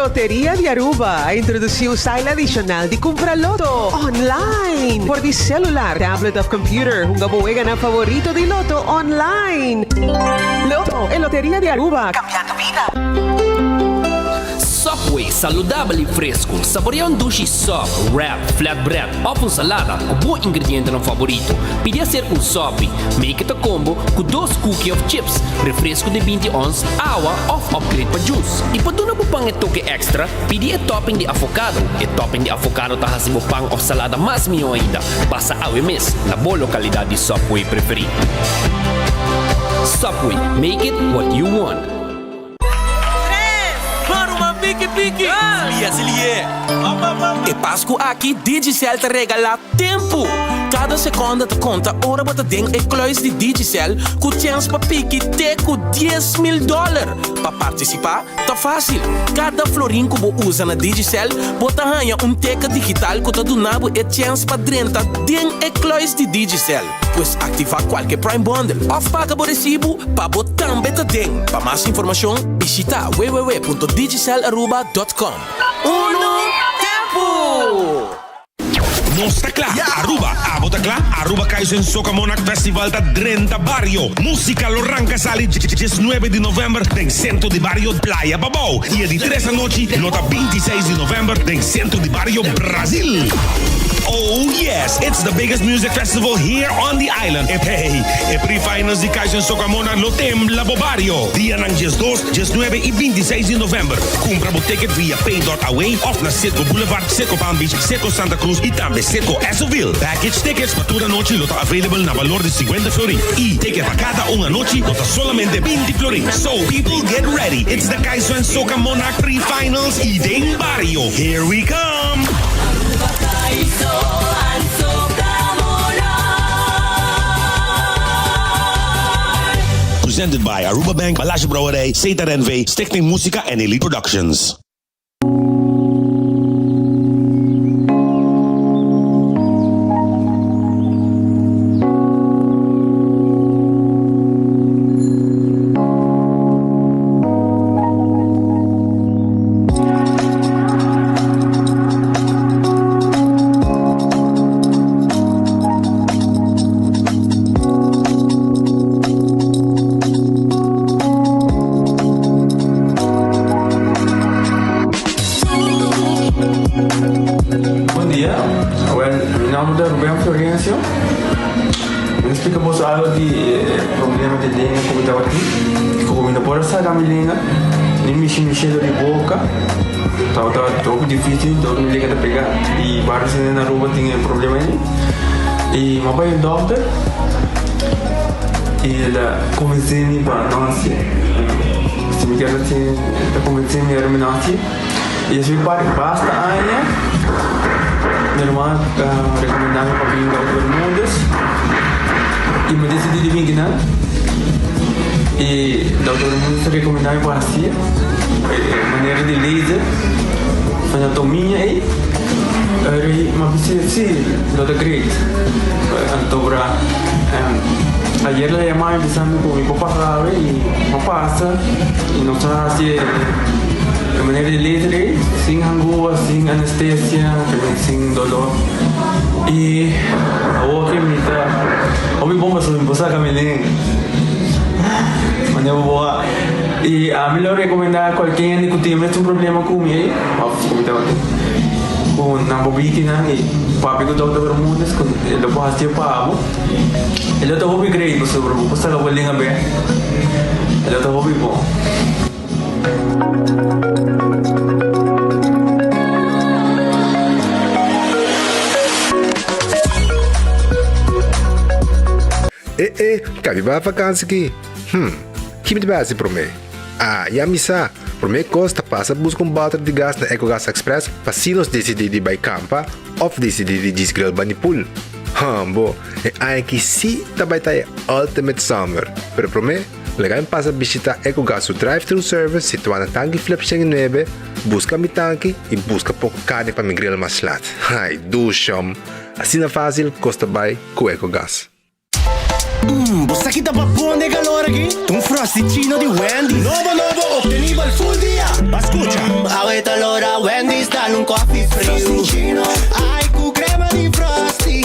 Loteria de Aruba introduziu o style adicional de comprar loto online por de celular, tablet of computer. Hunga buega na favorito de loto online. Loto e Loteria de Aruba. Cambiando vida. Subway, saudável e fresco. Saboreia um duche soft, wrap, flatbread ou com salada com bom ingrediente no favorito. Podia ser um sope, make it a combo com 2 cookies of chips, refresco de 20 ons, água ou upgrade para juice. E para doon pang e toque extra, pedia topping de avocado. E topping de avocado tá hasibo pang ou salada mais melhor ainda. Basta awe miss na boa localidade de Subway preferido. Subway, make it what you want. Pique, se lié. E Páscoa aqui, Digicel te regala tempo. Cada segunda te conta, hora bota ding e kluis de Digicel. Com chance pa pique, te com $10,000. Pa participar, tá fácil. Cada florim que você usa na Digicel, bota ganha teca digital que tá donado e chance pa drenta ding e kluis de Digicel. Pues activar qualquer Prime Bundle. Of paga o recibo, pa botar beta ding. Pa mais informação, visita www.digicelaruba.com. Tempo! Nostra Cla, Aruba, Abota Cla, Aruba Kaizen Soca Monarch Festival da Drenta Barrio. Música Loranca Sali, 19 de novembro, tem centro de Barrio Playa Babau. E de 3 da noite, nota 26 de novembro, tem centro de Barrio Brasil. Oh yes, it's the biggest music festival here on the island. E hey, e pre-finals de Kaizen Soca Monarch Lotem Labo Barrio. Dia ng 12, 19 e 26 de novembro. Compra o ticket via pay.away of na Circo Boulevard, Circo Palm Beach, Circo Santa Cruz e também Circo Esoville. Package tickets para toda noite lota available na valor de 50 florin. E ticket para cada uma noite lota solamente 20 florin. So people get ready. It's the Kaizen Soca Monarch pre-finals e Ding Barrio. Here we come. Presented by Aruba Bank, Balasje Brouwerij, Zeta NV, Stichting Musica en Elite Productions. Cheiro de boca, tava todo difícil, todo me liga a pegar. E vários na rua tinham problema aí. E meu pai é doutor. E ele convenceu-me para nascer. Se me quer assim, ele convenceu-me para nascer. E eu fui para basta ainda. Minha irmã recomendava para vir para todo mundo. E me decidi de vir, né? E o doutor muito recomendava para nascer. Maneira de laser, anatomia aí, mas sim, doutor Great, antobra, ayer le llamaba empezando con mi papá sabe y no pasa y no está así de manera de laser, sin angua, sin anestesia, sin dolor y ahora que me está, hoy bomba sobre mi esposa Camilín. E a melhor recomendar a qualquer que tenha um problema com ele, com na bobina e papi que doutor Bermudes, ele pode ser pavo, ele está hobby great, você vai postar o link bem, ele está hobby bom. Cabe para vacança aqui. Que me base para mim? E a missa, para mim costa passa buscar balde de gás na EcoGas Express para se nos decidir de ir campa ou decidir de desgrill banipul. Bom, e aqui sim também está Ultimate Summer. Pero para mim, legal passa visitar EcoGas o drive-thru service situado na tanque flip 9, busca mi tanque e busca pouco carne para me grill mais lat. Ai, duchom. Assim é fácil, costa bem com EcoGas. Você aqui tá bom de calor aqui? Um frosticino de Wendy. Novo, obtenido al full dia. Escucha. Ahorita coffee frio. Ai, com crema de Frosty,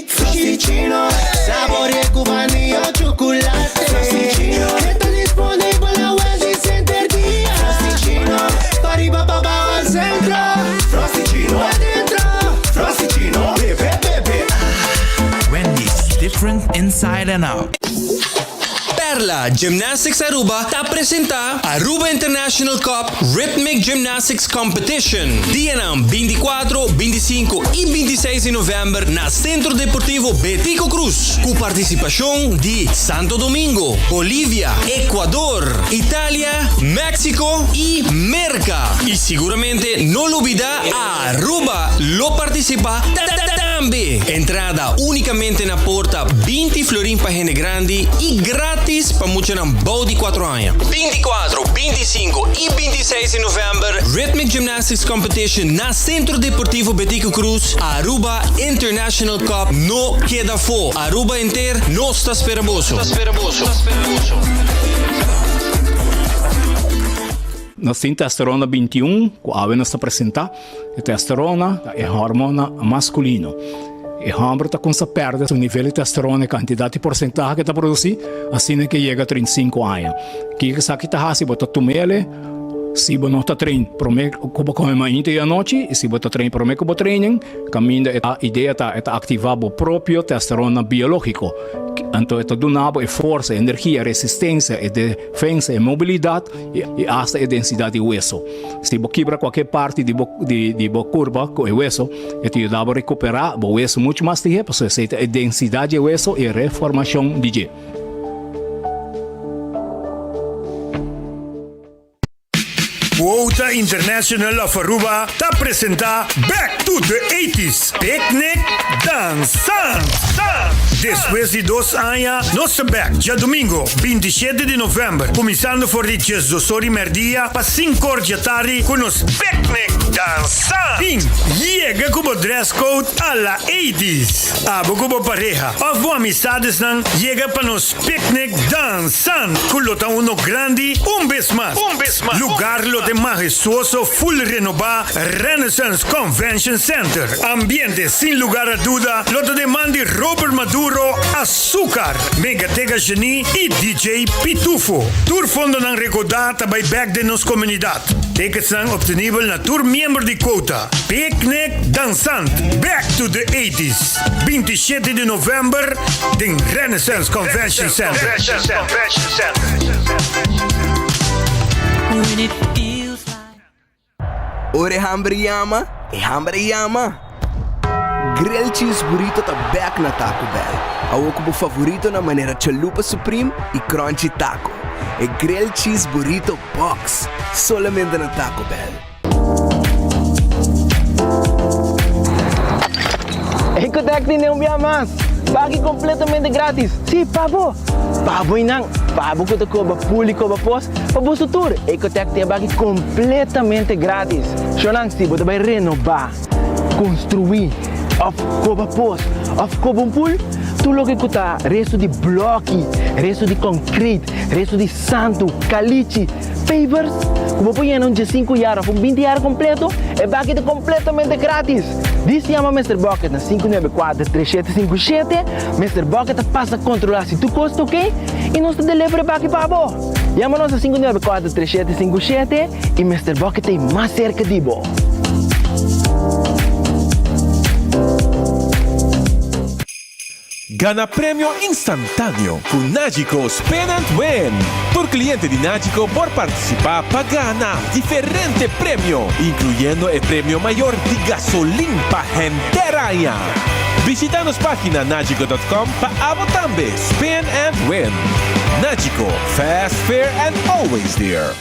Frosticino. Sabor com vanilla ou chocolate. Frosticino. Está disponível na Wesley Center Dia. Frosticino. Pariba baba ao centro. Frosticino. Adentro. Frosticino. Bebe. Wendy's, different inside and out. Perla Gymnastics Aruba te apresenta Aruba International Cup Rhythmic Gymnastics Competition. Dia ng 24, 25 e 26 de novembro na Centro Deportivo Betico Cruz, com participação de Santo Domingo, Bolívia, Equador, Itália, México e Merca. E seguramente não olvida a Aruba lo participa também. Entrada unicamente na porta 20 florin para gente grande e grátis para muitos ng bau de 4 anos. 24, 25 e 26 de novembro, Rhythmic Gymnastics Competition na Centro Deportivo Betico Cruz, Aruba International Cup no queda fo. Aruba inteiro não está esperaboso. Nós temos testosterona 21, que a nos apresenta. A testosterona é hormona masculino. E o homem está com essa perda, o nível de testosterona, a quantidade de porcentagem que está produzindo, assim que chega a 35 anos. Que está se bota tumele, se você não está treinando, prometo que você come mais à noite, e se você está treinando, prometo que você treina, a ideia é ativar o próprio testosterona biológico. Então, é donado força, energia, resistência, defesa, mobilidade e até a densidade de hueso. Se você quebra qualquer parte de curva com o hueso, te ajuda a recuperar o hueso muito mais tempo, porque você tem a densidade de hueso e a reformação de gê. Quota International of Aruba te apresenta Back to the 80s Picnic Dançando. Depois de 2 anos, nosso back já domingo, 27 de novembro, começando por de 18 merdia para 5 horas da tarde com nos Picnic Dançando. Chega com o dress code a la 80s. Abo com a pareja, ou com amizades, chega para nos Picnic Dançando. Com lota uno grande, vez mais. Lugar lote majestuoso, full renovado, Renaissance Convention Center. Ambiente sin lugar a duda, lote de mandi Robert Maduro, Azúcar, Megatega Geni e DJ Pitufo. Tour fondo ng recordata by back de nos comunidad. Tickets ang obtenível na tour membro de Quota. Picnic Dansant, Back to the 80s. 27 de novembro, din Renaissance Convention Center. Ore hambriyama, hambriyama. Grill cheese burrito tá back na Taco Bell. Awo ko favorito na maneira chalupa supreme e crunchy taco. E grill cheese burrito box, solamente na Taco Bell. Ecotec nem mais. Pague completamente grátis. Sim, pabo. Pabo inang. Pabo ko ko ba puli ko ba pos. Pabo sutur. Ecotec tem pague completamente grátis. Shonang si bota vai renovar, construir, of koba pos, of koba pool. Tudo que custa resto de bloco, resto de concreto, resto de santo, caliche, pavers. Como põe em 5 anos, 20 anos completo, é pague completamente grátis. Diz chama Mr. Bucket na 594-3757. Mr. Bucket passa a controlar se tu custa, ok? E nós te delivery back para bo. Chama-nos a 594-3757 e Mr. Bucket tem mais cerca de bo. Gana premio instantáneo con Nagico Spend and Win. Por cliente de Nagico por participar para ganar diferente premio, incluyendo el premio mayor de gasolina para entera. Visita nuestra página nagico.com para también Spend and Win. Nagico, fast, fair and always there.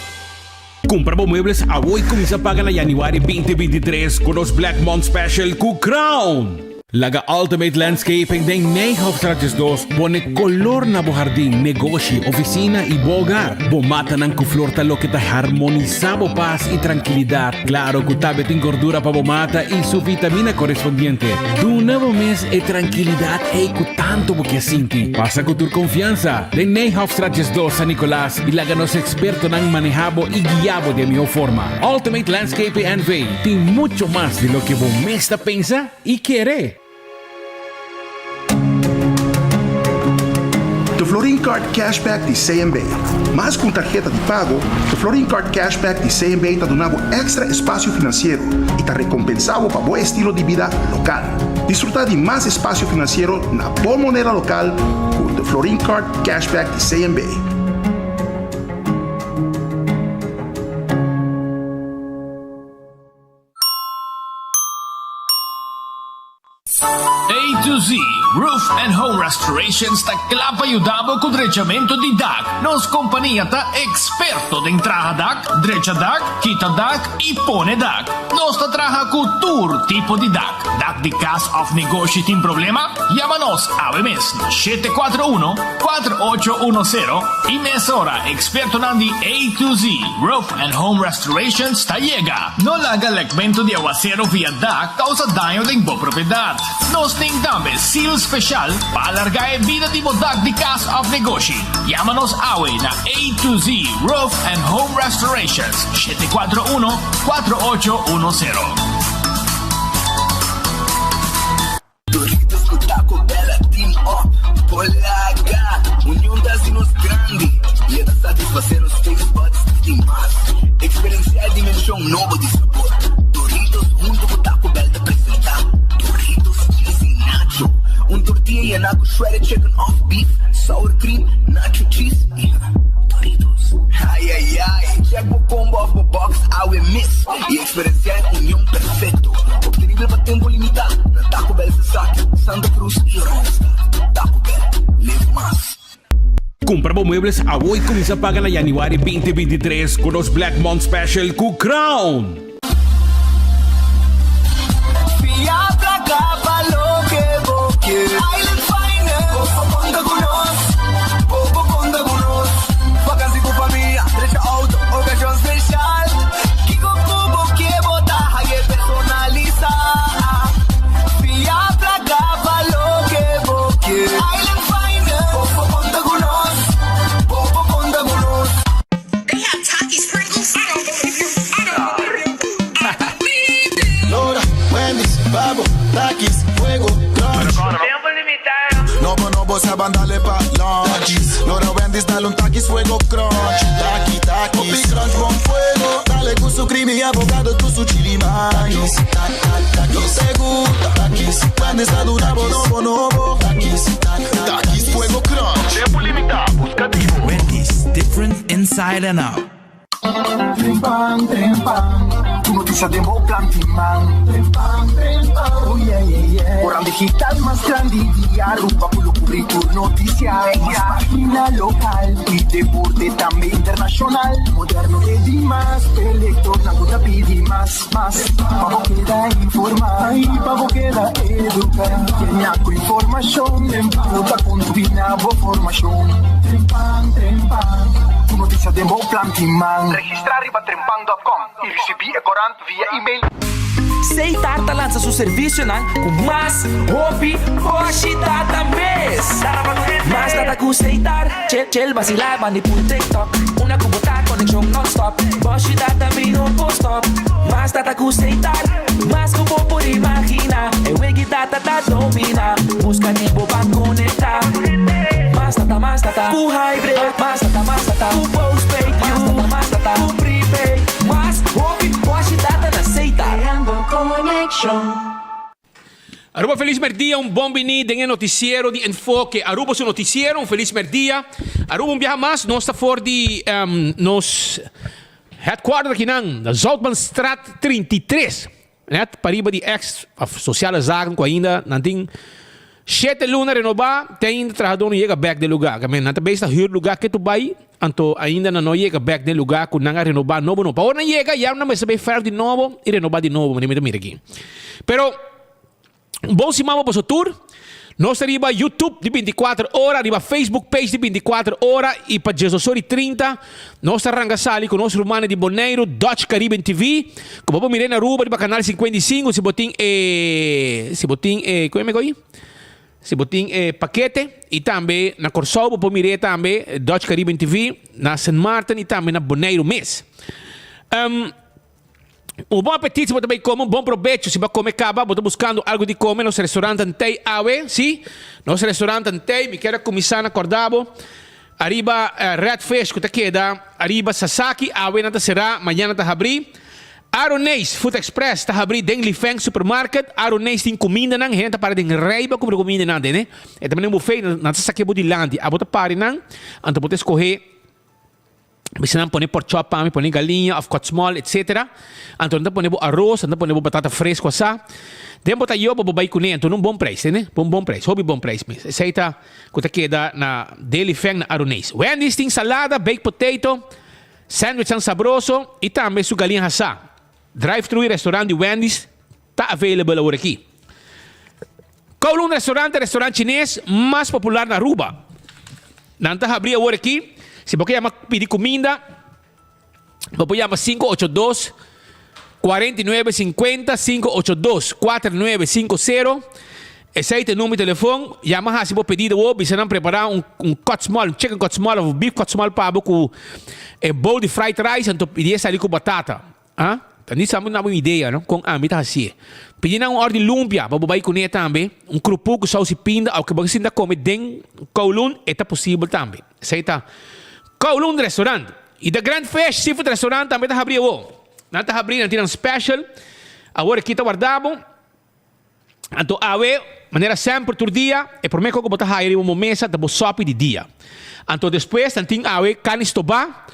Compra muebles a hoy comienza a pagar en January 2023 con los Black Month Special con Crown. Laga Ultimate Landscaping deng Nijhoffstraatjes 2. Bone color na bo jardín, negosyo, oficina y bogar. Bomata ng kuflor talo kita harmonizabo paz y tranquilidad. Claro, kutabet en gordura pa bomata y su vitamina correspondiente. Tu nuevo mes e tranquilidad e tanto bo que sinti. Pasa con tu confianza. De Nijhoffstraatjes 2 San Nicolás y laganos experto ng manejabo y guiabo de mejor forma. Ultimate Landscaping and Vey. Tiene mucho más de lo que vos mesta pensa y quiere. The Florin Card Cashback de CMB. Mas com tarjeta de pago, the Florin Card Cashback de CMB está donando extra espaço financeiro e está recompensado para bom estilo de vida local. Disfrutar de mais espaço financeiro na boa moneda local com the Florin Card Cashback de CMB. A to Z Roof and Home Restorations ta clapa aiutavo con drecciamento di DAC. Nos compagnia ta esperto din traha DAC, dreccia DAC, kita DAC e pone DAC. Nos ta traha con tur tipo di DAC. DAC di cas of negosyo tin problema? Llámanos a mes 741-4810 y mesora experto nandi A to Z Roof and Home Restorations ta llega. No laga legmento di aguacero via DAC causa daño din bo propiedad. Nos ting tambe seal special para alargar vida di DAC di cas of negosyo. Llámanos awe na A to Z Roof and Home Restorations 741-4810. Doritos com Taco Bella Team Up, Polaga, união das nos grande. E da satisfazer os taste buds de mais. Experienciar dimensão nova de sabor. Doritos junto com Taco Bell te apresentar. Doritos cheesy nacho. Tortilla nacho shredded chicken off beef, sour cream, nacho cheese. Doritos. Ai ai ai, check o combo off the box, I miss. E experienciar união perfeito. Obtenível para tempo limitado. Na Taco Bell se saque, Santa Cruz e Rosta. Taco Bell, live más. Compramos muebles a hoy comienza a pagar en January 2023 con los Black Month Special con Crown. Fiata capa lo que vos quieres. Island Finance. Popo conta con nos. Vacancy con familia, derecha auto, ocasión especial. Kiko Kubo que botar, hay personaliza. Fiata capa lo que vos quieres. Island Finance. Popo conta con nos. They have Takis for Lora, Wendy's, Babo, Takis, Fuego, Crunch. Tiempo limitado. No, você bandale pa lunch. Lora, Wendy's, dale un Takis, Fuego, Crunch. Takis, Popi, Crunch, bom fuego. Dale con su crime, abogado, tu su chili mais. Takis, segura, Takis. Wendy's, dale un novo. Takis, Fuego, Crunch. Tiempo limitado. Buscativo. Wendy's, different inside and out. Trempang, tu noticia de Plantiman. Trempang, oh yeah. Orang digital más grande día, rupa por lo currículum noticia. Más página local y deporte también internacional. Moderno de más, elector, naguta pidi más. Pavo queda informar, y pavo queda educar. Tiene algo información, puta combina formación. Trempang, tu noticia de Plantiman. Registrar riba trempang.com e receber corante via e-mail. Seitar lança seu serviço com mais hobby, forte data mês. Mais data com Seitar, chel vacilar, mandi por TikTok. Una cubota conexão non-stop, forte data me no post-stop. Mais data com Seitar, mais cubo por imaginar. E wegi data tá domina, busca tipo pra conectar. Mais data, full hybrid, mais data, full postpaid, mais data, full prepaid. Mais hobby, forte data na Seitar. Aruba, feliz merdia, un buon venida en el noticiero de Enfoque. Aruba, su noticiero, un feliz merdia. Aruba, un viaje más, no está for de nos headquarter aqui na Zoutmanstraat 33. Net, pariba de ex-sociale zaken, ko ainda, nanting 7 luna renovar, tem ainda trajador não chega back de lugar. Kamen, nanta base na huur lugar que tu vai, anto ainda não chega back de lugar, com nanga renovar novo não. Para não chega, já não vai saber fazer de novo e renovar de novo, mira aqui. Pero bom simama para o tour. Nós arriba YouTube de 24 horas, arriba Facebook page de 24 horas e para Jesus 30. Nós arranca sali com nosso romano de Bonaire, Dutch Caribbean TV. Como vamos mirar na Aruba, arriba canal 55, se botin como é que é? Se botin paquete e também na Corsol, vamos mirar também Dutch Caribbean TV, na St. Martin e também na Bonaire mês. Um bom apetite, você também come, um bom proveito. Se você comer caba, você buscando algo de comer, nosso restaurante Antei Awe, sim? Nosso restaurante Antei, me quero começar a acordar. Arriba Redfish, que queda. Arriba Sasaki, Awe não será, amanhã não abrir. Aronês Food Express, está abrir Deng Lifeng Supermarket. Aronês tem comida, não, gente, para den reiba como comida, não, né? E também um buffet, não se saque budilante. A bota pare, não, então você escolher. Bisa não põe pork chop, põe galinha, of small, etc. Então não põe arroz, não põe batata fresca, assim. Depois botar eu para baixo com ele, então um bom preço, né? Bom preço, hobby bom preço mesmo. Essa aí tá que queda na Daily Fang na Aronês. Wendy's tem salada, baked potato, sandwich saboroso e também sua galinha assada. Drive-thru e restaurante de Wendy's está available agora aqui. Kowloon restaurante chinês mais popular na Aruba. Não está abrindo agora aqui. Se você quer pedir comida, você chama 582 4950 582 4950. Esse é o número de telefone. Chama se você pedir você não preparar um cut small, um chicken cut small, um beef cut small para com bowl de fried rice, então pedir ali com batata. Então isso é uma ideia, não? Com a mitad assim. Pedir uma ordem lumpia, para você comer também, um crupu com salsa pinda, ao que você ainda come dentro Kowloon, é possível também. Esse é Kowloon Restaurant. E The Grand Fish Seafood Restaurant também está abrindo. Não está abrindo, tem um special. Agora aqui está guardado. Então, maneira sempre por dia. E por mim, que eu vou botar aí uma mesa de sopa de dia. Então, depois, tem carne estobá,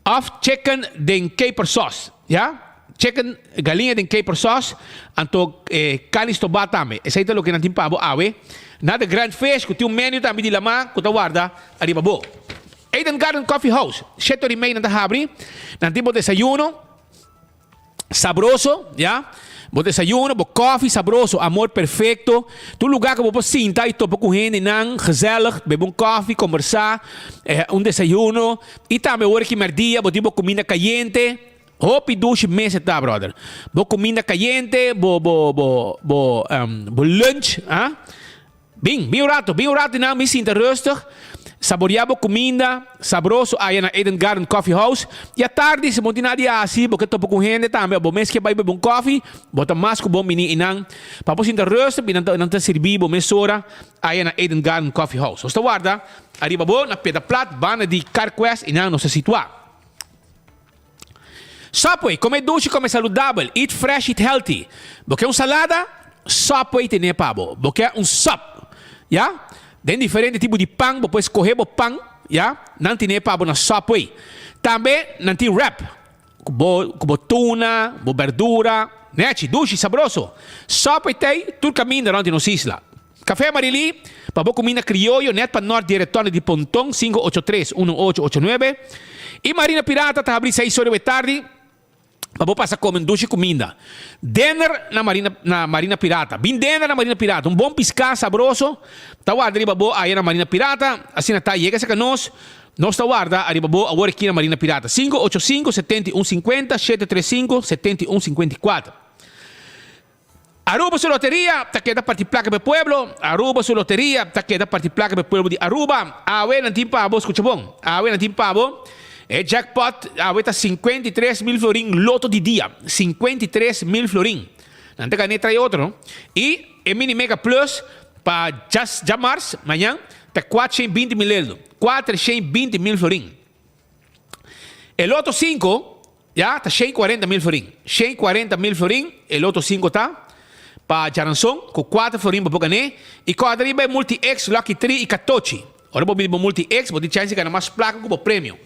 of chicken de caper sauce. Chicken, galinha de caper sauce. Então, carne estobá também. Esse é o que não tem para na The Grand Fish, que tem um menu também de lama, que está guardado. Arriba, boa. Eden Garden Coffee House, 7h30 na abre, não tem desayuno, sabroso, bom desayuno, bom coffee, sabroso, amor perfeito, tu lugar que você sinta e topa com gente, não, gezellig, beber um coffee, conversar, desayuno, e também agora que merdia, você tem comida caliente, hopi duche meses tá, brother, bom comida caliente, bom lunch, bem rato, não, me sinta rustig. Saboreava comida, saboroso, aí na Eden Garden Coffee House. E à tarde, se montar nada assim, porque estou com gente também, bom mês que vai beber um coffee, bota mais com bom menino inang. Para você sentar rosto, não te servir bom mês hora, aí na Eden Garden Coffee House. Então, guarda, arriba bom, na peda plat, bana de CarQuest, inang não se situa. Subway, come doce, come saudável, eat fresh, eat healthy. Porque um salada, Subway tem pabo. Porque um sup, tem diferente tipo de pão, você pode escolher o pão, não tem para na Subway. Também não tem wrap, com tuna, com verdura, doce, saboroso. Subway tem todo caminho durante nos islas. Café Marili, para boa comida criollo, net para norte diretório de Pontão, 583-1889. E Marina Pirata, está abrindo 6 horas da tarde. Para passar comendo doce comida. Dinner na Marina Pirata. Bem dinner na Marina Pirata. Um bom piscar saboroso. Tá guarda arriba boa aí na Marina Pirata. Assim tá chega a nós. Nós tá guarda arriba boa agora aqui na Marina Pirata. 585-7150 735-7154. Aruba sua loteria, tá queda parte placa para pueblo. Aruba sua loteria, tá queda parte placa para pueblo de Aruba. Awe não tem pavo, escuta bom. Awe não tem pavo. É jackpot, aguenta 53 mil florim, loto de dia. 53 mil florim. Não tem que trazer outro, não? E é Mini Mega Plus, para já março, amanhã, está 420 mil euros. 420 mil florim. E loto 5, está 140 mil florim. 140 mil florim, e loto 5 está. Para Jaranson, com 4 florim para Bocané. E com a driba Multi-X, Lucky 3 e 14. Agora vou pedir Multi-X, vou ter chance de ganhar mais placa como prêmio.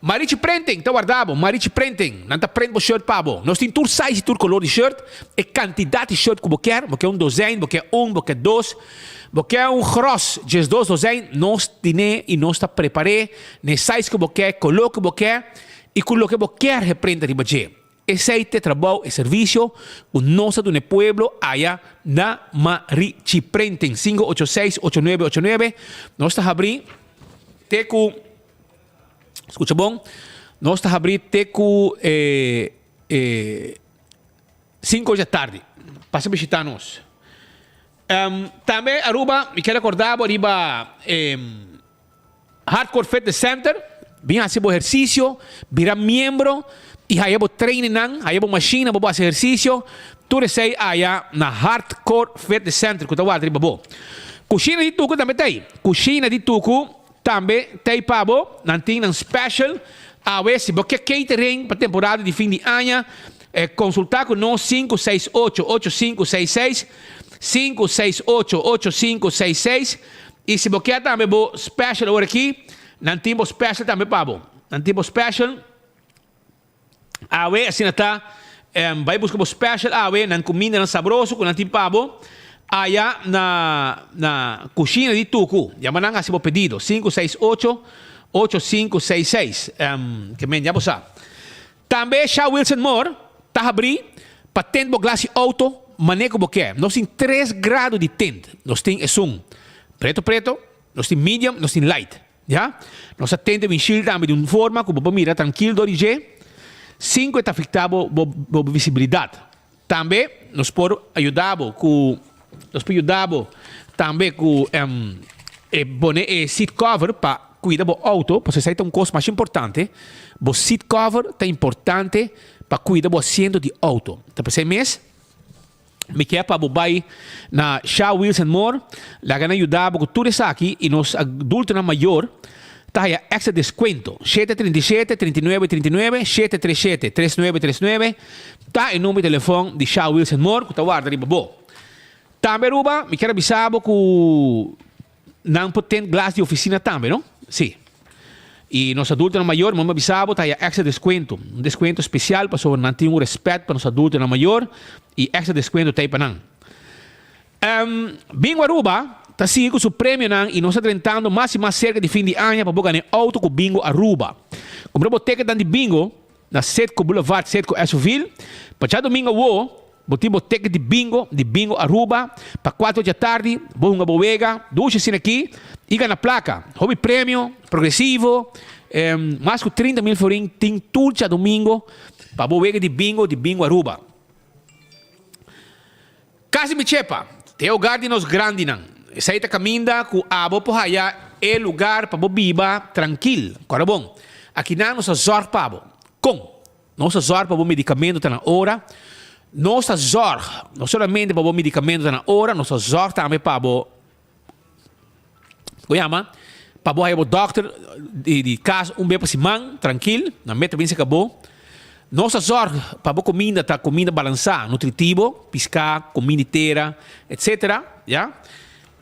Marich Printing, tá guardado, Marich Printing, não tá prende o shirt pabo. Nós temos tour size e tour color de shirt, e quantidade de shirt que você quer, você quer um desenho, você quer você quer dois, você quer um cross, de dois desenhos, nós temos e nós está preparado, ne size que você quer, color que você quer, e com o que você quer reprenda de baixo. aceite, trabajo y servicio. Unosa de un pueblo allá na Marichiprenten. 586-8989. Nós está abrir teco. Escucha bom. Nós está abrir teco 5 da tarde. Passa a visitar nós. Também Aruba, me quero acordar, Aruba Hardcore Fitness Center. Vem fazer o exercício, virar membro e aí eu treino, aí eu máquina, vou fazer exercício. Tudo isso aí na Hardcore Fitness Center, que está Aruba bom. Cozinha de tuco também tem. Cozinha de tuco também tem para bom. Não tem um special. A ver se você catering para temporada de fim de ano. Consultar com nós 568-8566 568-8566 e se você quer também o special agora aqui não temos special também para bom não temos special a ver assim está vai buscar o special a ver não comida não saboroso com não tem para bom aí na cozinha de tuco já mandam assim o pedido 568-8566 que me já você também Shaw Wilson Moore está abrindo para ter um glass auto, manejo boquê. Nós temos 3 graus de tint. Nós temos preto, nós temos medium, nós temos light. Já? Nós temos windshield também de uma forma que você mira tranquilo do origem. 5 está afetado a visibilidade. Também nós podemos ajudar também com seat cover para cuidar do auto, porque isso é um custo mais importante. O seat cover é importante para cuidar do assento de auto. Então, para esse mês, me quer para bobai na Shaw Wilson Moore, lá gana ajudar com tudo isso aqui e nos adultos na maior, tá aí extra desconto. 737 39 39 737 39 39 tá em número de telefone de Shaw Wilson Moore, que tá guarda riba bo. Também Ruba, me quer avisar que não tem glass de oficina também, não? Sim. E nós adultos na maior, vamos avisar, tá aí extra desconto. Um desconto especial para sobre não ter um respeito para os adultos na maior e extra desconto tá aí para não. Bingo Aruba, tá assim com o prêmio não e nós estamos tentando mais e mais cerca de fim de ano para ganhar auto com Bingo Aruba. Comprou o ticket de Bingo na Setco Boulevard, Setco Esoville. Para já domingo botei o ticket de Bingo Aruba para 4 da tarde, vou uma boega, duas assim aqui e ganha placa. Hobby prêmio, progressivo, mais que 30 mil forinhos, tem tudo já domingo para boega de Bingo Aruba. Casa me chepa, tem o lugar de nós grande não. Essa aí tá caminda com a boa por aí é lugar para biba tranquilo. Agora bom, aqui não nos azor para com nossa azor para o medicamento tá na hora. Nossa zorg, não somente para o medicamento na hora, nossa zorg também para o para o doctor de casa bem para semana, tranquilo, na meta bem se acabou. Nossa zorg para a comida, tá comida balançada, nutritivo, piscar, comida inteira, etc. Já?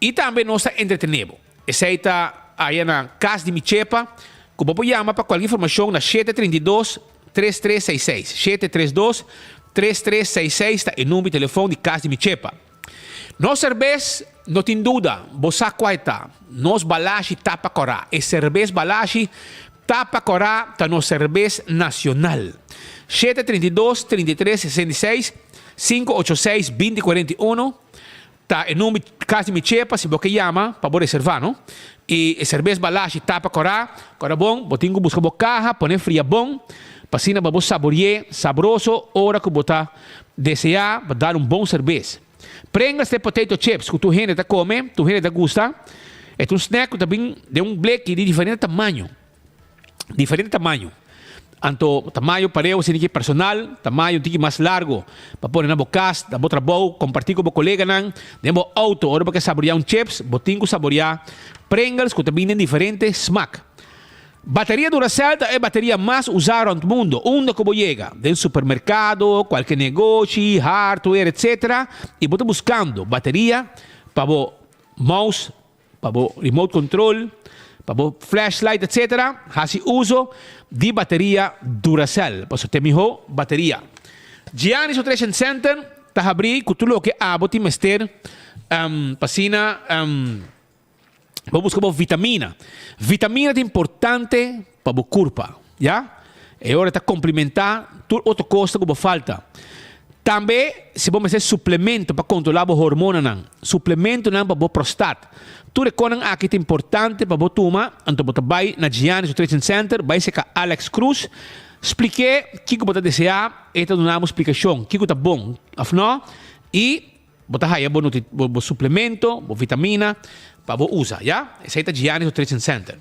E também nossa entretenimento. Essa aí está aí na casa de Michepa, que você pode chamar para qualquer informação na 732-3366. 732-3366 está em número de telefone de casa de Michepa. Nós cerveja, não tem dúvida, você está. Nós balashi tapa corá. E cerveja balashi tapa corá está no cerveja nacional. 732-3366 586-2041 está em número de casa de Michepa, se você chama, para você reservar, não? E cerveja balashi tapa corá, agora bom, você busca a caja, põe fria bom, para assim você saborear, saboroso, hora que você desejar, para dar bom cerveja. Prenda este potato chips que tu gente está come, tu gente está gusta. É um snack também de black de diferente tamanho. Anto tamanho pareo assim que personal, tamanho tique mais largo, para pôr na boca, da botra bowl, compartir com o colega nan, demo auto, hora para saborear chips, botinho saborear Pringles que também tem diferente smack. Bateria Duracell é a bateria mais usada no mundo, onde como chega, do supermercado, qualquer negócio, hardware, etc. E você buscando bateria para o mouse, para o remote control, para o flashlight, etc. Faz uso de bateria Duracell. Para você ter melhor bateria. Giannis Nutrition Center está abrindo com tudo o que você mester, passina. Vamos buscar vitamina. Vitamina é importante para o corpo, já? E ora tá complementar tudo outra coisa que falta. Também, se vamos fazer suplemento para controlar a hormona, não. Suplemento não para a prostate. Tudo aqui é importante para você tomar. Então, você vai na Giannis Nutrition Center, vai ser com Alex Cruz. Expliquei o que você deseja e te damos uma explicação. O que está bom, afinal. E você vai ter suplemento, vitamina, para você usar. Esse é o Giannis Nutrition Center.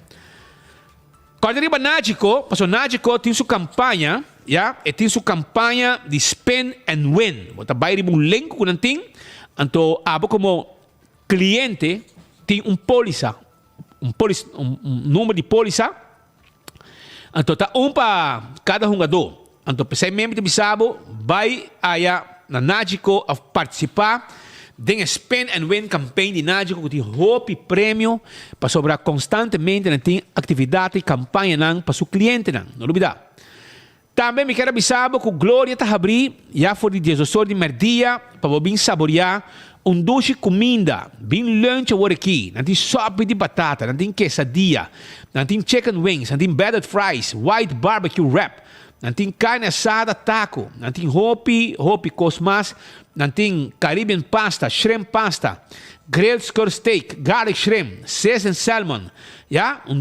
Quando arriba Nágico, porque Nágico tem sua campanha, e tem sua campanha de Spend and Win. Você vai ter um link que não tem. Então, como cliente, tem póliza, um número de póliza. Então, tá para cada jogador. Então, você mesmo de Bissabo vai aí na Nágico a participar de Spend and Win campaign de Nágico que tem roupa e prêmio para sobrar constantemente na atividade e campanha para seu cliente. Não olvidar. Também me quero avisar que Glória está abrindo já for de 18 de merdia para você saborear doce comida, bem lunch agora aqui. Não tem sopa de batata, não tem quesadilla, não tem chicken wings, não tem battered fries, white barbecue wrap, não tem carne assada taco, não tem hopi cosmas, não tem Caribbean pasta, shrimp pasta, grilled skirt steak, garlic shrimp, seasoned salmon,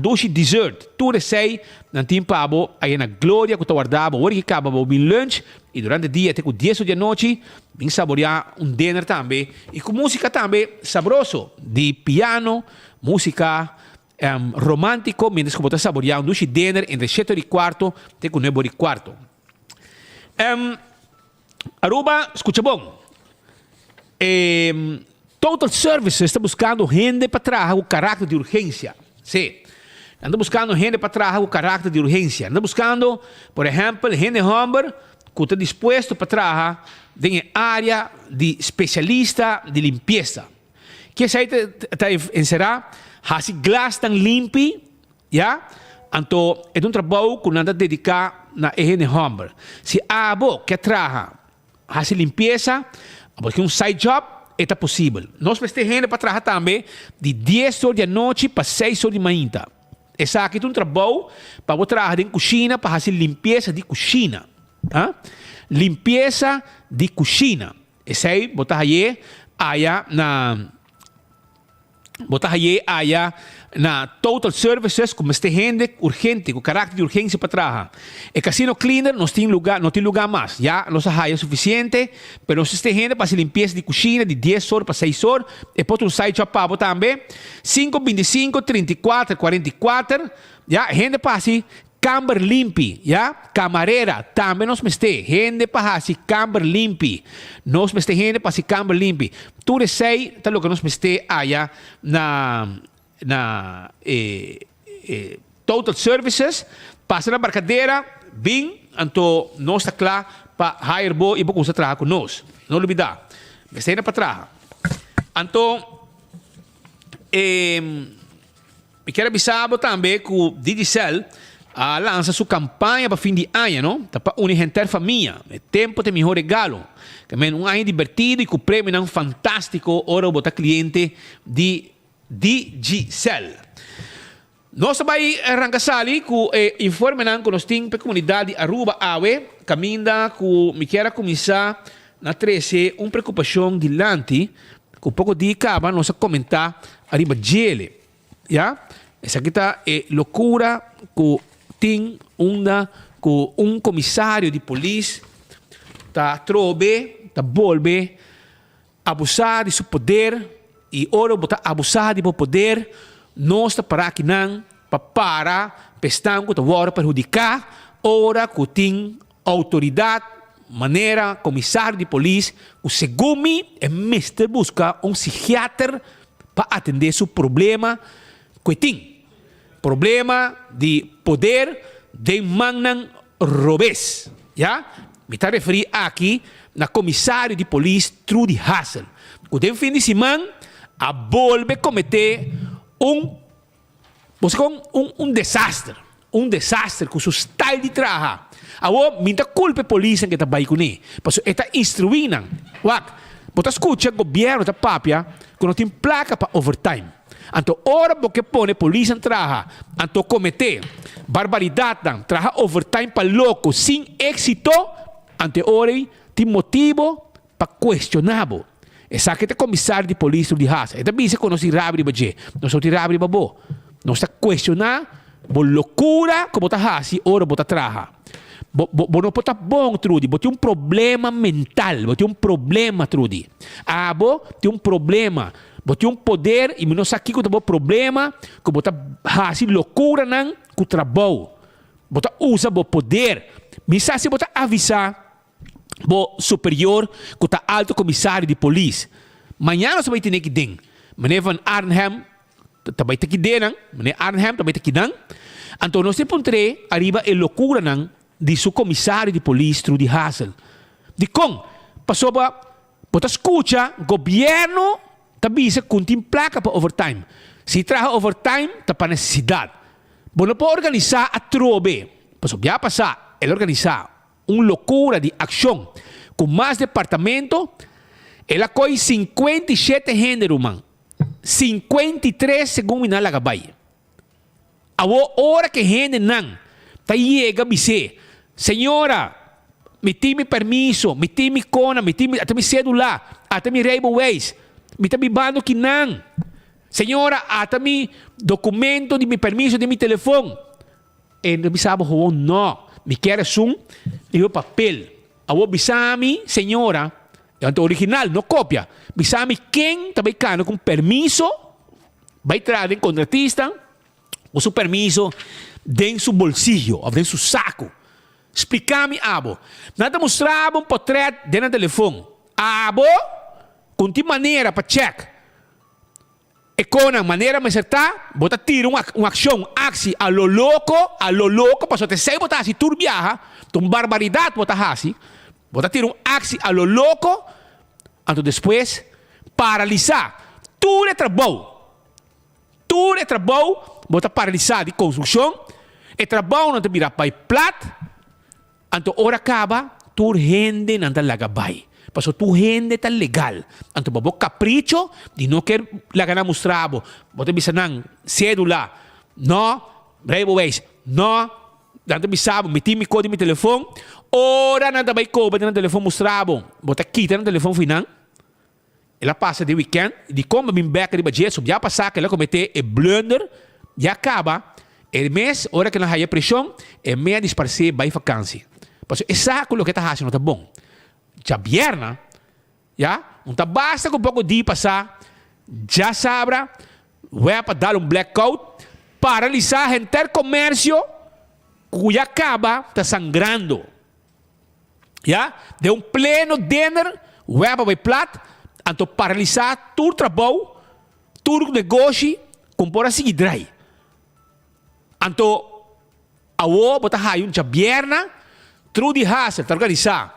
doce dessert, tudo isso aí, não tem pabo, aí na Glória que está guardado, agora que acaba bem lunch, e durante o dia, até com 10 da noite, vem saborear dinner também. E com música também sabroso, de piano, música romântico, mientras que você saborear doce dinner entre 7 e quarto, até com 9 e quarto. Aruba, escucha bom. Total Services está buscando gente para trabalhar o caráter de urgência. Sim. Anda buscando gente para trabalhar o caráter de urgência. Anda buscando, por exemplo, gente humber que está disposto para trabalhar em área de especialista de limpeza. Que essa aí será, se glass tão limpo, então é trabalho que nada dedicar na gente humber. Se a abo quer trabalhar, se limpeza, porque side job é possível. Nós precisamos gente para trabalhar também de 10 horas da noite para 6 horas da manhã. Essa aqui é trabalho para você trabalhar em cozinha, para fazer limpeza de cozinha. Limpeza de cozinha. Esse aí, botar aí na Total Services, como este gente urgente, com caráter de urgência para trabalhar. E Casino Cleaner não tem lugar mais. Nossa raia é suficiente, mas nós temos gente para fazer limpeza de cozinha de 10 horas para 6 horas. E pode um site para também. 525 34 44. Gente para fazer camber limpi, camareira, também nós temos gente para fazer camber limpi. Nós temos gente para fazer camber limpi. Tudo isso aí, tá lo que nós temos aí na Total Services, passa na barcadeira, bem, então nós está claro para hire bo e para começar a trabalhar conosco. Não olvidar. Mas ainda para trabalhar. Então, eu quero avisar também que o Digicel lança sua campanha para fim de ano, não? Para unir a família. É tempo de melhor regalo. Também ano divertido e com prêmio não fantástico, ora botar cliente de Digicel. Nós também arrancamos ali com informe que nós temos para a comunidade Aruba Awe, caminha que me quero começar na 13 uma preocupação de lante, que um pouco de acaba nós comentar arriba gele. Essa aqui é loucura que tem um comissário de polícia está volve abusar de seu poder e ora botar abusar de seu poder nós está para aqui não para pestão que está perjudicar ora que tem autoridade maneira comissário de polícia o segundo é mestre busca psiquiatra para atender seu problema que tem problema de poder de manang robes. Me está referindo aqui na comissário de polícia Trudy Hassel. O tem fim de semana a volve cometer um desastre. Um desastre com o seu style de trabalho. Agora, me dá culpa a polícia que está aí com ele. Porque está instruindo. Você escuta o governo da Papia que não tem placa para overtime. Anto ora porque pone polícia traja, anto comete barbaridade, traja overtime para louco, sem êxito, ante ora tem motivo para questionar. Essa que é comissário de polícia de Haas. É também se conhece rabri baje, não só rabri babo, não está questionar, bo loucura como tá Haas, ora bota traja. Bo não pode bom, Trudy. Bo tem problema mental. Bo tem problema, Trudy. Bo tem problema. Bo tem poder e não sabe que tem problema. Que bo tá fazendo loucura não com o trabalho. Bo tá usa bo poder. Misa se bo tá avisar bo superior que tá alto comissário de polícia. Manhã nós vai ter que den. Meneer Van Arnhem também tem que den. Meneer Arnhem também tem que den. Então nós temos arriba é loucura não de su comissário de polícia, Trudy Hassel. De com, passou para escuta, governo tabisa tem placa para overtime. Se traga overtime, tá para necessidade. Bom, não pode organizar a trobe. Passou, já passar, ele organizar uma loucura de ação com mais departamento. Ela coi 57 gêneros, man. 53 segundo na lagabay. A hora que gente não, tá chega a dizer, senhora, me tem permiso, me tem cona, me tem até me celular, até me railways, me tem bando que não. Senhora, até me documento de me permiso de mi telefone. E não me sabe não, me quer e o papel. A bisami, senhora, é original, não cópia. Bisami quem também cano com permiso, vai trazer em contratista, o seu permiso dentro su bolsillo, ou dentro su saco. Explica-me, abo. Nada mostrava portrait dentro do telefone. Abo, com que maneira para check. E com a maneira de acertar, bota tira uma ação, a lo louco, passou até sei botar assim, turbiaja, com barbaridade bota assim, bota tira a lo louco, então depois, paralisar. Tudo é trabalho. Tudo é trabalho, bota paralisar de construção, e trabalho não te vira para plat, então hora acaba, tu rende não te lagabay. Paso tu rende está legal. Então babo capricho, de não quer lagar mostrar, bota bisa nang cédula, no, railways, no, dando bisabo, meti mi código mi telefone, ora nada vai cobrar no telefone mostrar, bota quita no telefone final. Ela passa de weekend, de como me back de budget, já passar que ela comete e blunder, já acaba, el mês, hora que ela haya pressão, é meia disparcer vai vacância. Paso exato o que está fazendo tá bom. Já vierna, já, não tá basta com um pouco de passar, já sabra, vai para dar blackout, paralisar o inteiro comércio, que já acaba, está sangrando. Já, de pleno dinner, vai para plat, então paralisar todo o trabalho, todo o negócio, com por assim dry. Então, a o botar raio, já vierna, Trudy Hassel, tá organizar.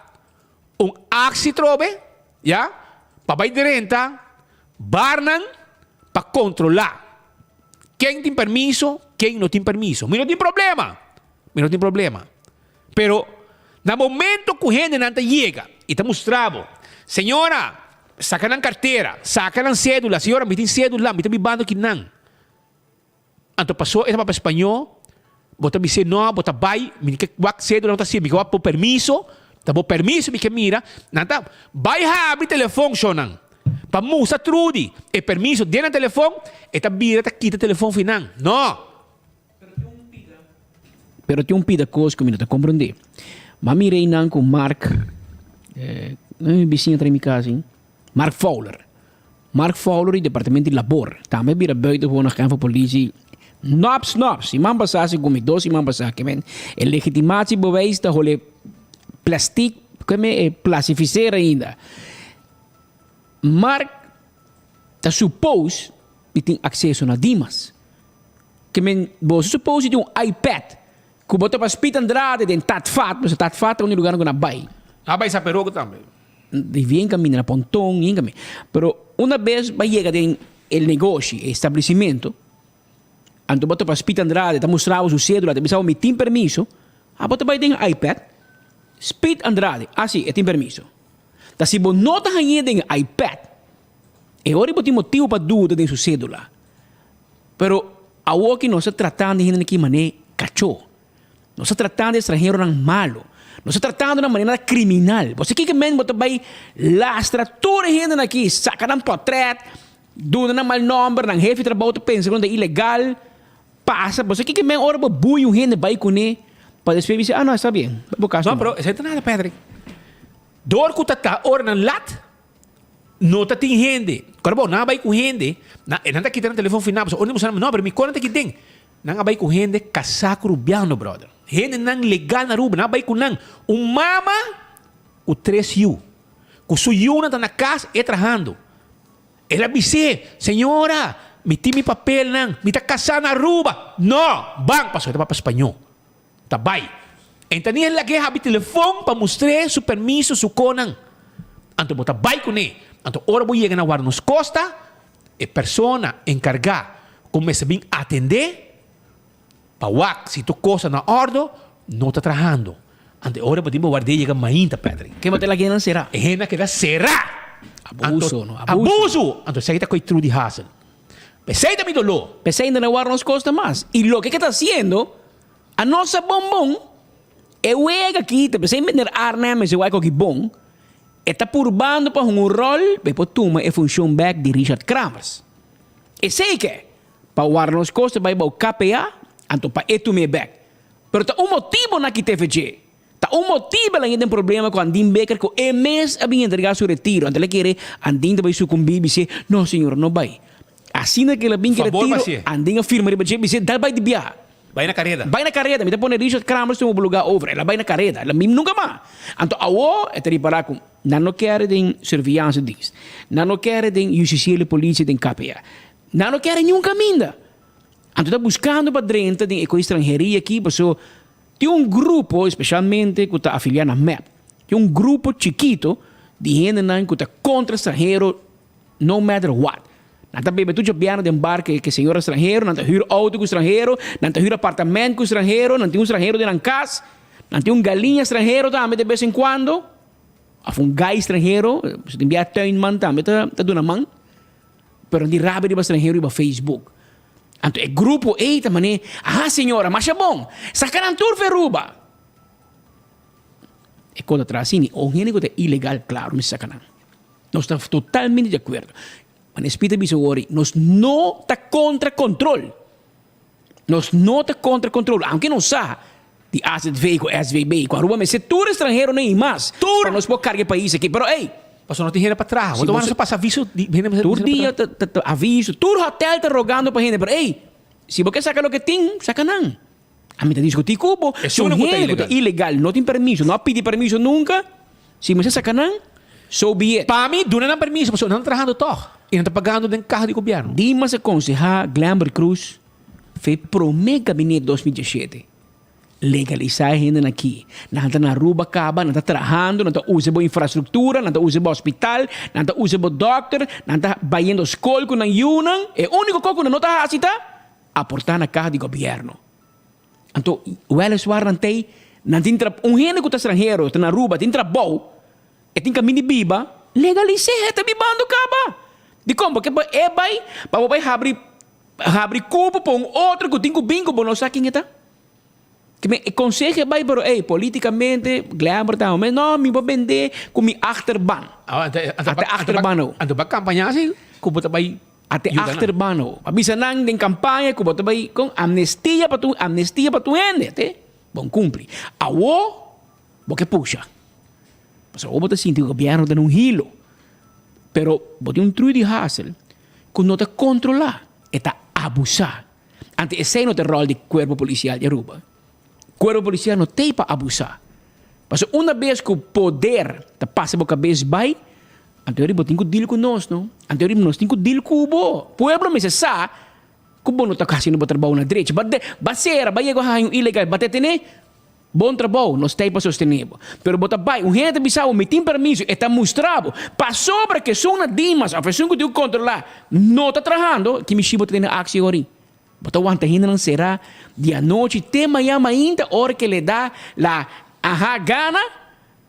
Aksi trobe, ya, papai de renta, barnan, para controlar. Quem tem permiso, quem não tem permiso. Mas não tem problema. Pero, no momento que o gente não chega e te mostrava, senhora, saca na carteira, saca na cédula, senhora, me tem cédula, me tem bando que não. Então passou, essa para espanhol, bota me dizer, não, bota vai, me tem cédula, não está assim, me tem por permiso, tabo permiso mi que mira, nada, vai abrir telefone sonan. Pa musa Trudy, e permiso dentro do telefone, e ta vira ta quita telefone final. No. Pero tem pida coisa que eu não te compreender. Mas mirei não com Mark, vizinho atrás de minha casa, hein? Mark Fowler. Mark Fowler e departamento de labor. Também vira buiten gewoon naar gaan voor politie. Nops. Iman passasse com me dois iman passasse. E legitimatiebewijs da hole plastic, como é classificar ainda. Mark está supôs que tem acesso a Dimas. Que você supôs que tem iPad. Que você para Spit Andrade tem Tatfat, mas Tatfat é um lugar que não vai. Vai sa perugo também. E vem caminho na pontão, vem caminho. Pero uma vez vai chegar em el negócio, estabelecimento, então você para Spit Andrade, está mostrando o cédula, está mostrando que tem permiso, você vai ter iPad. Speed Andrade, assim, tem permiso. Então, se você não está ganhando em iPad, e agora você tem motivo para dúvida em sua cédula. Pero aquí no se tratando de gente que mané cachó. No se tratando de extranjero tan malo. No se tratando de una manera criminal. Você que men bota vai lastra toda a gente aqui, saca um portrait, dona na mal number, nang heavy trabalho te pensa quando é ilegal, passa. Você que men ora bui um gente vai com ele, para depois dizer, não, está bem. Não, bro, isso não é nada, Pedro. Door que tá ora na lat, não tá tem gente. Quando não vai com gente, não tá quitando o telefone final, onde você não, mas me conta que tem. Não vai com gente casaco rubiano, brother. Gente não legal na rua, não vai com não. Mama, o 3U. Que o yu não tá na casa, é trabalhando. Ela disse, senhora, me tem meu papel não, me tá casando na rua. Não, bang, passou, tá para espanhol. Tá vai. Então, ele lagi habi telefone para mostrar seu permisso, seu conan. Então, bota vai com ele. Então, ora vou chegar na guarda nos costa, e persona encargada começa a vir atender. Pawak, se tu coisa na ordem, não está trabalhando. Ante ora podemos guardar chega mainta, Pedro. Que botar lá não será? É na que dá será. Abuso, não? Abuso. Então sai da coi Trudy Hassel. Pensei da mi dolor. Pensei ainda não guarda nos costa mais. E lo que está haciendo, a nossa bombom, é o aqui, te pensei vender armas, eu acho que bom, está purbando para um rol, para toma a função back de Richard Kramers. E sei que, para guardar nos costa, vai para o KPA, então, para isso me back. Pero tá motivo na que TVG. Tá motivo lá ainda tem problema com Andin Becker, que é mês a vir entregar seu retiro. Então, ele quer Andin vai sucumbir e dizer, não, senhor, não vai. Assim que ele vem que retiro, Andin afirma, ele dizer, dá vai de biar. Vai na carreta. Vai na carreta. Me dá para Richard Kramers tem um lugar over. Ela vai na carreta. Ela nunca mais. Então, a é reparar com, não quer de surveillance disso. Não quer de justiça e polícia de KPA. Não quer nenhum caminho. Então, está buscando para dentro de estrangeria aqui, porque tem grupo, especialmente, que está afiliado na MEP, tem grupo chiquito de gente que está contra estrangeiro, no matter what. Não está bebendo tudo piano de embarque que senhor estrangeiro, não está hiro auto com estrangeiro, não está hiro apartamento com estrangeiro, não tem estrangeiro de na casa, não tem galinha estrangeiro também de vez em quando, há gás estrangeiro, você tem enviar tuinman também, está dando mão, mas não tem rápido de estrangeiro e para Facebook. Então, o grupo eita mané, senhora, mas é bom, sacaram tudo ferruba. E quando atrás, assim, o único é ilegal, claro, me sacaram. Nós estamos totalmente de acordo. Mas espírito bisogori, nós não está contra controle. Nós não está contra controle. Aunque não sabe, de asset veículo, SVB, com a rua, mas se tudo estrangeiro nem mais, para nós pôr carga país aqui, pero ei, passou não tem dinheiro para trás. Quando você passa aviso, todo dia aviso, todo hotel está rogando para gente, pero ei, se você saca o que tem, saca não. A mim está discutir cubo, é uma coisa ilegal, não tem permisso, não pede permisso nunca, se você saca não, so be it. Para mim, não tem permisso, porque não está trabalhando todo, e não está pagando nem carro de governo. Dimas aconselhar Glamber Cruz, foi pro meu gabinete 2017. Legalizar a gente aqui. Não está na rua, acaba, não está trabalhando, não está usando infraestrutura, não está usando hospital, não está usando doctor, não está baiando escola com a Yunan. É o único coisa que não está fazendo, aportar na casa de governo. Então, o eles warrantei, não tem gente que está estrangeiro, está na rua, tem trabalho, e tem caminho de biba, legalizar, está bibando, acaba. De como? Porque é vai, para abrir cubo para outro que tem que bingo, não sabe quem está. Que me aconselha vai para politicamente Glamber tá mas não me vou vender com mi achterban até achterban não ando para campanha assim que bota vai até achterban não avisa nang den campanha que bota vai com amnistia para tu ende até bom cumpre awo porque puxa mas o bota sinto o governo dando hilo pero bota Trudy Hassel que não te controlar está abusar ante esse não te rol de corpo policial de Aruba. O corpo policial não tem para abusar. Mas uma vez que o poder passa por cabeça, vai, anteriormente tem que deal com nós, não? Anteriormente nós temos que deal com o povo. O povo me sabe que o povo não está fazendo bom trabalho na direita. Baseira, vai chegar ilegal, bater tem bom trabalho, nós temos para sostener. Pero bota vai, o gente bisau me tem permisso, está mostrado, passou para que são na dimas, a pessoa que tem que controlar, não está trabalhando, que me chibo tem na ação agora. Bota o ainda não será de noite, tem amanhã ainda, hora que lhe dá a gana,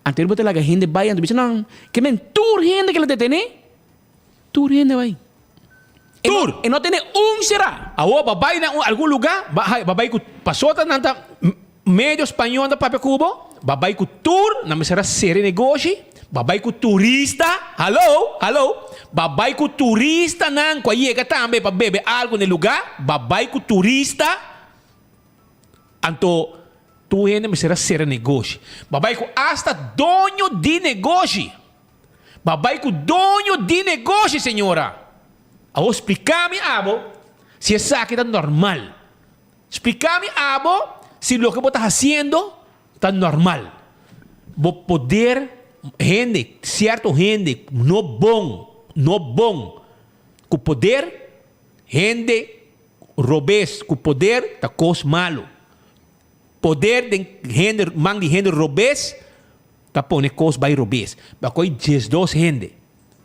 antes bota lá a gente vai, antes não, que men, tu gente que lhe detém, tu gente vai. Tour. E não tem será. Awo, babay na algum lugar, babay ko pasota nanta medio espanhol da Pape Cubo, babay ko tour, na mesera seri negócio, babay ko turista, hello, babay ko turista nang kwa yega tambe pa bebe algo no lugar, babay ko turista, anto tu hene mesera seri negócio, babay ko hasta dono de negócio, babay ko dono de negócio, senhora. Awo, explica-me, abo, se essa aqui tá normal. Explica-me, abo, se lo que você está haciendo está normal. Vou poder, gente, certo gente, no bom. Com poder, gente, robês, com poder, tá coisa malo. Poder de gente, man de gente robês, tá pone coisa vai robês. Bakoi 12 gente,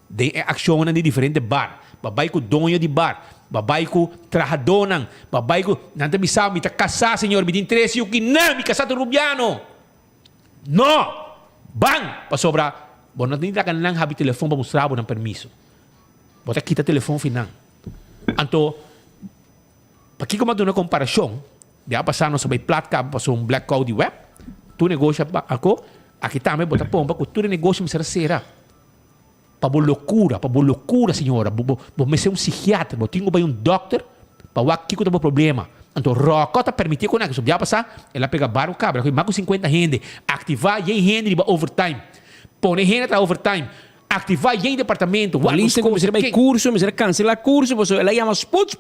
de ação de diferente bar. Babay ko dono de bar, babay ko trabajador, babay ko nanta bisao mi ta casa senhor, mi interesse yung kinami casa to rubiano. No! Bang! Pasobra, bon natin ka lang habi telefon pa mostrar ng permiso. Bota kita telefon finang. Anto paki ko maduna komparasyon, di pasano sa bay plat ka pa sa black code web. Tu negosyo pa ako, akita me bota pompa ko tu negosyo mi sera. Pabo loucura, senhora. Me ser psiquiatra, tenho bem doctor, para o que tem problema. Então, roca tá permitir que isso já passar, ela pega barro cabra, com mais de 50 gente, ativar e rende de overtime. Põe rende para overtime, ativar e departamento. Polícia como se vai curso, me será cancelar curso, você ela chama sput,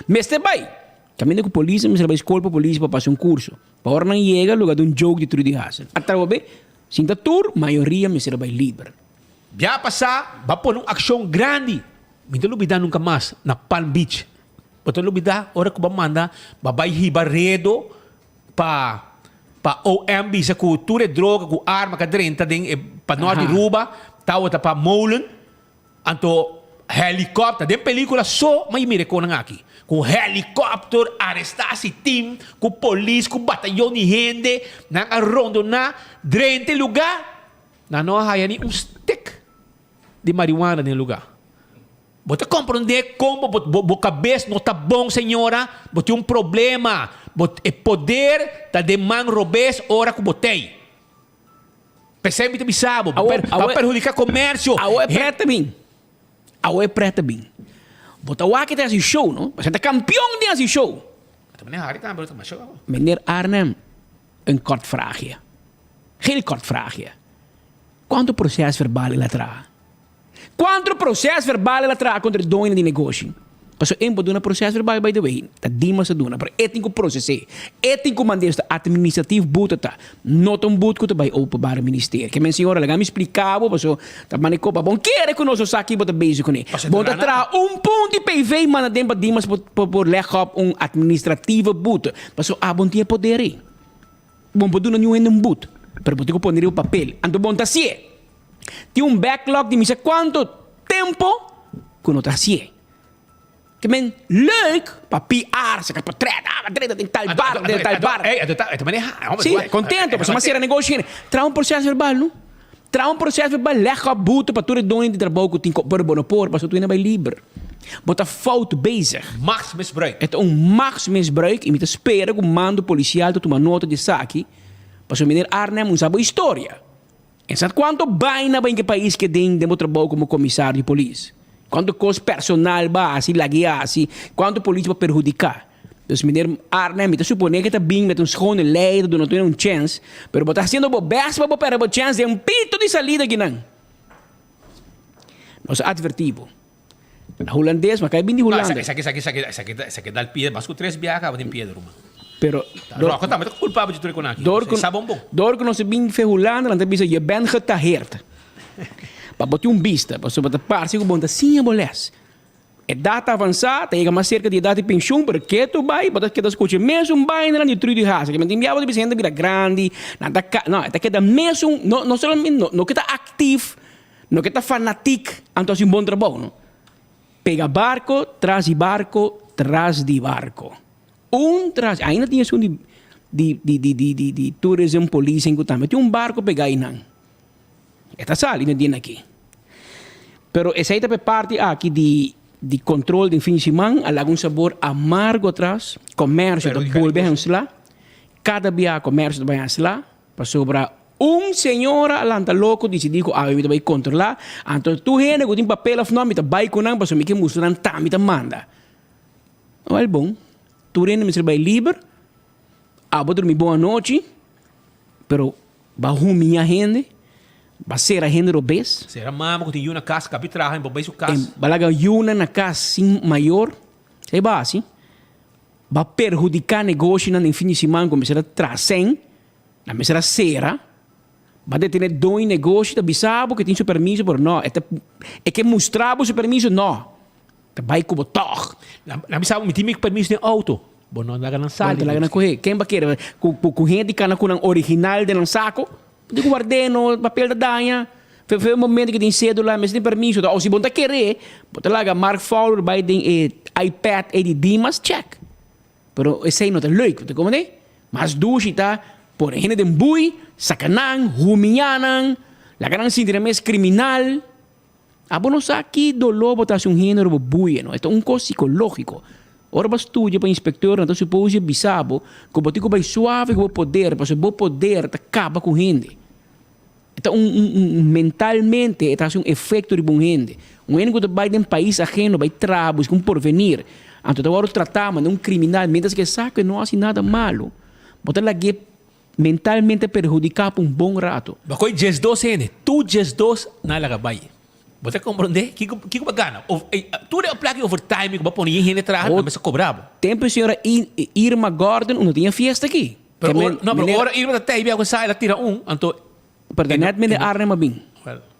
mestre vai. Caminho com polícia, me será vai escola para polícia para passar curso. Para hora não chega, lugar de jogo de tudo de raça. Até o bem, sinta tour, maioria me será vai livre. Já passar, vai pôr uma ação grande. Me não olvidar nunca mais na Palm Beach. Não olvidar, hora que vai mandar, vai ribaredo para OMB, sa cultura droga, com arma, cadrenta, para nós de Ruba, tawa para Molen, anto helicóptero, de película só, mas mire com aqui. Com helicóptero, arrestar esse time, com polícia, com batalhão de gente, na rondo na, drente lugar, na não há nem stick de marihuana no lugar. Você compreende como a cabeça não está bom, senhora? Você tem problema. O poder da demanda robês, hora que botei. Percebe que me sabe? Vai perjudicar o comércio. É preta bem. Você vai que tem esse show, não? Você é campeão desse show. Meneer Arnhem, een kort vraagje. Heel kort vraagje. Quanto processo verbal ela traz? Quanto processo verbal ela traz contra o dono de negócio? Paso em boduna processo verbal, by the way, tá dima sa duna, pero ético processo, ético mandeiro administrativo buta tá, not um buto que vai opa para o ministério. Que men senhora, ela me explicava, paso tá manico pa bom quer que nós aqui bota beijo com ele. Bom tá tra ponto de PV mana dempa dimas por leggen op administrativo buta. Paso bom tinha poder aí. Bom boduna nenhum em buto, pero botico poner o papel. Ando bom tá sie. Tem backlog de misa quanto tempo que não tá sie. Que men leuk para PR, se para treta tem tal bar, tem tal bar. Sim, contento, mas mas era negócio. Traz processo verbal, não? Traz processo verbal, lega buto para todo dono de trabalho que tem por bonopor, para tu ainda vai livre. Bota fout bezig. Machtsmisbruik. Het machtsmisbruik. E me espera que o mando policial toma nota de saque. Para o meneer Arnhem não sabe a história. E sabe quanto baina vai em que país que tem de trabalho como comissário de polícia? Quanto coisa personal vai assim, laguear assim, quanto polícia vai perjudicar. Então, meneer Arnhem, me supõe que está bem, met schone leider, não tem chance, mas está sendo o best para a chance de pito de salida aqui não. Nós advertimos. Na holandês, mas cai bem de Holanda. Essa aqui dá o pie, mas com 3 biacas, vai ter pie de Roma. Pero Rocco tá muito culpável de tudo com aqui. Door que nós bem fe Holanda, dan bisa je bent getaheerd. Para botar vista, para sobre parse que bonta sim a boles. É data avançada, chega mais cerca de idade de pensão, porque tu vai, botar que das coisas mesmo vai na de trio de raça, que me enviava de gente vira grande, nada, não, é que da mesmo, não somente não que está ativo, não que está fanático, então assim bom trabalho, não. Pega barco, traz de barco, traz de barco. Traz, ainda tinha um de tourism police em Cutamé, tinha barco pegar aí não. Esta sala ainda tinha aqui. Pero essa aí é parte aqui de de controle de fim de semana, há um sabor amargo atrás, comércio da volvemos lá, cada dia comércio da lá, para sobrar senhora lá está louco, decidiu que eu vai controlar, então tu gente que tem papel of nome, vai com não, para que mostrar tá, me manda. Well, bom, tu gente me vai livre, vou dormir boa noite, pero vai rumiar a gente, vai ser a gente obesa. Será mama que tem uma casa, capitraja, em sua casa. Balaga uma na casa sim maior, sei lá assim, vai perjudicar negócio no fim de semana, começar a trazer, na mesa cera, vai ter dois negócios, bisabo que tem seu permisso, por não, é que mostrar o seu permisso, não. Vai como toh. Na bisabo, me tem permisso de auto. Bom, não dá na sala. Não dá na correr. Quem vai querer? Com gente que com o original de saco, de guardeno, papel da danha. Foi um momento que tem cédula, mas tem permisso. Ou se você querer, você lá Mark Fowler vai ter iPad de Dimas, check. Pero esse aí não é leuk, você compreende? Mas duas está por gente de bui, sacanang, humianan, la gran síndrome criminal. Vamos aqui do lobo tá um gênero bui, não? É um coisa psicológico. Ora vas estudia para inspector, então supõe bisabo, que você vai suave com o poder, porque o poder acaba com gente. Então, mentalmente, está um efeito de bom gente. Gente que vai de um país ajeno, vai trabalhar, com porvenir. Então, agora tratamos de um criminal, mientras que sabe que não faz nada malo. Você lá mentalmente perjudicar por bom rato. Bakoy just dos gente, tu just dos na lagabay. Você compreende? Que bagana? Tu de plaque overtime que vai pôr gente atrás, não vai ser cobrado. Tempo senhora Irma Gordon não tinha festa aqui. Pero ora Irma até aí agora sai ela tira anto. Perdão, net meneer Arnhem abin.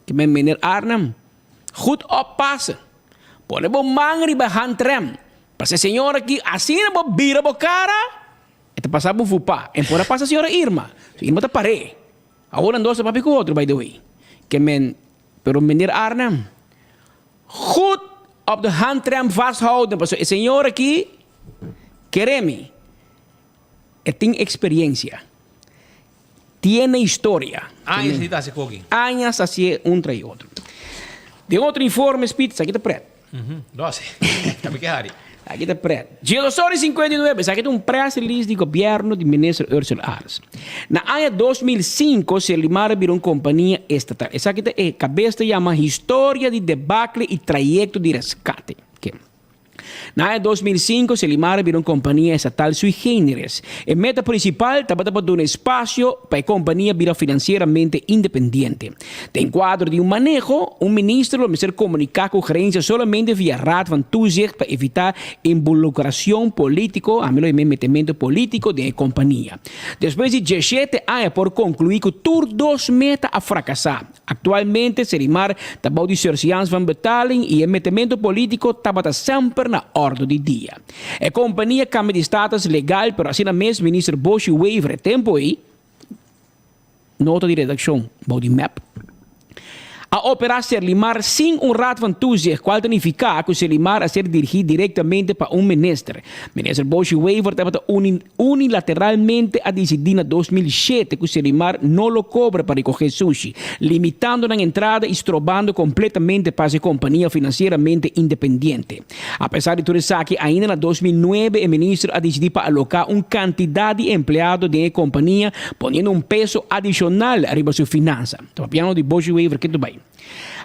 Que meneer Arnhem goed oppassen. Põe bom mangri bij handrem. Para a senhora aqui assim não vira a cara. Ito passar por fupa. E por passa a senhora Irma. Irma tá pare. Agora não dosa papi com outro, by the way. Pero meneer Arnhem, goed op de handrem vasthouden. A senhora aqui, quereme, tem experiência, tiene historia. Años de idade, Kogi. Años assim, trai outro. De outro informe, Spitz, aqui está preto. 12. Kami kehari. Aqui está preto. Gilosori 59, aqui tem press release do governo do ministro Ursula Ars. Na ano 2005, se Selimar virou uma companhia estatal. Essa aqui é a cabeça chama História de Debacle e Trayecto de Rescate. Na ano 2005, Selimar virou uma companhia estatal sui generis. A meta principal estava para dar um espaço para a companhia virar financeiramente independente. Em quadro de manejo, ministro deve ser comunicar com a gerência somente via raad van toezicht para evitar involucração política, metimento político da companhia. Depois de 17 anos por concluir que todos os metas a fracassar. Atualmente, Selimar está de cercians van betaling e o metimento político está sempre na ordem do dia. A companhia cambia de status legal, pero assim mesmo, ministro Bosch waiver tempo aí, nota de redação, body map, a operar Selimar sem raad van toezicht, qual significa que Selimar a ser dirigido diretamente para ministro. Ministro Bosch waiver estava unilateralmente a decidir em 2007 que Selimar não lo cobra para recoger sushi, limitando a entrada e estrobando completamente para a companhia financeiramente independente. Apesar de tudo isso, ainda em 2009 o ministro a decidir para alocar uma quantidade de empregados da companhia, ponendo peso adicional arriba a sua finança. Estava piano de Bosch waiver que tu vai.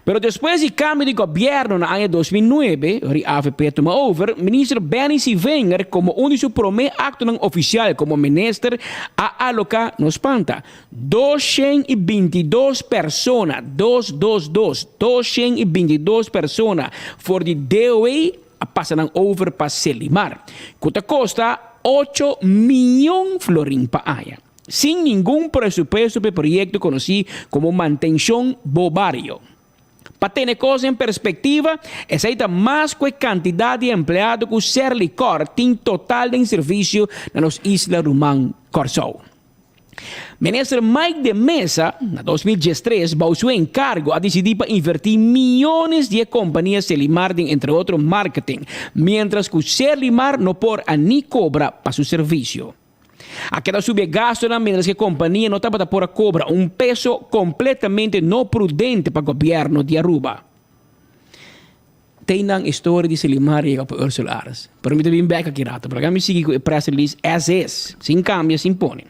Pero depois do cambio de governo no ano 2009, a AFP toma over, ministro Benny Wenger, como um de seus primeiros actos oficial como ministro, a alocar no espanta 222 pessoas, 222 pessoas, for de DOE, a passarem over para Selimar, que custa 8 milhões de florins para ano. Sem nenhum presupuesto para o projeto conhecido como manutenção bobario. Para ter coisa em perspectiva, essa é mais que a quantidade de empregados que o Serlicor tem total em serviço nas Islas Rumán Corsou. Ministro Mike de Mesa, em 2013, bajo seu encargo a decidir para invertir milhões de companhias Selimar, entre outros marketing, mientras que o Selimar não por a nem cobra para seu serviço. Aquela subia gasto mientras que a companhia não estava por a cobra peso completamente não prudente para o governo de Aruba. Tem história de Selimar e para Ursula Aras. Pero me bem back aqui rato. Para me seguir com o press release as is. Sem cambia, sem põe.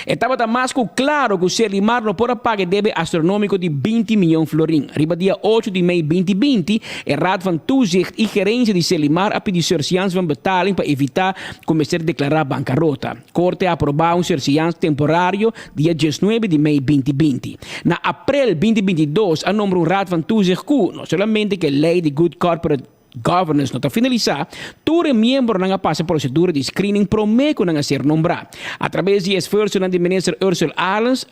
Estava mais claro que o Selimar não pode pagar débito astronômico de 20 milhões florin. Arriba dia 8 de maio 2020, a Raad van Toezicht e gerência de Selimar a pedir certificados van betaling para evitar começar a declarar bancarrota. Corte aprovou certificado temporário dia 19 de maio 2020. Na abril 2022, a nombrou Raad van Toezicht que, não somente que a lei de Good Corporate Governance não está finalizada, todo membro não passa por procedura de screening promete não ser nombrado. Através de esforço do ministro Ursula Arens,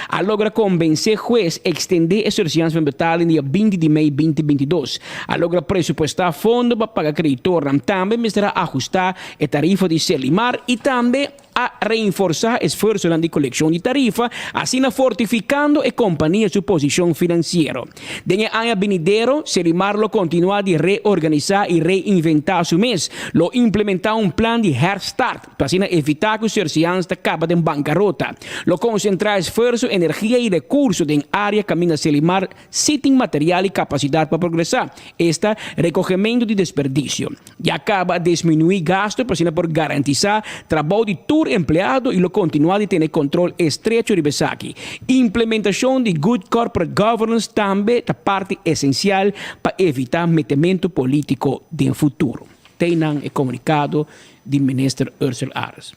a logra convencer juiz a extender as certificados de betaling dia 20 de maio 2022. A logra pressupostar fundo para pagar creditor, também será ajustar a tarifa de Selimar e também a reforçar esforço na coleção de tarifa, assim fortificando a companhia sua posição financeira. Denha ano venidero, Selimar lo continua de reorganizar e reinventar su mês, lo implementar plano de restart, para assim evitar que os cercianos acabem em bancarrota. Lo concentrar esforço, energia e recursos em área caminha Selimar, sem material e capacidade para progressar. Esta recogimento de desperdício. E acaba diminuir gasto, para assim por garantizar trabalho de todo empleado e lo continuar de ter controle estreito de Besaki. Implementação de Good Corporate Governance também é parte essencial para evitar metimento político no futuro. Tem o comunicado do ministro Ursula Aras.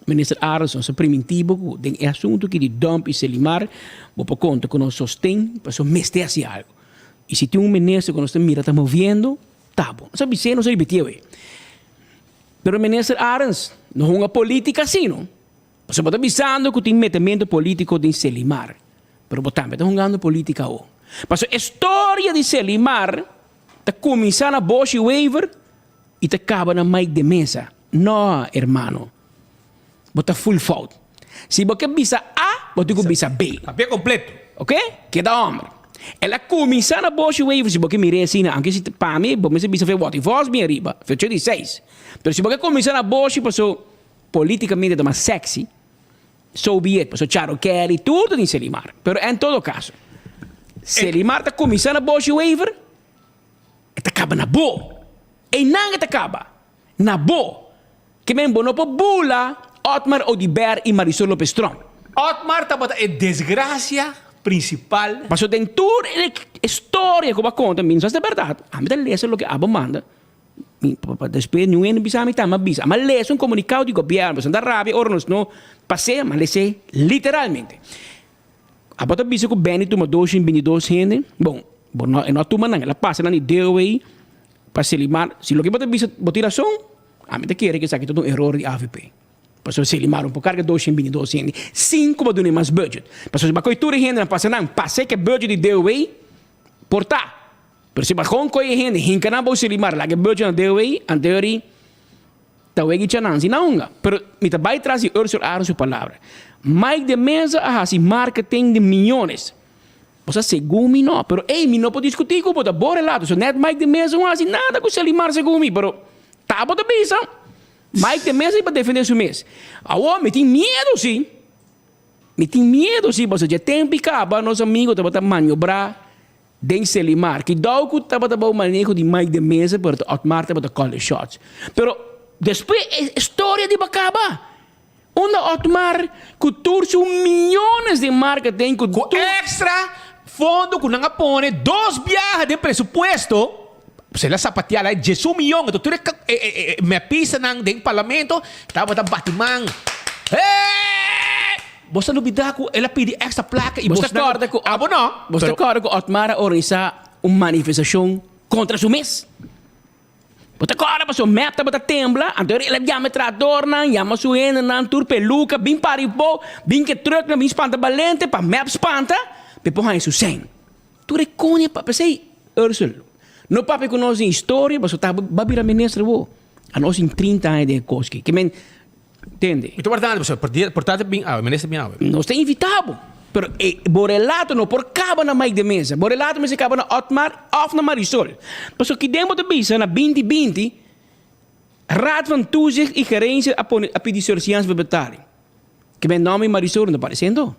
Ministro Aras é um primitivo de assunto que de dump e Selimar, por conta que nós sostém, para mexer algo. E se tem ministro que nós mira está movendo, tá bom. Não sabe se não sabe betir. Pero ministro Aras não é uma política assim, não? Você está avisando que tem metimento político de Selimar. Pero também está jogando política. Mas a história de Selimar está começando a Bosch Waiver e está acabando na Mike de Mesa. Não, hermano. Você full fault. Se você visa A, você visa B. Papel completo. Ok? Queda homem. Ela começa na Bosch Waiver, se você mirar assim, aunque se para mim, você visa ver o que faz bem arriba. Fecha de 6. Mas se você começa na Bosch, passou politicamente é mais sexy, so be it, passou Charo Kelly, tudo em Selimar. Pero em todo caso, Selimar está começando na Bosch Waiver, e acaba na boa. E não acaba na boa. Que mesmo não pode bula Otmar Odiber e Marisol Lopez Tron. Otmar é desgraça principal. Passou dentro da história que eu conto, mas é verdade. A mim lê o que a manda. Depois não é bisa a mas bisa. Mas lê um comunicado do governo, mas da rabia, ora não passei, mas lê literalmente. A bota bisa que o Benito toma 222 gente. Bom, não toma não, ela passa na DOA para Selimar. Se o que bota bisa botiração, a mim quer que isso aqui é um erro de AVP. Passou Selimar um pouco carga 222 gente. 5 para donar mais budget. Passou se a coitura gente não passa não, passei que budget de DOA portar. Pero se bakon ko gente, hinka na bo Selimar, lagi budget na DOA, ang teoria, tawagi chanan sinaunga. Pero mita vai traz de Ursula Aras su palavra. Mike de Mesa a hasi marketing de millones. O sea, segumi no, pero mi no pode discutir com o bora lado. So net Mike de Mesa não hasi nada com Selimar segumi, pero tá bota bisa. Mike de Mesa para defender su mês. Awo, me tem medo sim. Me tem medo sim, porque já tem picaba, nosso amigo tá bota maniobrar den Selimar, que dá o que estava o manejo de Mike de Mesa para Otmar para call the shots. Pero depois a história de Bacaba. Onde Otmar que turce milhões de marketing com extra fundo que não põe 2 viagens de presupuesto. Se la sapatear 10 milhões, tu me pisa nang dentro parlamento, estava da Batimang. Você não dá que ela pede extra placa e você acorda com Você acorda com Otmar a organizar uma manifestação contra o mês. Você acorda para sua meta para temblar, então ele chama tradorna, chama sua ena, nan tur peluca, bem paripo, bem que truck na bem espanta balente, para map espanta, depois aí sem. Tu reconhece para pensei, Ursula. Não papo com nós em história, mas tá babira ministra wo. A nós em 30 anos de Koski, que men entende? Muito verdade, portanto bem, ministra bem. Nós tem invitado. Pero Borelato não por cabo na Mike de Mesa. Borelato me se cabo na Otmar of na Marisol. Mas o que demo de bisa na 2020 Raad van Toezicht e gerência a pedir certificados para betaling. Que mijn nome Marisol não aparecendo.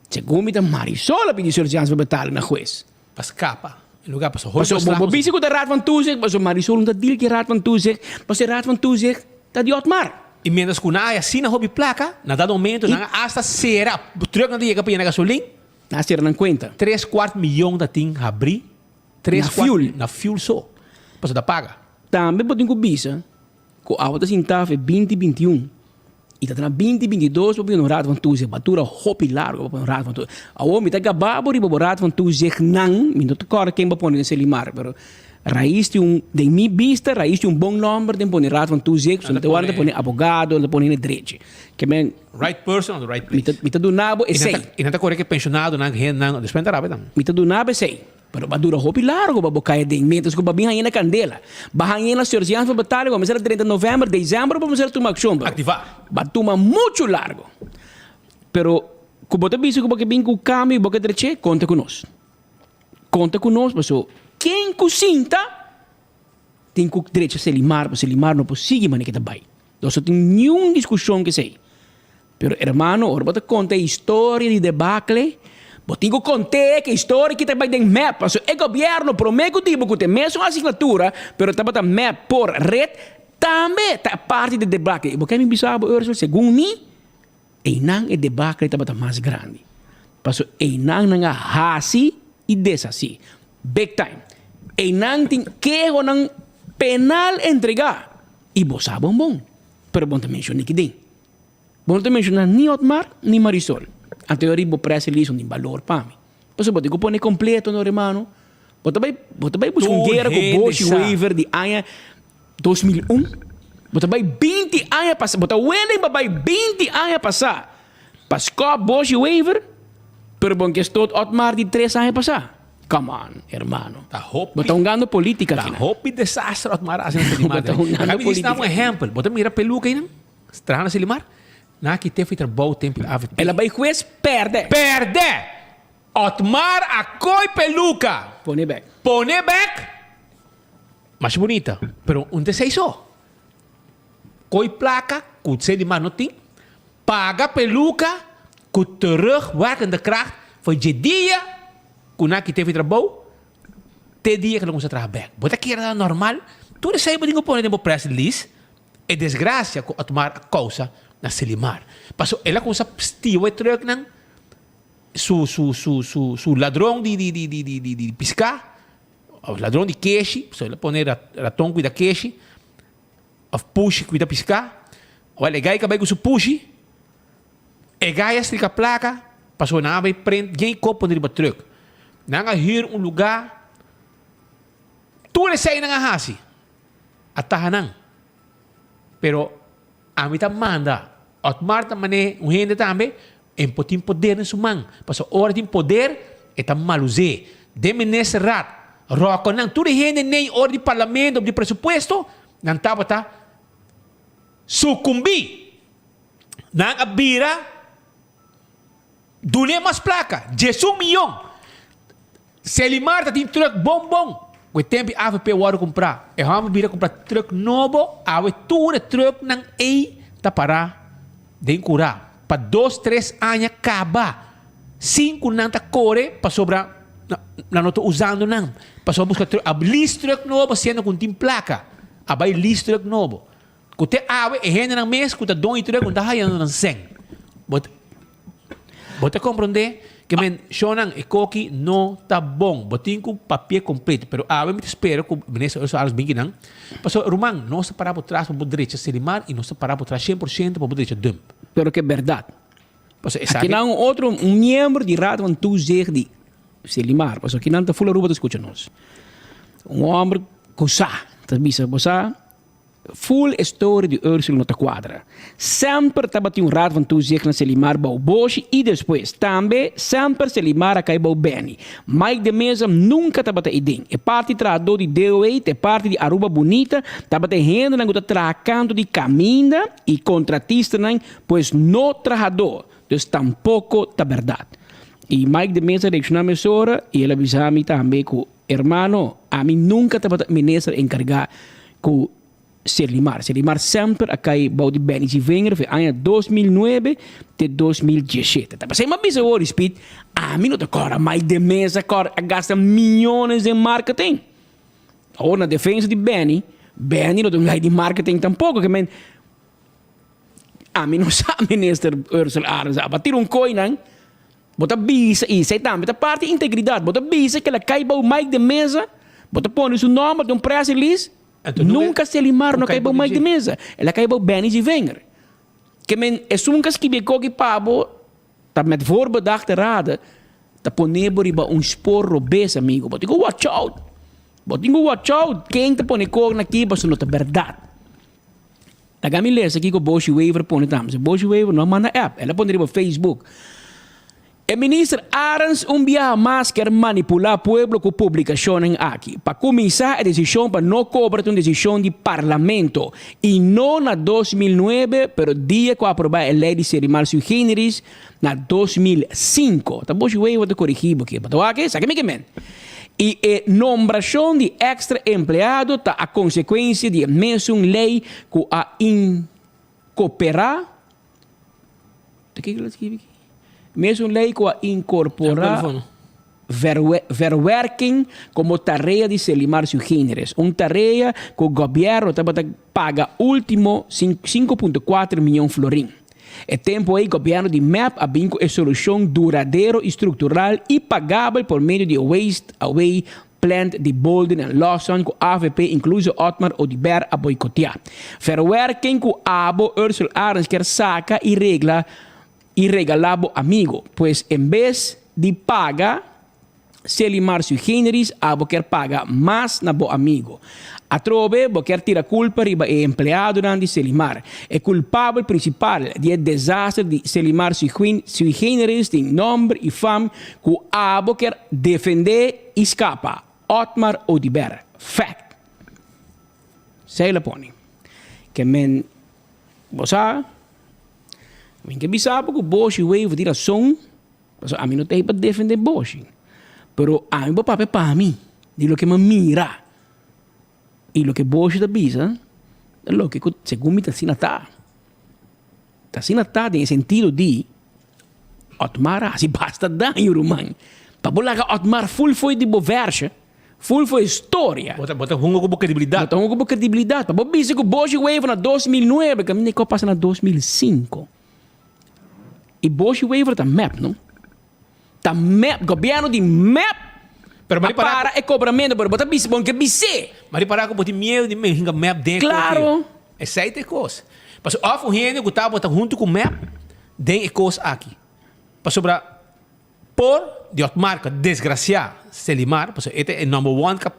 Segundo a Marisol a pedir certificados para betaling na juez. Pas capa. lugar paso. Paso bo busy ko de raad van toezicht, paso Marisol dat deal ki raad van toezicht, paso de raad van toezicht dat die Otmar. E menos que na assim na hobby placa, na dado momento, na hasta será, truck na diga para gasolina. Na ser na conta. 3/4 milhão da ting abri. 3/4 na fuel só. Paso da paga. Também pode bisa, ko a outra sintave 2021. E tá na 2022 para no raad van toezicht, batura hobby largo para no raad van toezicht. A homem tá gababori para raad van toezicht nang, min tot kora quem ba pone nesse limar, pero raiz de mi vista, raiz de bom number de pone raad van toezicht, so te warda pone abogado, te pone direito. Que men right person on the right place. Mita do nabo é sei. E não tá correto que pensionado nang hen nang despenda rápido. Mita do nabo é sei. Pero badura hobby largo ba bocaia de metas ko babinha na candela. Bahanha na surgian para batalha, vamos ser 30 de novembro, dezembro, vamos ser tuma action. Ativar. Batuma muito largo. Pero ko bota biso ko bem com cami, boca direita, conta conosco. Conta conosco, so quem cozinta tem que direito se limar não possível mas que tá bem. Então só tem nenhuma discussão que sei. Pero hermano, ora bota conta a história de debacle. Botinho conte que história que também tem map. Passo o governo promete que tem mesmo assinatura, pero também map por rede também tá parte do debacle. E porque me bisabo segundo mim, e não é debacle também mais grande. Passo e não nga hasi e desasi. Big time. E não tem que não penal entregar. E bosabo bom. Pero bom também mencionar que tem. Bom também mencionar ni Otmar ni Marisol. A teoria do preço eles são de valor para mim. Você pode pôr completo no hermano. Você vai buscar guerra com Bosch Waiver de ano 2001. Você vai 20 anos passar. Você vai 20 anos passar. Pascal Bosch Waiver. Pero bom que estou Otmar de 3 anos passar. Come on, hermano. Você ganhando política. Tá hope desastre Otmar assim na Selimar. Kami diz na exemplo. Você mira peluca aí não? Estrada na Selimar. Na que teve trabalho tempo AVP. Ela vai juiz perde. Otmar a coi peluca. Pone back. Mais bonita. Pero onde se hizo? Coi placa, que se de maar não tem. Paga peluca, que terugwerkende kracht. Foi de dia, que na que teve trabalho. Te dia que não consegue trabalhar back. Bota que era normal. Tudo isso aí pode pôr no press release. É desgraça que Otmar a causa na Selimar. Passou ela com essa stio e truck nang su ladrão de piscar, o ladrão de queixe, so ela pone ratão cuida queixe, of push cuida piscar, olha gai que vai com su push, e gai estrica placa, passou na vai prende quem copo de truck, nanga hier lugar, tudo sai nanga hasi, atahanan, pero a mim manda Otmar também gente também em potim poder em sumang passo hora de poder é tam maluze de nesse rat roco não tudo gente nem hora de parlamento de presupuesto não tava tá sucumbi não abira dunia mais placa 1 milhão Selimar tá tem truck bom o tempo AVP hora comprar é vamos vir comprar truck novo a tudo truck não ei tá para de curar para 2, 3 anos acaba 5 não tá corre para sobrar não tô usando não para só buscar a list truck novo sendo com tem placa a vai list truck novo que te ave e gente não mês que tá dois truck não tá raiando não sem bota compreender que men shonan e coqui não tá bom botin com papel completo pero ave me espero que venesse os anos bem não passou rumang não se parar por trás para direita Selimar e não se parar por trás 100% para direita dump pero que é verdade aqui não outro membro de raad van toezicht de Selimar aqui não tá full ruba escuta nós homem coisa tá bisa bosa full story de Ursula nota quadra. Sempre estava um raad van toezicht na Selimar bau Bosch e depois também sempre Selimar acai bau Benny. Mike de Mesa nunca estava te idem. E parte trador de DOE, e parte de Aruba Bonita, estava te rendo na gota tracando de caminda e contratista não, pois no trajador. Dus tampouco tá verdade. E Mike de Mesa reaccionou a mesora e ele avisou-me também que, hermano, a mim nunca estava ministro encarregado que Selimar. Selimar sempre acai bau di Benny Wenger foi ano 2009 até 2017. Tá passei uma bisa hoje, speed. A mim não te cora mais de mesa, cora gasta milhões em marketing. Ou na defesa de Benny não tem de marketing tampouco, que men a mim não sabe minister Ursula Arns, a bater coin, bota bisa e sai também, parte integridade, bota bisa que ela cai bau mais de mesa, bota põe o nome de press release. Nunca Selimar não caiu mais de mesa. Ela caiu Benny de Wenger. Que men é nunca que be cogi pabo, tá met voorbedachte raden, tá ponebo riba spoor robes amigo. But you watch out. Quem tá pone cog na aqui, mas não tá verdade. A gami lesa aqui com Boshi Waiver pone tam. Se Boshi Waiver não manda app, ela pone riba Facebook. O ministro Arns mais quer manipular o povo com publicações aqui. Para começar, a decisão para não cobrar uma decisão de parlamento. E não na 2009, pero dia que aprovar a lei de Selimar sui generis na 2005. Tá bom, eu vou te corrigir aqui. Mas aqui, sabe que men? E a nombração de extra empleado tá a consequência de mesma lei que a incorporar. O que eu escrevi aqui? Mesmo lei que a incorporar verwerking como tarefa de Selimar sui generis. Uma tarefa que o governo paga último 5,4 milhões de florins. É tempo aí o governo de MEP a vinco a solução duradoura, estrutural e pagável por meio de Waste Away Plant de Bolden en Lawson com AVP incluso Otmar Odiber a boicotear. Verwerking que abo Ursula Arns quer saca e regalabo amigo, pues en vez de paga Selimar sui generis, abo quer paga mais na bo amigo. A trove, bo quer tira culpa riba e empleado de Selimar. É culpável principal de desastre de Selimar sui generis de nome e fama que abo quer defender e escapa. Otmar Odiber. Fact. Sei la pone. Que men, bosa, que bisaba que o Bosch wave tira som, a mim não tem para defender Bosch. Pero a mim papel para mim, de lo que me mira. E lo que Bosch da bisa, é lo que segundo me está assim tá. Está assim tá em sentido de Otmar assim basta danho rumang. Para bolar Otmar full foi de boverse, full foi história. Bota hungo com credibilidade. Bota hungo com credibilidade. Para bisa que o Bosch wave na 2009, que a mim nem passa na 2005. E Bosch Waiver tá MEP, não? Tá MEP, governo de MEP. Pero para é cobramento, pero bota bisi, bom que bisi. Mas para com botar medo de hinga MEP dentro. Claro. Essa aí é coisa. Mas o gente que tá bota junto com MEP, tem coisa aqui. Para sobra por de Otmar desgraciar Selimar, porque este é number one que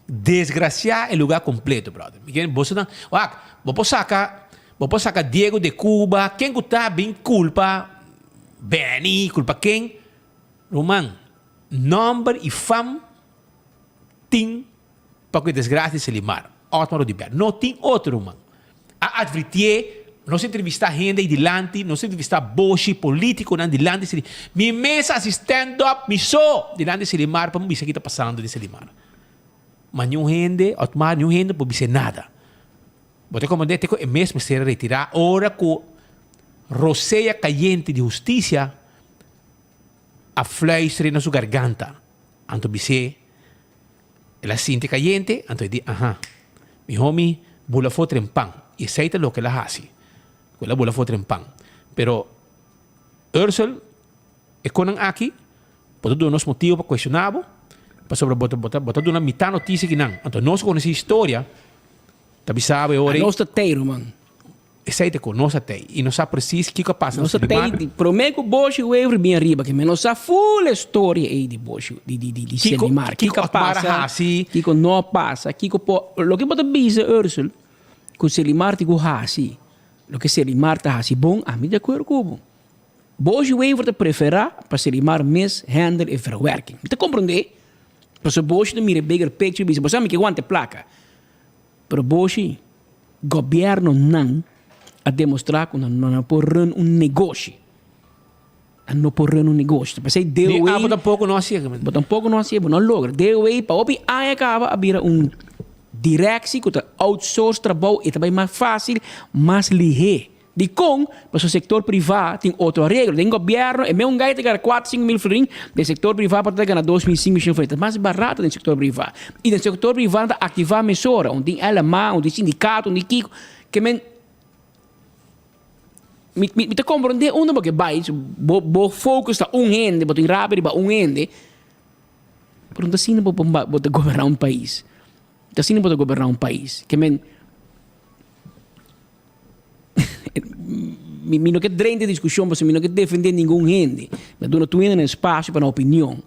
desgraciar o lugar completo, brother. Porque você não, vou sacar Diego de Cuba, quem está bem culpa Benny, culpa quem? Roman, number e fam tem para que desgraça Selimar. Otmar Odiber. Não tem outro, Roman. A advertir, não se entrevistar gente aí delante, não se entrevistar Bosch, político, não delante. Mi mesa stand-up, mi so, delante Selimar, para me ver o que está passando de Selimar. Mas nenhum gente, Otmar, nenhum gente, não dizer nada. Bote como dete que mesmo se retirar ora que roceia caliente de justiça a fluistre na sua garganta. Anto bise ela sente caliente, anto di mi homie bula fotre en pan e aceita lo que la hace. Quella bula fotre en pan. Pero Ursula e conan aqui pode dar uns motivos para questionar, para sobre bota uma mitad notícia que não. Anto nós conhece história. Tabi sabe ora. Nós tem, man. Essa é com nós tem. E nós sabe preciso o que passa. Nós tem. Prometo que Bosch wave bem arriba, que nós sabe full história aí de Bosch, de Selimar. Que passa, que não passa, que lo que pode dizer Ursula, que Selimar te gosta, lo que Selimar tá assim bom, a mim de acordo com Bosch wave te preferar para Selimar mes handle e verwerking. Te compreender? Para o Bosch não mira bigger picture, bisa, você sabe que aguanta placa. Pero Bosch, governo não a demonstrar que não pode run negócio. Não pode run negócio. Porque deu aí... tampouco não assim. Tampouco não assim, não logra. Deu aí, para opi, aí acaba a vira directie, que te outsource trabalho, é também mais fácil, mais ligeiro. De com, mas o setor privado tem outra regra. Tem governo, é mesmo gaita ganhar 4, 5 mil florins, do setor privado para ganhar 2 mil, 5 mil florins. É mais barato do setor privado. E no setor privado, ativar a emissora, onde tem LMA, onde tem sindicato, onde Kiko, que men... Me te compreender onde porque vai, bo focus tá ende, bo tem rápido ba ende. Pero não assim bo governar um país. Assim bo governar um país. Que men mi não quer drente discussão, mas mi não quer defender nenhum ende. Mas dona tu ainda espaço para a opinião.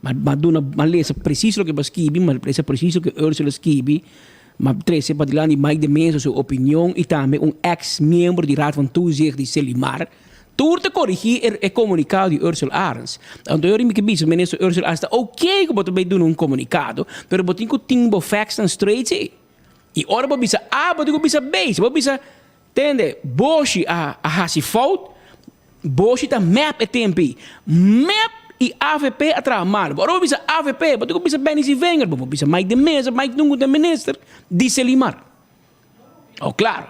Mas dona malesa preciso que basquibi, mas preciso que Ursula esquibi. Maar trece para lá mais de mensen sua opinião e também ex-membro de Raad van Toezicht de Selimar. Door te corrigir é comunicado de Ursula Arens. Então eu me que bicho, ministro Ursula Arens está ok que botar bem doen comunicado, pero botin que timbo facts and straight. E ora bisa botin que bisa base, bisa tende boshi a hasi fout, boshi ta map e tempi. Map e AVP atrás mal. Waarom is AVP? Wat ook is Benny Wenger, bijvoorbeeld is Mike de Mesa, Mike Dungo de minister, die Selimar. Oh claro,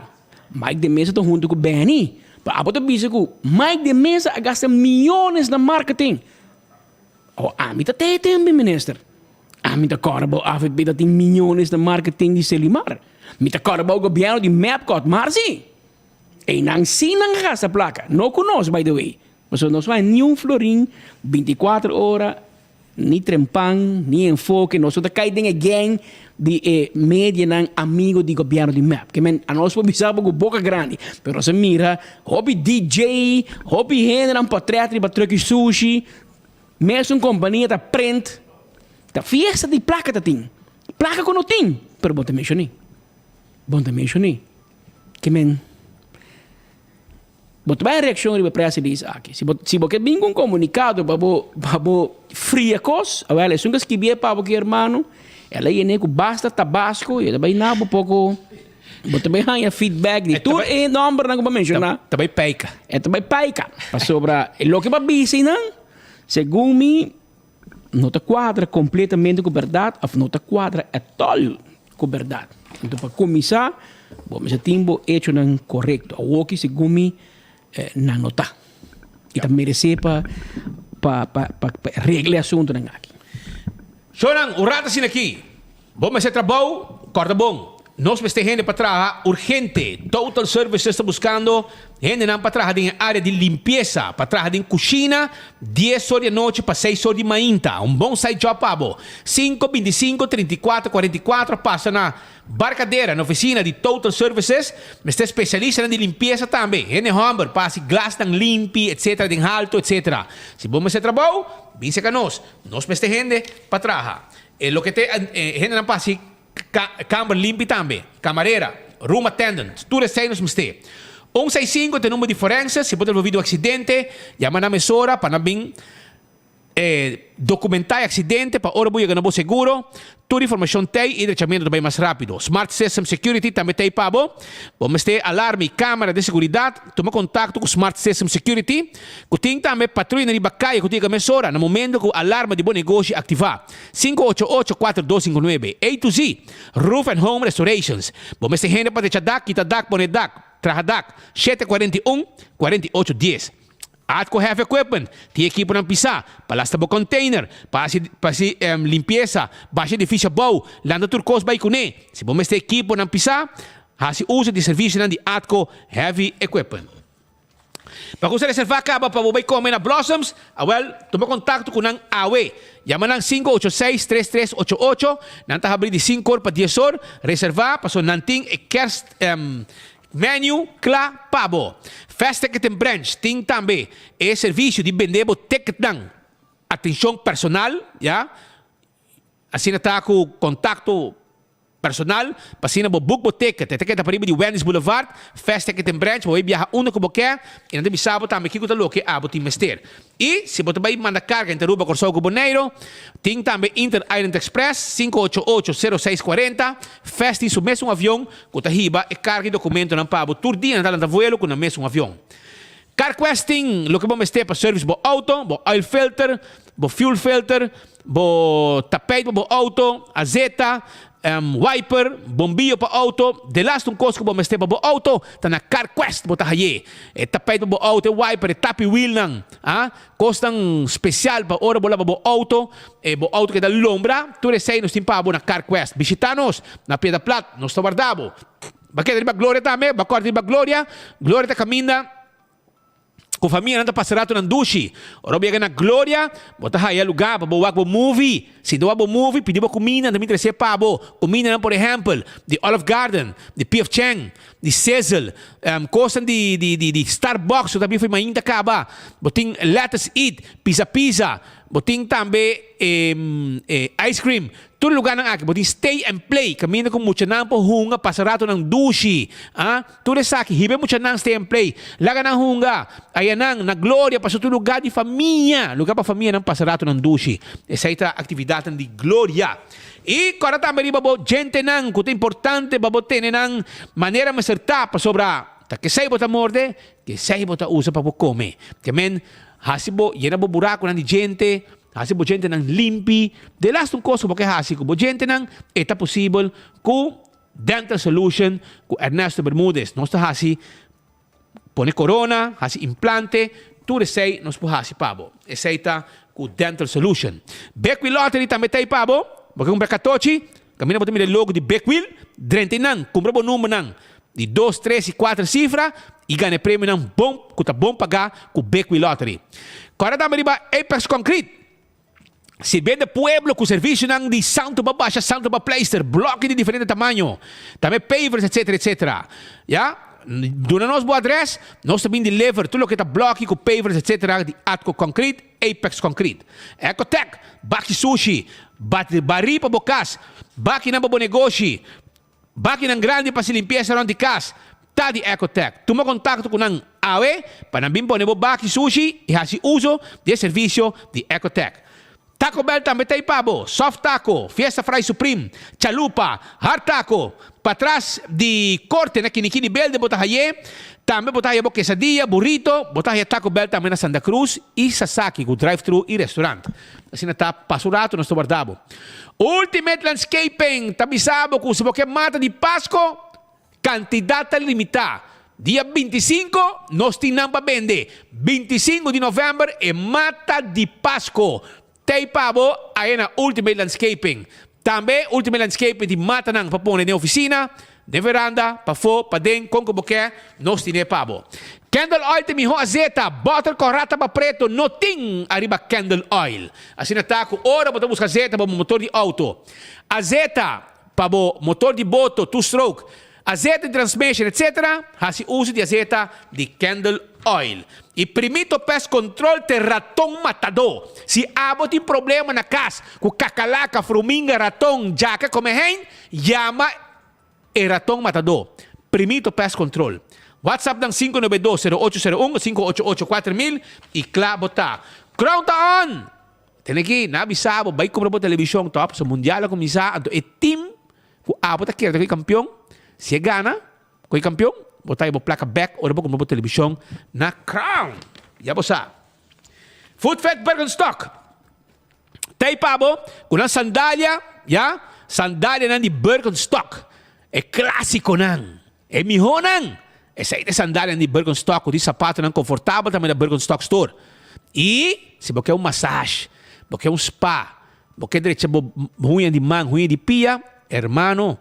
Mike de Mesa junto com Benny. Maar apa bisa ku Mike de Mesa gasta miljones na marketing. Oh, amita tempo minister. Amita corabo AVP dat tem miljones na marketing die Selimar. Mita corabo governo die Mapcot, maar sim. E nang sinang gasta placa. No conosco by the way. Mas nós vai nenhum florim, 24 horas, nem trempang, nem enfoque, nós só cai em gang de média não amigo de governo de map. Que men a nós pobisamos com boca grande, pero se mira, hobby DJ, hobby gente não portrait para truque sushi, mesmo companhia da print, da fiesta de placa da tem, placa com não tem, pero bom te mencionei, que men Bot bij reactie op de prijs die is aqui. Se você tem um comunicado para fria cos, ela é só que escrever para o irmão, ela é nem com basta tabasco, e também não pouco, bot também há feedback de tudo e número não como mencionar. Também paica. Também paica. Para sobra, o que para bisi não, segundo mim, nota quadra completamente com verdade, a nota quadra é tol com verdade. Então para começar, vamos a timbo hecho não correto. O que segundo mim na nota. E também merece para regler assunto na aqui. Shonan, o rata sin aqui. Vamos a trabalho, corta bom. Nós vamos ter gente para trabalhar urgente. Total Services está buscando gente não para trabalhar em área de limpeza, para trabalhar em cozinha, 10 horas da noite para 6 horas de manhã. Bom side job, pabo. 5, 25, 34, 44, passa na barcadeira, na oficina de Total Services. Mas está especialista em limpeza também. Gente Humber, passe glass tão limpo, etc., de alto, etc. Se vamos a trabalho, vem se nós. Nós vamos ter gente para trabalhar. Lo que tem, gente não passe câmara limpa também, camareira, room attendant, tudo isso aí nós temos. 165 tem número de forense, se pode ouvir o acidente, chama na emissora para não documentar o acidente, para hora boa ganhar seguro, toda a informação tem e direcionamento também mais rápido. Smart System Security também tem para vamos ter alarme e câmera de segurança, toma contato com Smart System Security, que tem também patrulha de bacaia, que tem a emissora, no momento que o alarme de bom negócio ativar. 588-4259, A to Z, Roof and Home Restorations. Vamos ter gente para deixar DAC, quita DAC, pone DAC, traja DAC, 741-4810. Atco Heavy Equipment, tem equipo na pisar, palasta bo container, para limpeza, baixa edifício bom, landa turcos vai com ele. Se vamos ter equipo na pisar, há-se uso de serviço de Atco Heavy Equipment. Para você reservar acaba para você comer na Blossoms, toma contato com a AWE. Chama ng 586-3388, nanta abrir de 5 horas para 10 horas, reservar, para nanting kerst menu Cla Pabo. Fast Ticket and Branch tem também serviço de vender ticket ng atenção personal, assim está com contato personal, pasina bo book bo ticket, ticket para de Wendy's Boulevard, Fast Ticket and Branch, vou viajar uno que quer, e não tem bisabo também que lo que abo tem mester. E se você vai mandar carga entre Aruba Corsao com Boneiro, tem também Inter Island Express 588-0640, Fast isso mesmo avião, que tá riba e carga e documento não pabo tur dia na vuelo com o mesmo avião. Car questing, lo que vamos ter para service bo auto, bo oil filter, bo fuel filter, bo tapete bo auto, azeta, wiper, bombillo para auto, de last um coisa que bom este para auto, tá na CarQuest bota haye. E tapete para auto, wiper, tapi wheel nang, costam especial para ora bola para auto, e bo auto que dá lombra, tu resei nos timpabo na CarQuest. Visitanos na Piedra Plat, nos Tobardabo. Bakit ba Gloria também, bakor di ba Gloria tá caminha com família nanta passarato ng dushi. Oro biya na Gloria, bota haya lugar para buwag bo movie. Se doa bo movie, pedi bo kumina, também trece pabo. Kumina na por exemplo, de Olive Garden, de P.F. Chang, de Cecil, coisas de Starbucks, também foi mainta kaba. Boting lettuce eat, pizza, boting também ice cream. Tudo lugar ng aki, boting stay and play. Kamina kung mucha nang po hunga, pasarato ng dushi. Tudo sa aki, hibe mucha nang stay and play. Laga ng hunga, ayan nang, na Gloria, paso tudo lugar de família. Lugar pa família ng pasarato ng dushi. Esa ita aktividad de Gloria. E agora também babo, gente nang, kuta importante, babo tene nang, maneira maserta pa sobra. Ta que sei bota morde, que sei bota usa pa po come. Que men, hasibo, yena bo buraco nang di gente, hasi bo gente nang limpi, de last un coso porque hasi ko bo gente nang eta possible ku Dental Solution ku Ernesto Bermudez. Nosta hasi pone corona, hasi implante, tu resei nos po hasi pabo. Eseita ku Dental Solution. Beckwil Lottery também tay pabo, porque compra katochi, camina botar o logo de Beckwil, drente nang, compra bo número nang de 2, 3 e 4 cifras e ganha prêmio nang bom, ku ta bom pagar ku Beckwil Lottery. Agora também ba Apex Concrete. Se vende pueblo com serviço de Santo Babasha, Santo Bapleister, bloco de diferente tamanho, também pavers, etc. Já? Dona nos boa address, nós também deliver tudo o que está bloco com pavers, etc. de Atco Concrete, Apex Concrete. Ecotec, Baki Sushi, Bari para bocas, Baki na babo negócio, Baki ng grande para se limpeza around de casa. Tá de Ecotec. Toma contato com ang AWE para nambim pone bo Baki Sushi e hasi uso de serviço de Ecotec. Taco Bell também tem pabo, soft taco, Fiesta Fry Supreme, chalupa, hard taco, para trás de corte na Kinikini Bell de Botahaye, também Botahaye bo quesadilla, burrito, Botahaye Taco Bell também na Santa Cruz e Sasaki, com drive-thru e restaurante. Assim está pasurato, nós guardamos. Ultimate Landscaping, tabisabo com se você mata de Pasco, quantidade limitada. Dia 25, nós temos para vender. 25 de novembro é mata de Pasco. Tay pabo, aí na Ultimate Landscaping. Também, Ultimate Landscaping de mata nang papone na oficina, de veranda, pa fo, pa den, kung kubuke, nos tine pabo. Candle Oil te miho azeta, bottle corrata pa preto, no ting arriba Candle Oil. Assim na taco, ora bota busca azeta pa motor de auto. Azeta pa motor de boto, two-stroke. Azeta de transmission, etc. Hasi uso de azeta de Candle Oil. E primito pest control te ratong matador. Se abo tem problema na casa, com cacalaca, fruminga, ratong, jaca, come hen, llama e ratong matador. Primito pest control. WhatsApp ng 592-0801-588-4000 e clavo ta. Crown taon! Tenegi, nabisabo, bay kumra po televisyon top sa mundial ako misa, ato e team, kung abo ta kira, ko'y kampiyon, siya gana, ko'y kampiyon, botay mo placa back o po kung mo televisyon na Crown. Yabo sa. Food Fed Birkenstock. Tay pabo, kung ang sandalya, sandalya na ni Birkenstock. E klasiko nang. E miho nang. E sa ite sandalya ni Birkenstock, o di sapato nang confortable também na Birkenstock Store. E, se você quer massage, você quer spa, você quer unha de man, unha de pia, hermano,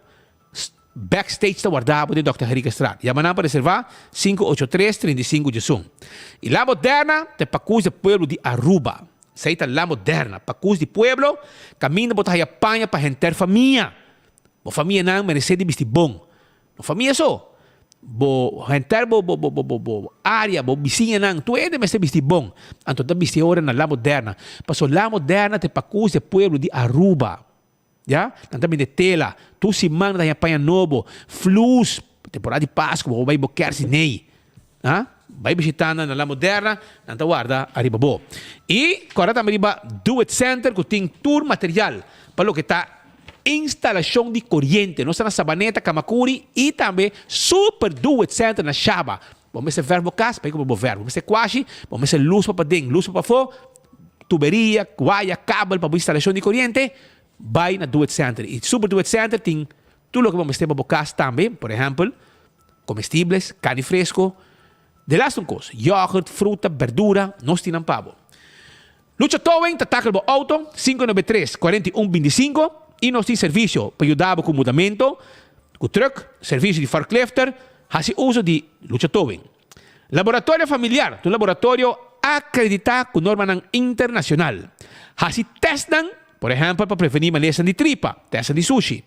backstage está guardado de Dr. Henrique Estrada. Llamanan para reservar 583-3511. E La Moderna, te Pacus de Pueblo de Aruba. Seita La Moderna, Pacus de Pueblo, caminho botar a panha para renter família. Bo família não merece de vestir bom. Bo família só. Bo renter bo área, bo vizinha não. Tu é de merece vestir bom. Anto da vestir hora na La Moderna. Passo La Moderna, te Pacus de Pueblo de Aruba. Ya, também de tela, tu se manda em apanha novo, flus, temporada de Páscoa, ou vai boquear se nei, vai visitando na La Moderna, nanta guarda arriba bo. E agora também arriba Do It Center, que tem tour material para o que está instalação de corrente, nós na Sabaneta, Kamakuri e também Super Do It Center na Shaba. Vamos ser verbo cas, para como verbo, vamos ser quase, vamos ser luz para dentro, luz para fora, tuberia, guaia, cabo para instalação de corrente. vai na Do It Center. E Super Do It Center tem tudo o que vamos ter para casa também, por exemplo, comestíveis, carne fresco, de las coisas, yogurt, fruta, verdura, nós temos pavo. Lucha Towing, tatakal bo auto, 593-4125, e nós temos serviço para ajudar com mudamento, com truck, serviço de forklifter, faz uso de Lucha Towing. Laboratório familiar, um laboratório acreditado com norma internacional. Faz testan, por exemplo, para prevenir maleza de tripa, testan de sushi.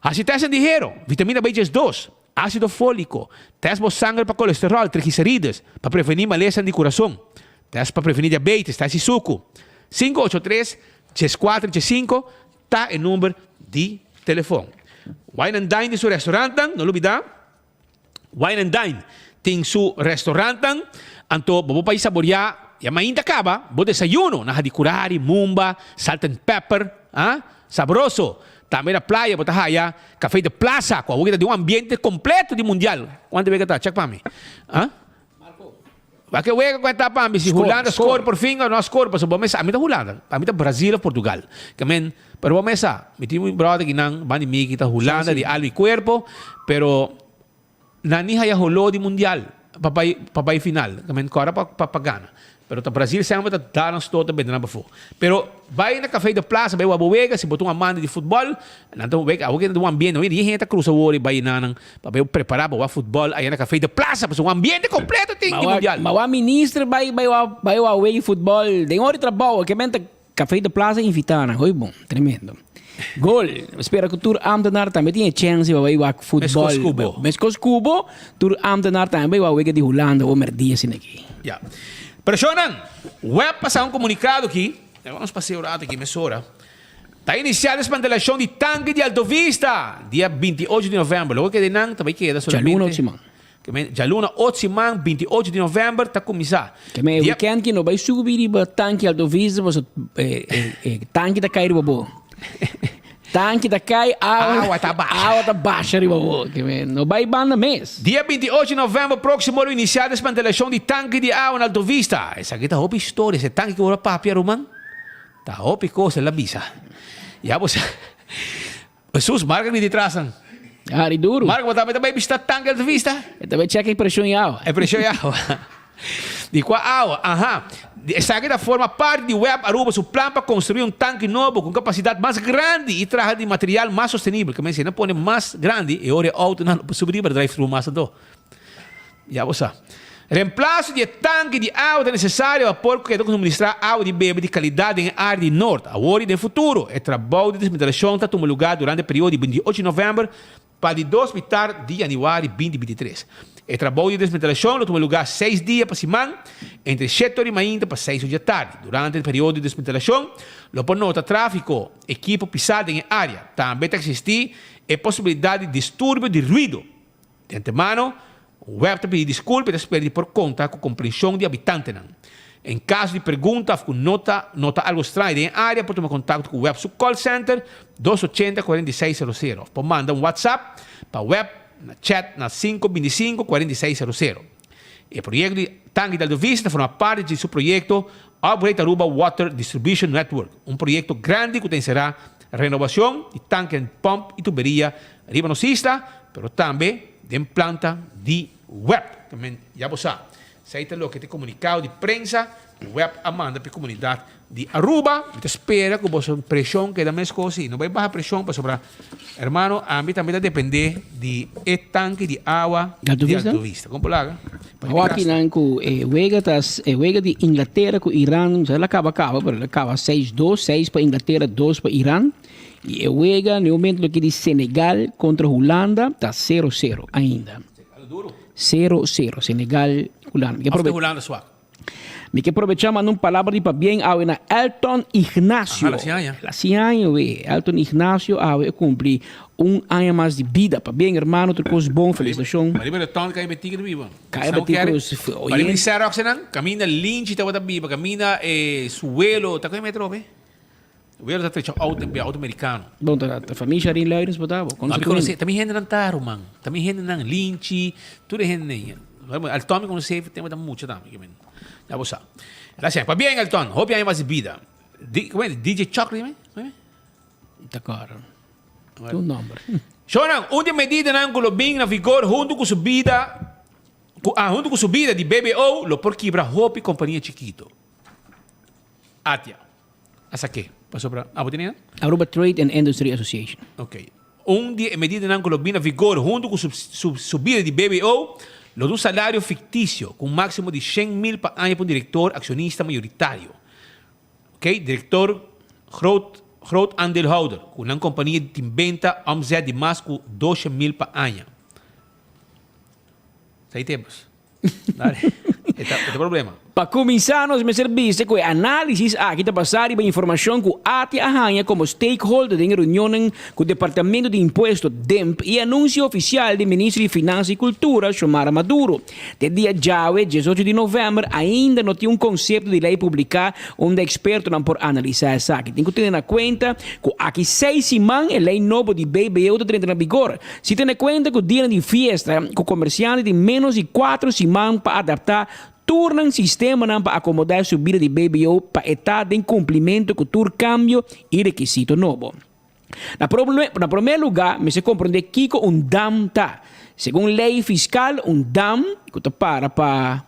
Faz testan de hero, vitamina B2, ácido fólico, teste de sangue para colesterol, triglicérides, para prevenir maleza de coração, teste para prevenir diabetes, teste de suco. 583-6435 está o número de telefone. Wine and Dine de seu restaurante, não olvidar. Wine and Dine tem seu restaurante, então vou para saborear, e ainda acaba, vou desayuno, na de curari, mumba, salt and pepper, saboroso. Também na praia, bota haya, café de plaza, com a de um ambiente completo de mundial. Quanto vega tá? Check para mim. Vai que vega com esta para mim, se Holanda score por fim, ou não score, mas bom mesa, a mim tá Holanda, a mim tá Brasil ou Portugal. Kamen, pero bom mesa, me tinha um brother que não, bani mi kita Holanda de alma e cuerpo, pero nani haya holo de mundial, papai final, kamen kora pa gana. Pero ta Brasil sempre tá dando todo bem na bafo. Pero vai na café da plaza, vai o abuega, se botou uma manda de futebol, então vega, alguém do ambiente, não ia gente cruza o olho vai na para preparar para o futebol, aí na café da plaza, para um ambiente completo tem de mundial. Mas o ministro vai o away futebol, tem hora de trabalho, que mente café da plaza invitana, oi bom, tremendo. Gol, espera que tur ambtenaar também tinha chance para vai futebol. Mescos Cubo, tur ambtenaar também vai de Holanda ou merdia assim aqui. Ja. Pressionan, web passar um comunicado aqui, vamos passar o rato aqui, mesura. Está iniciada a desmantelação de tanque de Alto Vista, dia 28 de novembro. Logo que de não, também queda solamente. Jaluna Otsimang. Jaluna Otsimang, 28 de novembro, está começando. Que me weekend que não vai subir para tanque Alto Vista, mas tanque da cair babo. Tanque da cai, água tá baixa, não vai banda mês. Dia 28 de novembro, próximo ano, iniciada a desmantelação de tanque de água na Alto Vista. Essa aqui tá roupa história, esse tanque que eu vou papiar, romano. Tá roupa coisa, la visa. Já você... Jesus, marca me de trás. Ari duro. Marca, você também vista tanque Alto Vista? Eu também checa em pressão em água. É pressão em água. De qual água? Aham. Essa aqui forma parte do Web Aruba, seu plano para construir um tanque novo com capacidade mais grande e trazer de material mais sustentável. Que se não põe mais grande, e hora auto não subir para drive-thru mais do. Já você. Reemplaço de tanque de água necessário para que administrar água de bebê de qualidade em área de norte. Agora e no futuro, o trabalho de desmantelação está tomando lugar durante o período de 28 de novembro para de 2 de janeiro de 2023. O trabalho de desmantelação toma lugar 6 dias para semana, entre 7 horas e meia para 6 horas da tarde. Durante o período de desmantelação, por nota tráfego, equipo pisado em área. Também existe a possibilidade de distúrbio de ruído. De antemano, o web te pede desculpas e espera por conta com a compreensão de habitantes. Em caso de pergunta, nota algo estranho em área, pode tomar contato com o web call center 280-4600. Pode mandar um WhatsApp para o web na chat na 525-4600. O projeto de Tanque de Alto Vista forma parte de seu projeto Upgrade Aruba Water Distribution Network, um projeto grande que será renovação de tanque, pump e tuberia arriba no Sista, mas também de planta de web. Também, já você sabe, se lo que te comunicado de prensa, o web amanda para a comunidade de Aruba. Te espera que você pressão que da mesma coisa, não vai baixar pressão para sobrar. Hermano, a mim também depende de tanque de água de Alto Vista. Como lá? Aqui não com wega de Inglaterra com Irã, ela acaba, mas ela acaba 6-2 para Inglaterra, 2 para Irã. E o wega no momento que de Senegal contra Holanda está 0-0 ainda. 0-0 Senegal Holanda. Holanda suave. Me que aprovechamos uma palavra de para bem ao na Elton Ignacio. La cianha, Elton Ignacio ao cumprir ano mais de vida para bem, irmão, outra coisa bom, felicitação. Mas ele tá cai betiga de viva. Cai betiga os. Mas ele será que não? Camina linche tá bota viva, camina suelo, tá com metro, be? O ele tá trecho auto americano. Bom, a família rin leires botava. Também gente não tá, man. Também gente não linche, tudo gente nem. Elton me conhece, tem muito também. Já você. Gracias. Para bien, Elton. Hope hay más vida. DJ Chocolate, ¿me? Tá caro. Tem um número. Shonan, onde medida não colobing na vigor junto com subida de BBO, lo por quebra Hopi companhia chiquito. Atia. Asa que? Passou para a botinha? Aruba Trade and Industry Association. Ok. Onde medida não colobing na vigor junto com subida de BBO, lo do salário fictício com máximo de 100,000 per ano para um diretor acionista maioritário. Ok? Diretor groot aandeelhouder, com uma companhia de inventa omzet de mais de 12,000 per ano. Sai temos. Este problema. Para começar nos meus serviços, com análise aqui da passar e a informação que até arranha como stakeholder em reunião com o Departamento de Imposto DEMP e anúncio oficial do Ministro de Finanças e Cultura, Xiomara Maduro. De dia 18 de novembro, ainda não tinha conceito de lei publicado onde expertos não por analisar essa aqui. Tem que ter em conta que aqui 6 semanas a lei nova de BBO está entrando em vigor. Se tem em conta que o dia de festa, que o comerciante tem menos de 4 semanas para adaptar tornam sistema para acomodar a subida de BBO para estar em cumprimento com o cambio e requisito novo. Na primeiro lugar, me se compreende que DAM está. Segundo lei fiscal, DAM, que está para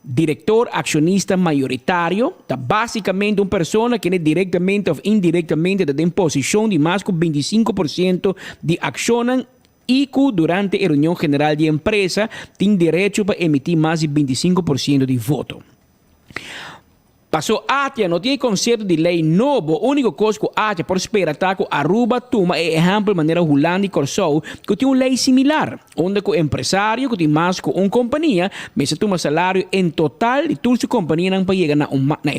diretor acionista maioritário, está basicamente uma pessoa que diretamente ou indiretamente tem posição de mais de 25% de ações e que durante a reunião geral de empresa tem direito para emitir mais de 25% de voto. Passou Atia, não tem conceito de lei novo, a única coisa que Atia por esperar é que Aruba toma exemplo de maneira Holanda e Corsou, que tem uma lei similar, onde o empresário que tem mais que uma companhia, mas toma salário em total de toda a companhia não para chegar na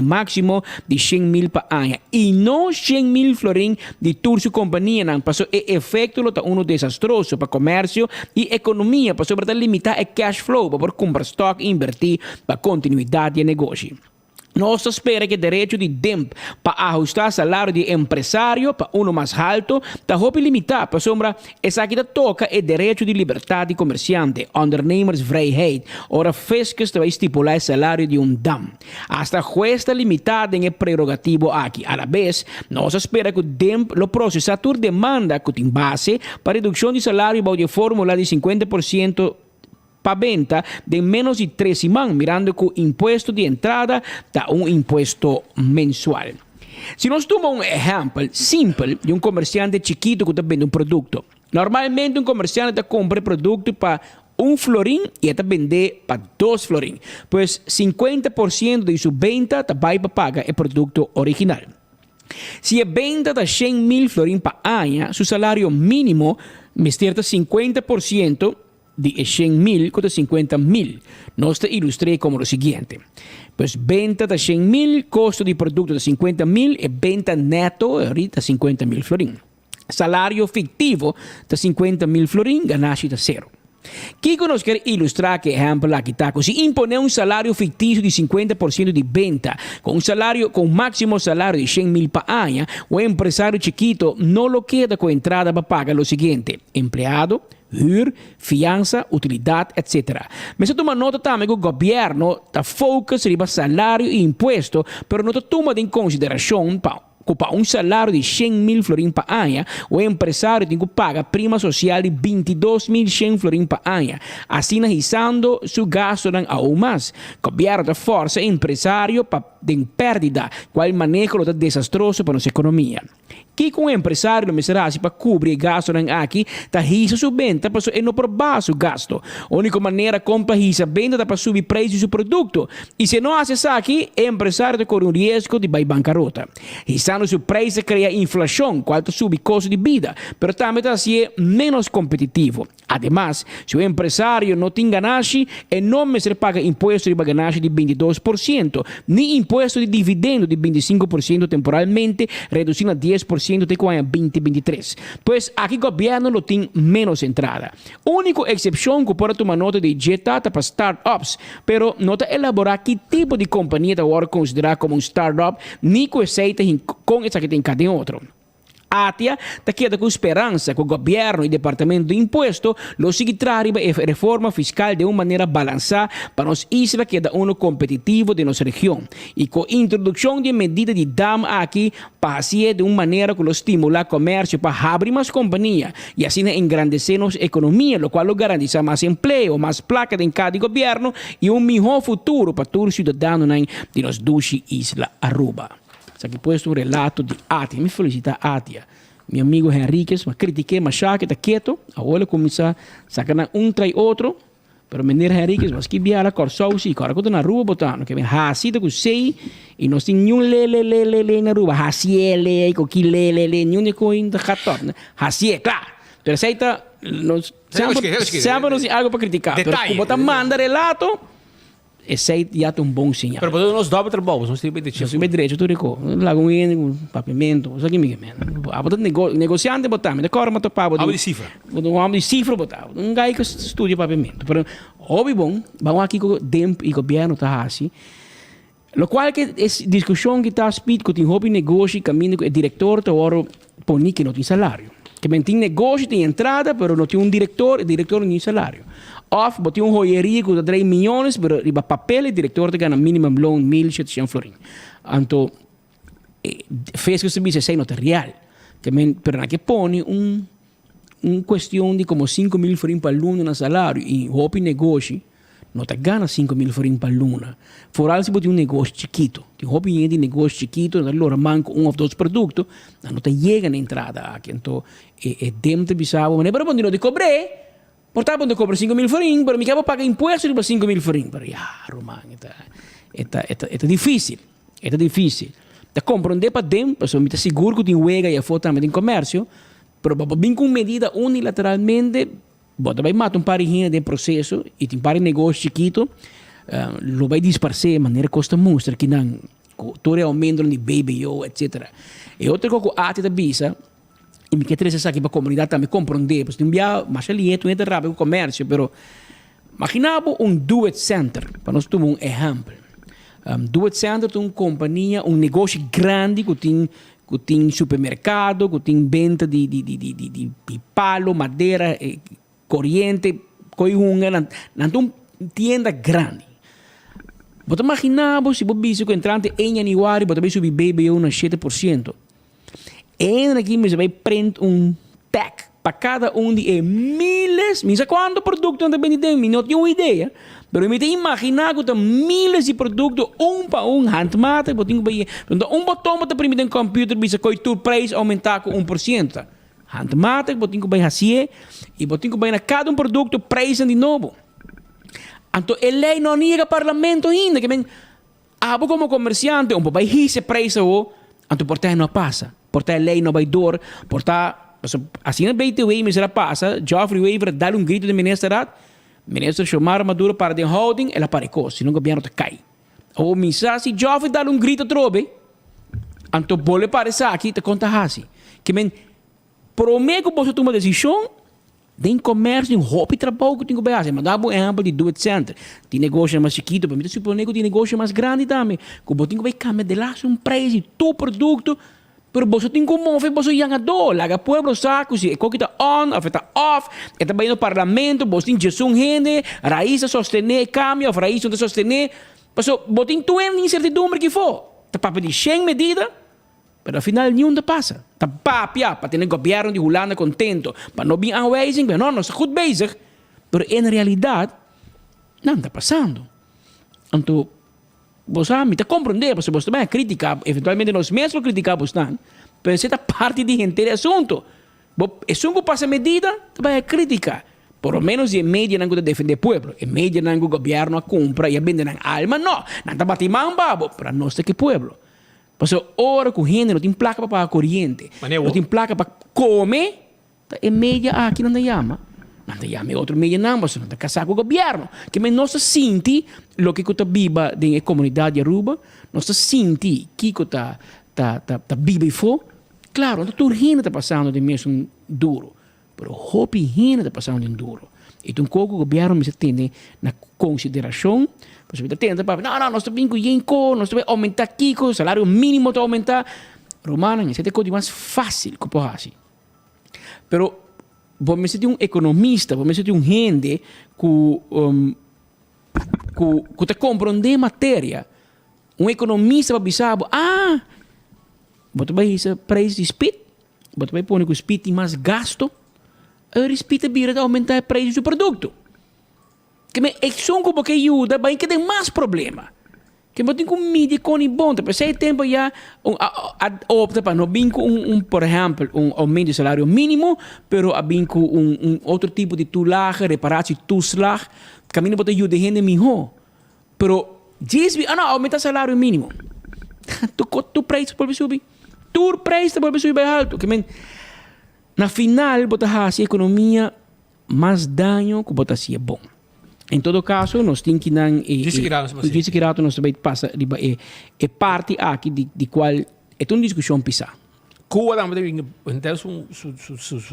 máximo de 100,000 per ano. E não 100,000 florins de toda a companhia, não passou o efeito é desastroso para o comércio e economia, passou para limitar o cash flow, para comprar stock e invertir para continuidade de negócio. Nós espera que o direito de DEMP para ajustar o salário de empresário para um mais alto, está limitar para sombra essa que toca o direito de liberdade de comerciante, ondernemersvrijheid, ora fiscus vai estipular o salário de DAM. Hasta esta limitada em prerrogativo aqui. A la vez, nós espera que o DEMP lo processador demanda que tem base para redução de salário de fórmula de 50% para venta de menos de 3 semanas, mirando que o imposto de entrada está um imposto mensual. Se nós tomamos um exemplo simples de um comerciante chiquito que está vendendo um produto, normalmente um comerciante compra produto para 1 florim e está vender para 2 florim, pois 50% de sua venda vai para pagar o produto original. Se a venda está 100,000 florim para ano, seu salário mínimo me certa 50% de 100,000 contra 50,000. Nós te ilustrei como o seguinte. Pues venta de 100,000, custo de produto de 50,000 e venta neto ahorita 50,000 florim. Salário fictivo de 50,000 florim, ganancia de zero. Kiko nos quer ilustrar que exemplo aqui está. Se impõe um salário fictício de 50% de venda, com máximo salário de 100,000 per ano, o empresário chiquito não lo queda com entrada para pagar o seguinte: empregado, huur, fiança, utilidade, etc. Mas se toma nota também que o governo está focado em salário e imposto, mas não toma em consideração para um salário de 100,000 florim per ano, o empresário tem que pagar prima social de 22,100 florim per ano, assim risando seu gasto ao mais. O governo da força empresário tem perda, qual manejo é desastroso para nossa economia. Que com o empresário não será para cobrir gasto aqui, está risa sua venda, para não provar seu gasto. A única maneira compra risa venda para subir preço do seu produto. E se não faz isso aqui, o empresário corre um risco de ir bancarrota. Risando seu preço cria inflação, qual sube custo de vida, mas também está assim menos competitivo. Además, se o empresário não tem ganância, não me se paga imposto de ganância de 22%, nem imposto de dividendo de 25% temporalmente, reduzindo a 10% de quando 2023. Pois aqui o governo não tem menos entrada. A única exceção que pode tomar nota de jetada para startups, pero não está elaborar que tipo de companhia está considerar como um startup, nem que aceita com essa que tem cada outro. ATIA está queda com esperança que o governo e departamento de imposto lo siga trarem a reforma fiscal de uma maneira balançada para nos isla queda uno competitivo de nossa região e com a introdução de medidas de DAM aqui para de uma maneira que lo estimula comércio para abrir mais companhia e assim engrandecer nossa economia, lo qual lo garantiza mais emprego, mais placa em cada governo e melhor futuro para todos os cidadãos de nos duas islas Aruba. Isso aqui posto um relato de Atia. Me felicita Atia. Meu amigo Henriquez, mas critiquei, mas já que está quieto, agora começa a sacar trai outro. Pero menir Henriquez, mas que biara corsou sim, cara, quando na rua botando, que vem hasida com sei e nós tem nenhum lele na rua, hasiele, com que lele, nenhum com ainda cator, né? Hasie, claro. Pero aceita, nós sempre nós algo para criticar. Pero botar manda relato, esse já tem bom sinal. Pero podemos nos dobra trabalho, nós temos direito. Nós temos direito, tu rico. Lá com ele, com papimento, isso aqui me a botar negociante botar, me decora mas topava. Homem de cifra. Um homem de cifra botar. Gai que estudia papimento. Pero óbvio bom, vamos aqui com o DEMP e o governo tá assim. Lo qual que essa discussão que está speed que tem hobby negócio caminho o diretor tá ora poni que não tem salário. Que tem negócio tem entrada, pero não tem um diretor, o diretor não tem salário. Of, botei joieria com 3 milhões, pero riba papel, o diretor te ganha minimum loan 1.700 florins. Então, fez que o serviço seja notarial. Pero não que põe questão de como 5.000 florins para aluno no salário e hobby negócio, não te ganha 5.000 florins para aluno. Fora se botei negócio chiquito, tem hobby de negócio chiquito, não manca ou dois produtos, não te chega na entrada aqui. Então, dentro de bisavo, mas para não te cobre. Portanto, quando cobra 5.000 florins, pero me quero pagar impuestos para 5.000 florins. Pero Román, é difícil. É difícil. Te compreender para dentro, porque me está seguro que tem huega e a foto também em comércio, pero para vir com medida unilateralmente, você vai matar par de processo e tem par de negócio chiquito, lo vai disparar de maneira que custa mostrar que não, todo aumento de BBO, etc. E outra coisa que a arte da bisa, e me quer dizer aqui para a comunidade também compreender, porque tem um dia mais ali, tu entra rápido com o comércio, pero imaginava do it center, para nós tomar um exemplo. Do it center é uma companhia, um negócio grande que tem supermercado, que tem venda de palo, madeira, corrente, coiunga, não tem uma tienda grande. Você imaginava se você entrante em janeiro, você vai subir BBO na 7%. E aqui você vai prender tag para cada de milhares, não sei quantos produtos você vende, não tenho uma ideia, mas me imaginar que tem milhares de produtos, para handmade, um botão para primeiro no computer, você vai o preço aumentar com 1%. Handmade, você vai assim, e você vai cada produto preço de novo. Então, a lei não nega parlamento ainda, que como comerciante, vai esse preço, então portanto não passa. Portanto, a lei não vai dor, portanto, assim na BTW, mas ela passa, Geoffrey Weaver dá grito de ministro, ministro chamar Maduro para de holding, ela parecou, senão o governo cai. Ou misa, se Geoffrey dá grito trobe, então pode parecer aqui, te conta assim, que promete que você toma decisão, tem comércio, tem hobby trabalho que tem que fazer, mas dá um exemplo de do it center, tem negócio mais chiquito, para mim, suponho que tem negócio mais grande também, que você tem que cambiar de lá um preço, tu produto, pero você tem que mover, você já ganhou, laga pueblo saco, se que está on, está off, está bem no parlamento, você tem Jesus gente, raiz a sostener, cambio, raiz a sostener, mas você tem toda incertidumbre que for, está para pedir 100 medidas, pero afinal nenhum passa. Está papia, para ter o governo de Holanda contento, para não vir aanwijzing, não, nós estamos goed bezig, pero em realidade, não está passando. Então, você me está compreendendo, porque você vai criticar, eventualmente nós mesmos criticamos, mas você está parte de gente do assunto. Se um passa medida, vai criticar. Por lo menos em mídia não defende o povo, em mídia não o governo compra e vende na alma, não está batendo babo para nós que povo. Porque ora com gente não tem placa para pagar corrente, não tem placa para comer, em mídia aqui não chama. Não te llame outro meio não, mas não te casar com o governo. Que nós senti o que está viva na comunidade de Aruba, nós senti que está viva e for. Claro, não tudo está passando de mesmo duro, mas o hobby está passando de duro. Então, o governo me tem na consideração, você tenta para, não, nós estamos com nós estamos aumentar aqui, o salário mínimo está aumentar. romana, essa é a coisa mais fácil que pode fazer. Pero, você ser um economista, você ser um gente que te compreende matéria, um economista vai pensar, você vai dizer preço de speed, você vai pôr que o speed tem mais gasto, o speed vai aumentar o preço do produto. Que é só que você ajuda, vai que tem mais problema. Que você tem que medir com o bom, porque se tempo já opta para não vir com por exemplo, aumento de salário mínimo, pero vir com outro tipo de tulage, reparatie toeslag, caminho para ajudar gente melhor. Pero diz, não, aumenta o salário mínimo. Tu preço pode subir. Tu preço pode subir bem alto. Que na final, você faz a economia mais dano que você faz bom. Em todo caso, nós temos que dar nós também passa é parte aqui de qual é uma discussão pisar. Qual também então sua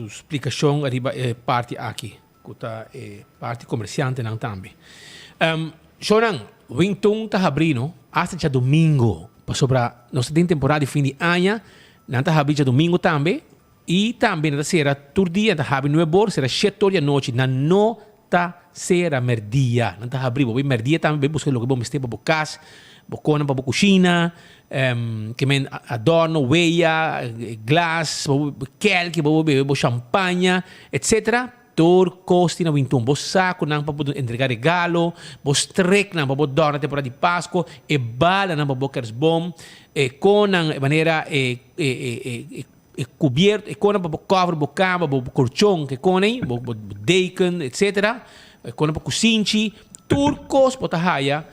explicação arriba parte aqui, que parte comerciante não também. Shonan, Winton tá abrindo hasta já domingo, para sobra nós temos temporada de fim de ano, não tá abrindo já domingo também e também na será turdia tá abrindo nuevo, será 7 horas da noite na sera merdia, não tá abrindo, bem merdia também buscar logo bom mestre para casa, bocona para cozinha, que men adorno, weia, glass, kelk, bo champanhe, etc. Tor costi na Winton, bo saco nang para entregar regalo, bo strek nang para dar na temporada de Páscoa, e bala nang para kersbom, e com nang maneira cubierto, e com nang para cover, bo cama, bo colchão, que conem, bo deken, etc. Quando para cozinha, turcos para haya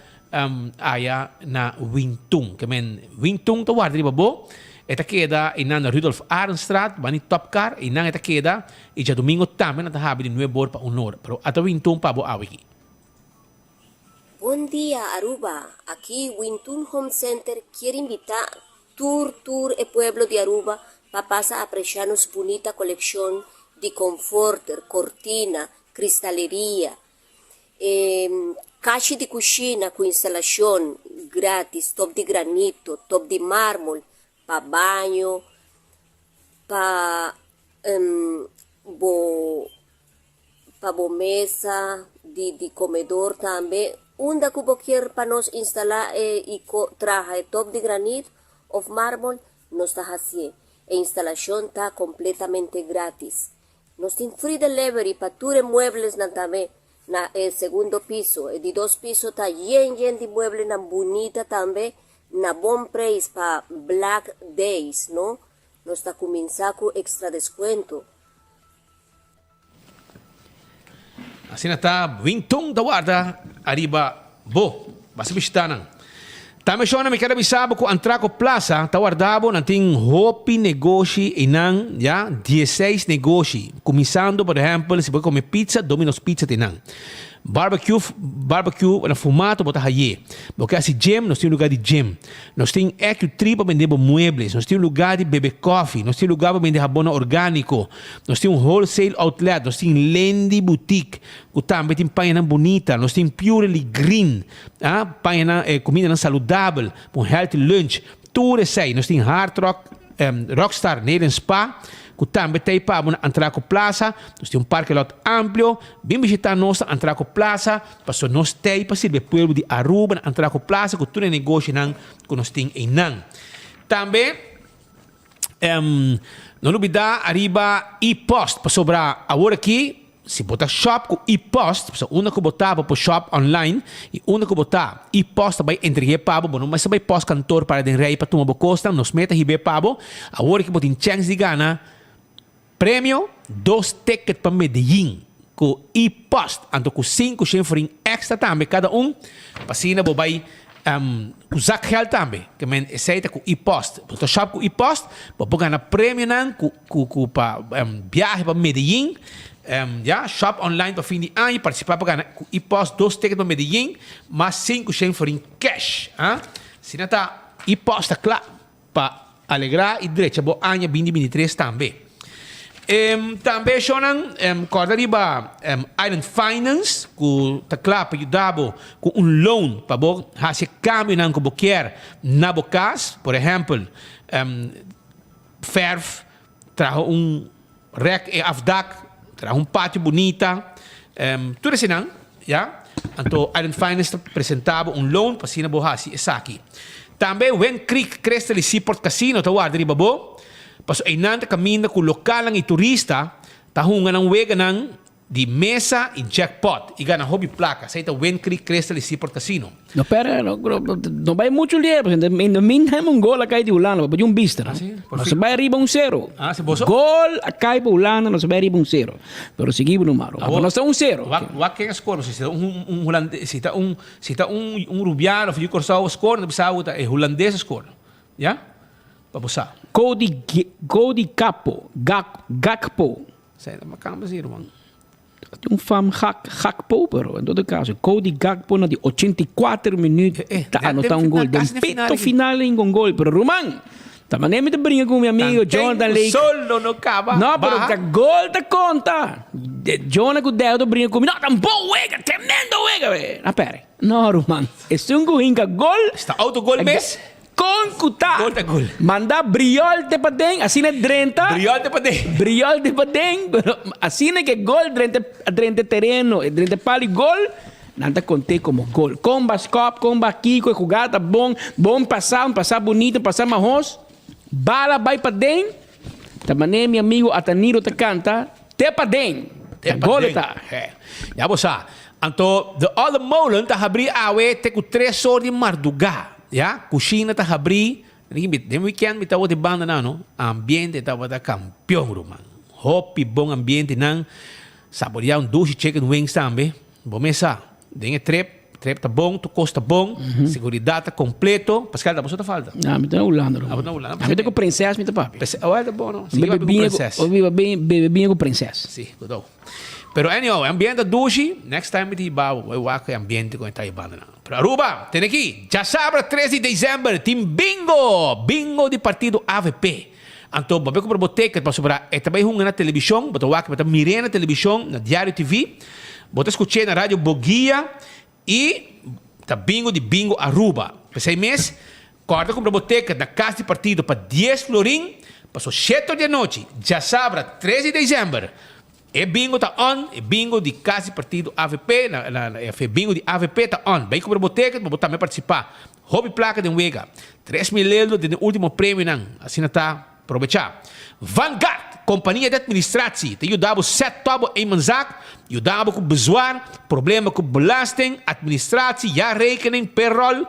na Winton, que men Winton to guarda riba bo, eta queda na Rudolf Arnstraat, bani top car, eta queda e já domingo também na habi de nuevo para honor, pero ata Winton pa bo awiki. Bom dia, Aruba. Aqui Winton Home Center quiere invitar Tour e pueblo de Aruba para pasar a apreciarnos bonita colección de conforter, cortina, cristalería, caixa de cozinha com instalação grátis, top de granito, top de mármore, para banho, para mesa de comedor também. Onde que você quer para nós instalar e trazer top de granito ou mármore, nós está assim. A instalação está completamente grátis. Nós temos free delivery para todos os muebles também. Na segundo piso, de 2 pisos está lleno de muebles na bonita também, na bom preço para Black Days, não? Nós está começando com extra desconto. Assim está Winton da guarda arriba bo, basta visitar. Também me quero avisar que Antraco Plaza está guardado, não tem hopi negócio e não, já 16 negócios. Começando, por exemplo, se você comer pizza, Domino's Pizza tem não. Barbecue na fumato, bota aí. Porque assim, gym, nós temos lugar de gym. Nós temos EQ3 para vender muebles. Nós temos lugar de beber coffee. Nós temos lugar para vender abono orgânico. Nós temos wholesale outlet. Nós temos Lendi Boutique. Que também tem panha bonita. Nós temos Purely Green. Panha comida saudável. Um healthy lunch. Tudo isso aí. Nós temos Hard Rock, Rockstar Nederland Spa. Que também tem para a Antraco Plaza. Nós temos parque lot amplo. Vem visitar nós na Antraco Plaza. Para nós ter para servir o povo de Aruba na Antraco Plaza. Que tudo é negócio que nós temos em Nan. Também, não olvidar, arriba e-post. Para sobrar agora aqui, se botar shop com e-post, uma que botar para shop online e uma que botar e-post vai entregar para não mas vai post cantor para den rei para tomar costa, nos meta hibe para agora que botin chance de gana prêmio 2 tickets para Medellín com e-post, anto com 5 chenfrin extra também cada pasina vai usar geld também, que men aceita com e-post, botar shop com e-post, para ganhar prêmio nan com para viagem para Medellín. Shop online para fim de ano, participar para ganhar e-post 2 tickets para Medellín, mais 5 chenfrin em cash. Se não está e-post, claro, para alegrar e direito, bom ano 2023 também. Também shonan corda riba Island Finance que tá claro para ajudar com loan para fazer câmbio nan que quer na bocas, por exemplo, verf, trajo rek e afdak, trajo patio bonita. Tudo assim, não? Ja? Então, Iron Finest apresentava loan para sina bohasi esaki. Também Wen Creek Crystal Seaport Casino tawar dari babo. Paso ay nanta kamina ku lokalang i turista tahungan ng wega ng di mesa e jackpot. Iga na hobby placa. Sa ito Wen Creek Crystal Seaport Casino. No, pero no vai mucho lier, porque in the meantime un gol acá de Ulana, pero un vista, ¿no? No se va arriba 0. Se boso? Gol acá de Ulana, no se va arriba 0. Pero seguimos número. No está 0. Wat kaya score? Si está un rubiano, o corsao score, na bisaw ta holandês score. Ja? Pabusa. Cody Gakpo. Sai na makamba zero man. Um fam Gakpo, pero em todo caso, Cody Gakpo na de 84 minutos está anotando un gol. Pito final em um gol, pero Roman, também me brinca com meu amigo Jonathan Lake. Solo no acaba. Não, pero o gol te conta. Jonathan com o dedo brinca comigo. Não, bom wega, tremendo wega. Ah, pera. Não, Roman, esse gol gol. Está autogol mesmo? Con kuta. Manda briol te padeng, assim na 30. Briol te padeng, pero assim na que gol 30 terreno, 30 pali gol. Nada contei como gol. Comba Scop, comba Kiko, jugada bom passar, bonito, passar marros. Bala vai padeng. Também meu amigo Ataniro te canta, te padeng. Te gol tá. Ja, bosa. Anto de other molen ta habri awe te ku 3 horas de marduga. Ja, kusina ta habri. Den weekend mit tawo de banda na no. Ambiente tawo da campeão, Roman. Hopi bom ambiente nang saborear dushi chicken wings tambe. Bomesa. Den trep tá bom, tu costa bom, seguridade completo. Pascal da você tá falta. Não, me tá Holanda. Me tá com princesa, me tá papi. Olha, tá bom, não. Bebinha com princesa. Sim, tudo. Pero anyway, ambiente dushi, next time it iba, eu acho que ambiente com esta banda na. Pero Aruba, tem aqui, já sabra 13 de dezembro, tem bingo de partido AVP. Então, babe ko boteca para sobrar, é também na televisão, botou aqui, botou mirena na televisão, na Diário TV, botou escutar na rádio Boguia e tá bingo Aruba. Para 6 meses, corta com boteca na casa de partido para 10 florim, passou 7 da noite, já sabra 13 de dezembro. É bingo tá on, é bingo de casa partido AVP, é bingo de AVP tá on. Bem como boteca, vou também participar. Hobby placa de Wega, 3 mil euros de último prêmio não. Assim tá, aproveitar. Vanguard, companhia de administratie, te ajudava setup em manzak, ajudava com bezwaar, problema com belasting, administratie, jaarrekening, payroll,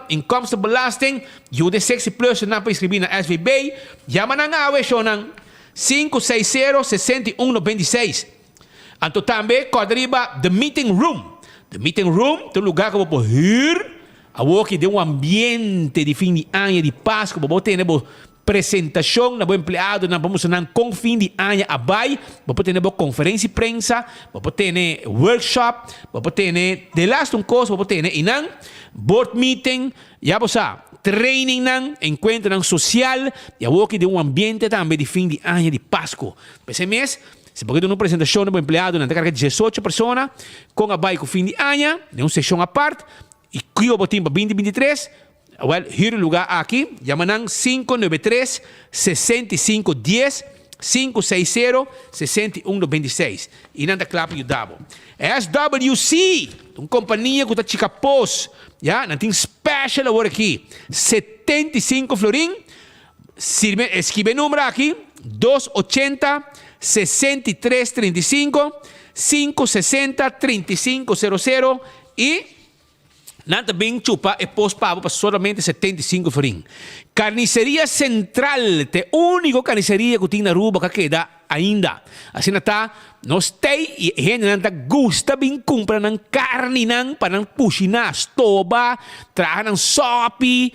inkomstenbelasting, ajuda 60 plus na para escrever na SVB, yaman ang awe siya ng 560-6196. Anto também, quadriba, The Meeting Room. The Meeting Room, tem lugar que eu vou ir. A que de ambiente de fim de ano, de Páscoa, vou ter apresentação, na empregado, na vamos com fim de ano abai, vou ter conferência de prensa, vou ter workshop, vou ter the last course, vou ter board meeting, já você training nang, encontro nang social, e a que de ambiente também de fim de ano de Páscoa. Esse mês, se pode uma apresentação do empregado, na carga de 18 pessoas, com a baia com fim de ano, de uma sessão à parte, e que o botim para 2023, hier lugar aqui, yamanang 593-6510, 560-6196. E nanda clap you double. SWC, uma companhia que está chica pos, já, não tem special agora aqui, 75 florim, escreve número aqui, 280-6335, 560-3500 e nada bem chupa e pós-pago para somente 75 florim. Carniceria Central, te único carniceria que tem na Aruba que queda ainda. Assim está, nós tem e gente não gusta bem comprar ng carne nang para puxina, stoba, traga ng sopi,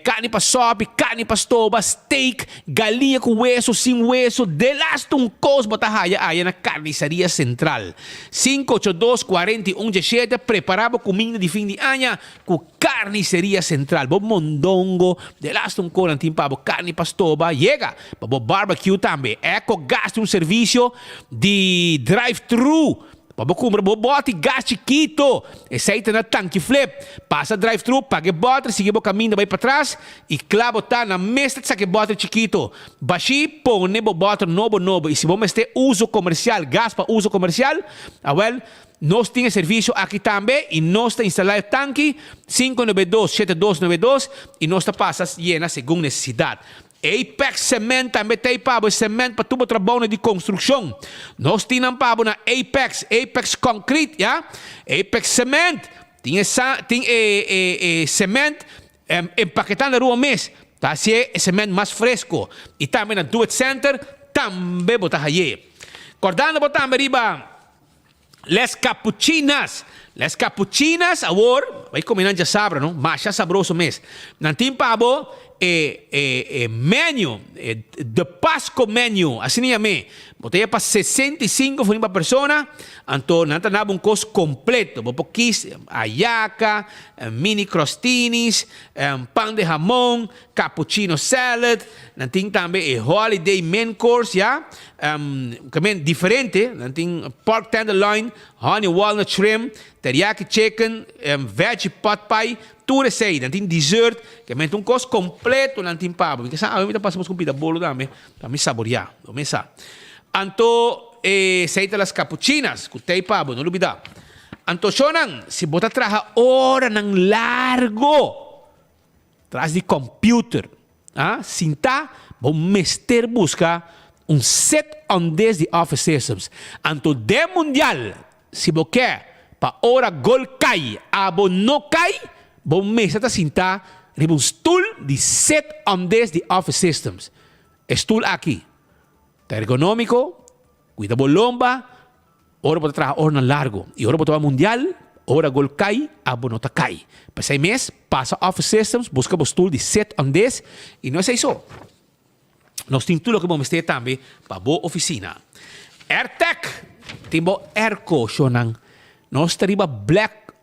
carne para sopi, carne para stoba, steak, galinha com hueso, sem hueso, de last um cos batahaya aí na Carniceria Central. 582-4117, preparava comida de fim de ano com Carniceria Central. Bo mondongo, de last um cos nantin pa, bo carne para stoba, chega, bo barbecue também. Eco gasta um serviço de drive-thru Pabo compra bo bote gas chiquito. E saída na tanque flip. Passa drive-thru, paga bote, sigue bo caminho vai para trás e clavo tá na mesa saque bote chiquito. Baixi põe bo bote novo. E se você tem uso comercial, gas para uso comercial, nós temos serviço aqui também e nós está instalado tanque 592-7292 e nós está passa llena segundo necessidade. Apex Cement também tem pabo cement para tudo trabalho de construção. Nós temos pabo na Apex Concrete, já? Apex Cement tem cement empaquetado na rua mês. Tá se é cement mais fresco. E também na Do It Center também botar aí. Acordando botar riba Les Capuchinas, agora vai combinar já sabra, não? Mas já sabroso mês. Nantim pabo menu, de Pasco menu, assim é me. Botei para 65 para persona, então nanta na um costo completo. Vou quis ayaca, mini crostinis, pão de jamón, cappuccino salad, nanting também holiday main course, já? Diferente, nanting pork tenderloin, honey walnut shrimp, teriyaki chicken, veggie pot pie, tudo isso aí, nanting dessert, que é um costo completo, nanting pabo. Porque sabe, eu passamos com pita bolo também, para me saborear, não me sabe. Anto seita las capuchinas, kutay pabo, não olvidar. Anto shonan, se bota traja hora nang largo, tras de computer, sinta, bom mester busca set on this de Office Systems. Anto de mundial, se bo quer, pa hora gol cai, abo no cai, bom mester sinta, riba stool de set on this de Office Systems. Stool aqui. Ergonómico, cuida bolomba, ora para trabajar hora largo y ora para trabajar mundial, ora gol cai, abonota cai. Para 6 meses, passa Office Systems, busca o tool de set on this e não é isso. Nós temos tudo que vamos ter também para boa oficina. AirTech, temos Airco, Shonan. Nós temos Black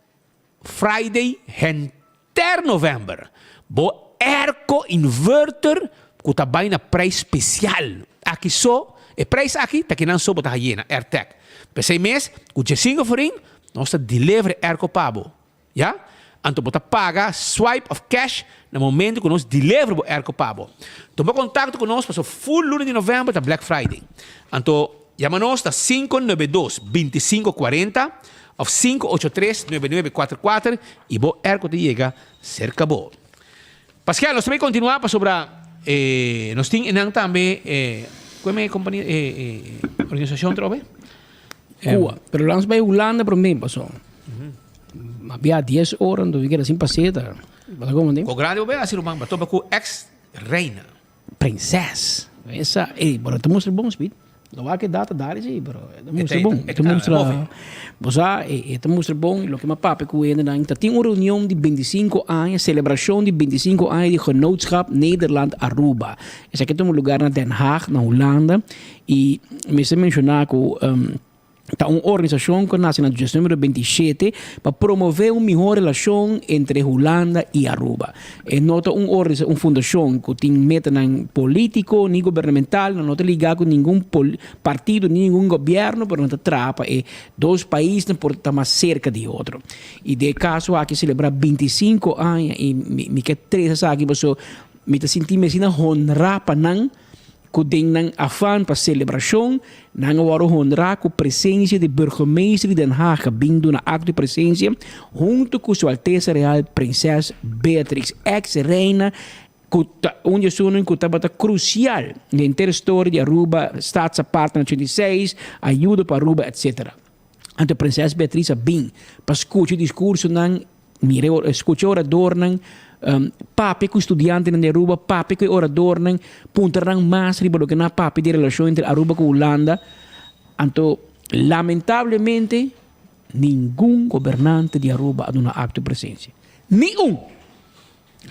Friday, enter November. Bo Airco Inverter, que está bem na preço especial. Aqui só, o preço aqui, está que não só botar hiena, AirTech. Para 6 meses, com 5 forinhos, nós estamos delivery Airco Pabo. Já? Então, botar paga, swipe of cash, no momento que nós delivery o Airco Pabo. Toma contato conosco, para o full lunes de novembro, da Black Friday. Então, chama-nos, está 592-2540 ou 583-9944 e o Airco te chega cerca bo. Pascal, nós também continuamos para sobre nós temos também como é companhia organização trobe Cuba, pero langs bij Holanda probleem pas zo. Havia 10 horas onde eu assim passeta. Mas como nem? O grande obe assim rumang, bato com ex reina, princesa. Essa, pero te mostra bom speed. Não há que data dar isso, pero te mostra bom. Te mostra, você te mostra bom. E o que me papi com ele na tem uma reunião de 25 anos, celebração de 25 anos de genootschap Nederland Aruba. Esse aqui é um lugar na Den Haag, na Holanda. E me se mencionar que está uma organização que nasce na gestão número 27 para promover uma melhor relação entre Holanda e Aruba. É nota uma fundação que tem meta nem político, nem governamental, não está ligado com nenhum partido, nem nenhum governo, mas não está trapa. É dois países por estar mais cerca de outro. E de caso aqui celebrar 25 anos e me quer 3 aqui, mas me senti me sina honrar para não que tem afan para celebração, não agora honrar com a presença de burgemeester de Den Haag, vindo na acto de presença, junto com Sua Alteza Real Princesa Beatrix, ex-reina, onde sono que estava crucial na inteira história de Aruba, Staatsapart na 86, ajuda para Aruba, etc. Então, a Princesa Beatrix bem, para escutar o discurso, escutar o orador, papi com estudante na Aruba, papi com orador, puntarão mais riba do que na papi de relação entre Aruba com Holanda. Então, lamentavelmente, nenhum governante de Aruba ha dado acto de presença. Nenhum!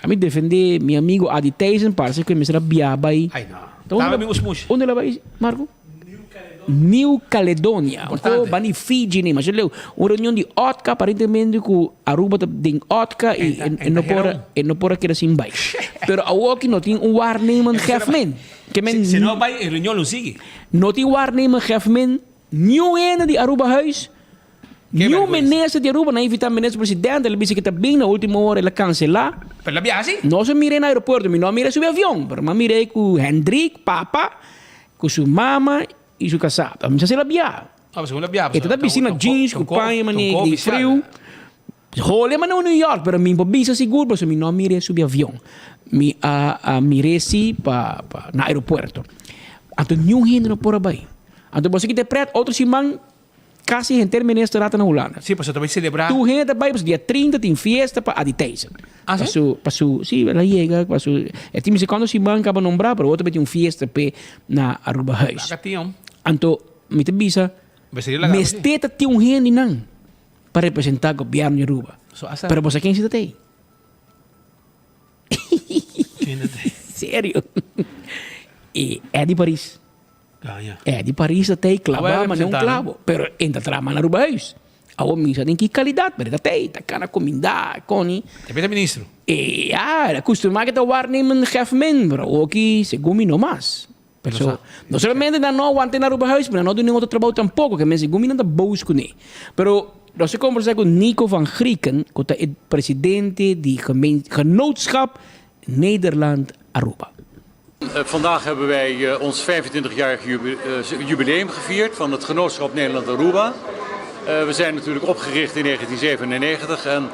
A mim defender meu amigo Adi Tyson, parece que me será biaba aí. Ai, não. Então, onde ela vai, Marco? New Caledonia. Ou bani Fiji, mas eu uma reunião de OTCA, aparentemente que Aruba tem OTCA e não pode querer assim vai. Pero a aqui não tem waarnemen gegeven. Se não vai, a reunião não sigue. Não tem waarnemen gegeven. Nieuw ene die Aruba huis. New ministro de Aruba, na invita ministro presidente, ele disse que tá bem na última hora ele cancelar. Per la biasi? Não se mirei no aeroporto, não mirei sobre avião, mas mirei com o Hendrik, papa, com sua mama e seu casado. A minha se labia. Ah, mas labia. E tá piscina jeans, com pai, mané, de frio. Rolê, mas não New York, pero mi bisa seguro, mas mi não mirei sobre avião. Mirei se pa na aeroporto. Então nenhum gente não pode bem. Então você que te preta, outro simão casi gente ministro rata na Holanda. Sim, para também celebrar. Tu gente vai, dia 30 tem festa para aditeizen. Ah, sim? Sim, ela chega, é time quando se banca para nombrar, pero outro tem festa pe na Aruba House. Então, me te bisa, mesteta tem gente não para representar o governo de Aruba. Pero você quem se tem? Sério? E é de Paris. É de Paris até clavar, mas não clavo. Pero ainda trama na Aruba House. A misa tem que qualidade, mas até tá cana comida, coni. Depende ministro. E era acostumado a waarnemen geef membro, o que segundo não mais. Pero não somente não aguante na Aruba House, mas não do nenhum outro trabalho tampouco, que me segundo não dá boos com ele. Pero nós conversamos com Nico van Grieken, que é presidente de Genootschap Nederland Aruba. Vandaag hebben wij ons 25-jarig jubileum gevierd van het Genootschap Nederland-Aruba. We zijn natuurlijk opgericht in 1997 en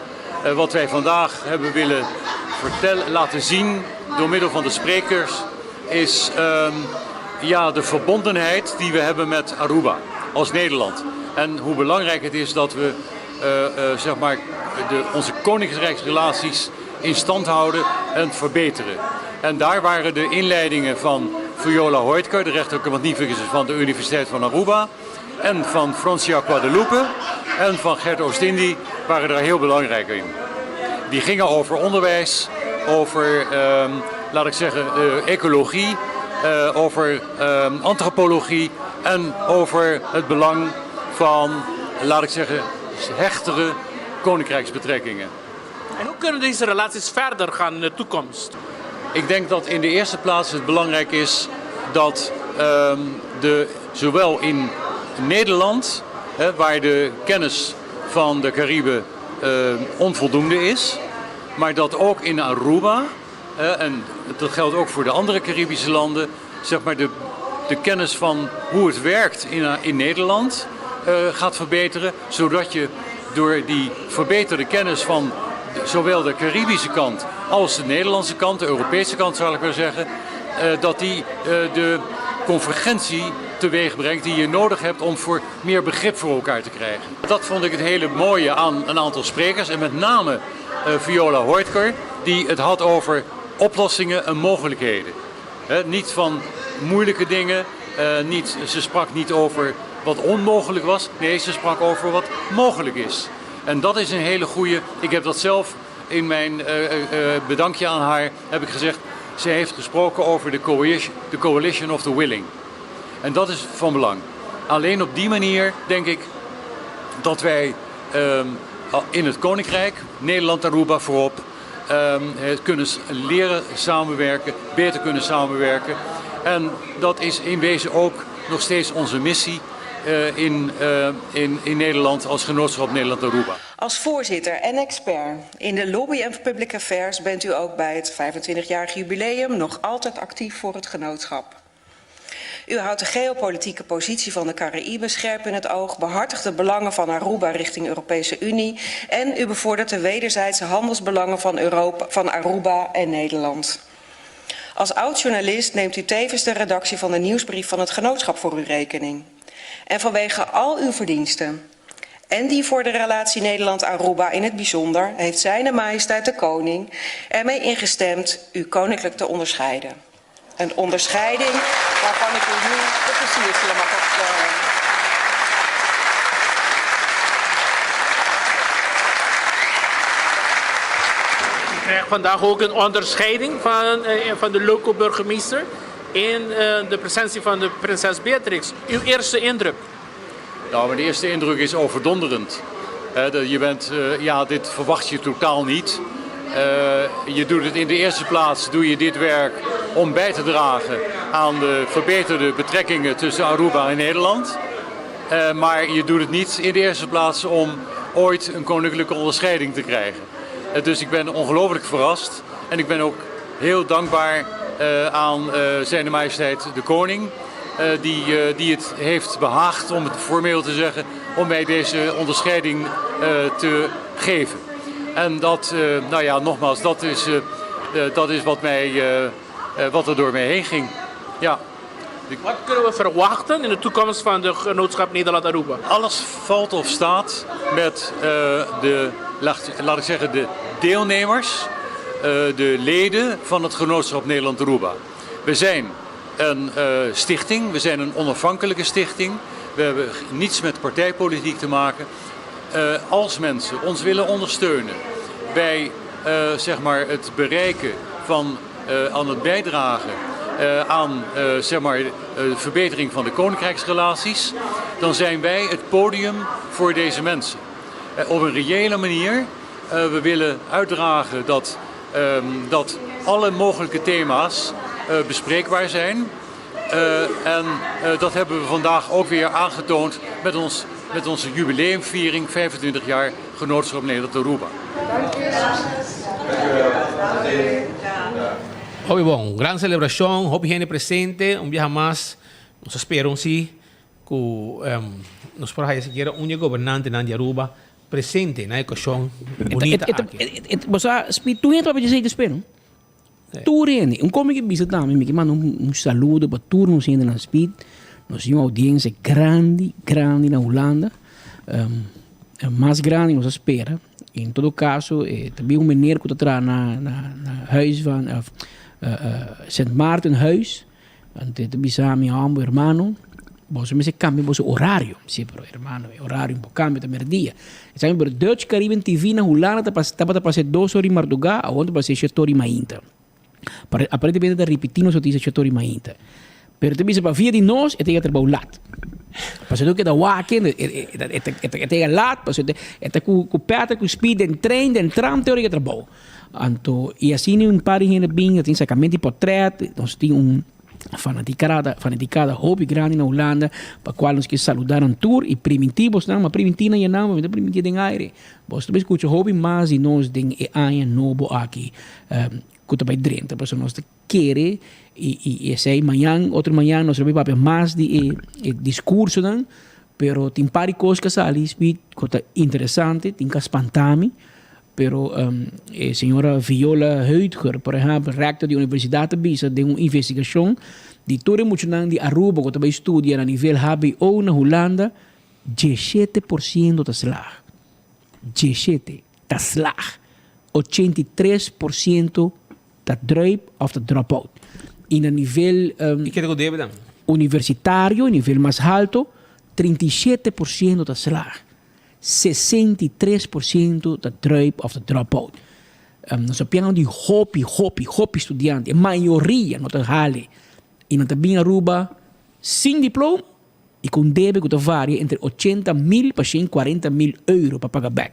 wat wij vandaag hebben willen laten zien door middel van de sprekers is de verbondenheid die we hebben met Aruba als Nederland. En hoe belangrijk het is dat we onze koninkrijksrelaties in stand houden en verbeteren. En daar waren de inleidingen van Viola Hoytker, de rechterlijke magnificus van de Universiteit van Aruba, en van Francia Guadalupe en van Gert Oostindie waren daar heel belangrijk in. Die gingen over onderwijs, over, ecologie, over antropologie en over het belang van, hechtere koninkrijksbetrekkingen. En hoe kunnen deze relaties verder gaan in de toekomst? Ik denk dat in de eerste plaats het belangrijk is dat zowel in Nederland, waar de kennis van de Cariben onvoldoende is, maar dat ook in Aruba, en dat geldt ook voor de andere Caribische landen, de kennis van hoe het werkt in Nederland gaat verbeteren, zodat je door die verbeterde kennis van zowel de Caribische kant als de Nederlandse kant, de Europese kant zal ik maar zeggen, dat die de convergentie teweeg brengt die je nodig hebt om voor meer begrip voor elkaar te krijgen. Dat vond ik het hele mooie aan een aantal sprekers en met name Viola Hoytker, die het had over oplossingen en mogelijkheden. Niet van moeilijke dingen, ze sprak niet over wat onmogelijk was, nee, ze sprak over wat mogelijk is. En dat is een hele goede. Ik heb dat zelf in mijn bedankje aan haar heb ik gezegd. Ze heeft gesproken over de coalition of the willing. En dat is van belang. Alleen op die manier denk ik dat wij in het Koninkrijk, Nederland, Aruba voorop, kunnen leren samenwerken, beter kunnen samenwerken. En dat is in wezen ook nog steeds onze missie. In Nederland als Genootschap Nederland-Aruba. Als voorzitter en expert in de lobby en public affairs bent u ook bij het 25-jarig jubileum nog altijd actief voor het genootschap. U houdt de geopolitieke positie van de Caraïben scherp in het oog, behartigt de belangen van Aruba richting Europese Unie en u bevordert de wederzijdse handelsbelangen van Aruba en Nederland. Als oud-journalist neemt u tevens de redactie van de nieuwsbrief van het genootschap voor uw rekening. En vanwege al uw verdiensten en die voor de relatie Nederland-Aruba in het bijzonder heeft Zijne Majesteit de Koning ermee ingestemd u koninklijk te onderscheiden. Een onderscheiding waarvan ik u nu de versierselen mag opstellen. U krijgt vandaag ook een onderscheiding van de lokale burgemeester in de presentie van de prinses Beatrix. Uw eerste indruk? Nou, mijn eerste indruk is overdonderend. Dit verwacht je totaal niet. Je doet het in de eerste plaats, doe je dit werk om bij te dragen aan de verbeterde betrekkingen tussen Aruba en Nederland. Maar je doet het niet in de eerste plaats om ooit een koninklijke onderscheiding te krijgen. Dus ik ben ongelooflijk verrast. En ik ben ook heel dankbaar aan zijn majesteit de koning. Die het heeft behaagd, om het formeel te zeggen, om mij deze onderscheiding te geven. En dat, nogmaals, dat is wat er door mij heen ging. Ja. Wat kunnen we verwachten in de toekomst van de genootschap Nederland-Aruba? Alles valt of staat met laat ik zeggen, de deelnemers, de leden van het genootschap Nederland-Aruba. We zijn een stichting, we zijn een onafhankelijke stichting. We hebben niets met partijpolitiek te maken. Als mensen ons willen ondersteunen bij zeg maar het bereiken van aan het bijdragen aan zeg maar, de verbetering van de koninkrijksrelaties, dan zijn wij het podium voor deze mensen. Op een reële manier. We willen uitdragen dat alle mogelijke thema's bespreekbaar zijn. En dat hebben we vandaag ook weer aangetoond met onze jubileumviering 25 jaar Genootschap Nederland-Aruba. Hoy bon, gran celebración, hope gente presente, un día más. Nos esperan sí que nos para seguir un gobernante na Aruba presente na ecosyon bonita aqui. Bosa, tu entra para dizer espero. Tu rende, como que bisa também, me manda saludo para todos nos na speed. Nós temos uma audiência grande na Holanda. Mais grande nos espera. Em todo caso, também meneer que está na huis van St. Maarten huis. Want te bisa mi amo hermano. Você me cambia o horário. Sim, pero hermano, horário um pouco cambia também dia. Sabe, pero Dutch Caribbean TV na Holanda tá para fazer 2 horas em madrugada, a outra para ser 7 horas mainta. Aparentemente está repetindo só diz 7 horas mainta. Pero te bisa para via de nós, é ter trabalho lat. Para que da waken, é ter lat, para é com perto com speed en trem, den tram teoria trabalho. Anto e assim um par de gente bem, tem sacamento de portrait, nós tem fanaticada hobby grande na Holanda, para qual nós que saludaram tour e primitivos, não, mas primitina e não, mas primitiva em aire. Você também escuta hobby mais e nós tem e aia novo aqui, que também drenta, para nós querer e esse amanhã, outro amanhã nós vamos para mais de discurso, não, pero tem pari coisas que ali speed, que é interessante, tem que espantar-me. Pero a senhora Viola Huidger, por exemplo, rector da Universidade de Bisa, de uma investigação de todo mundo de Aruba, que também estuda a nível HBO na Holanda, 17% da slag. 17% da slag. 83% da drop of da dropout. E a nível universitário, nível mais alto, 37% da slag. 63% da drop of the dropout. Nós sabemos de hobby estudante. A maioria não está e não está bem Aruba sem diploma e com débito que varia entre 80.000 para 140.000 euros para pagar back.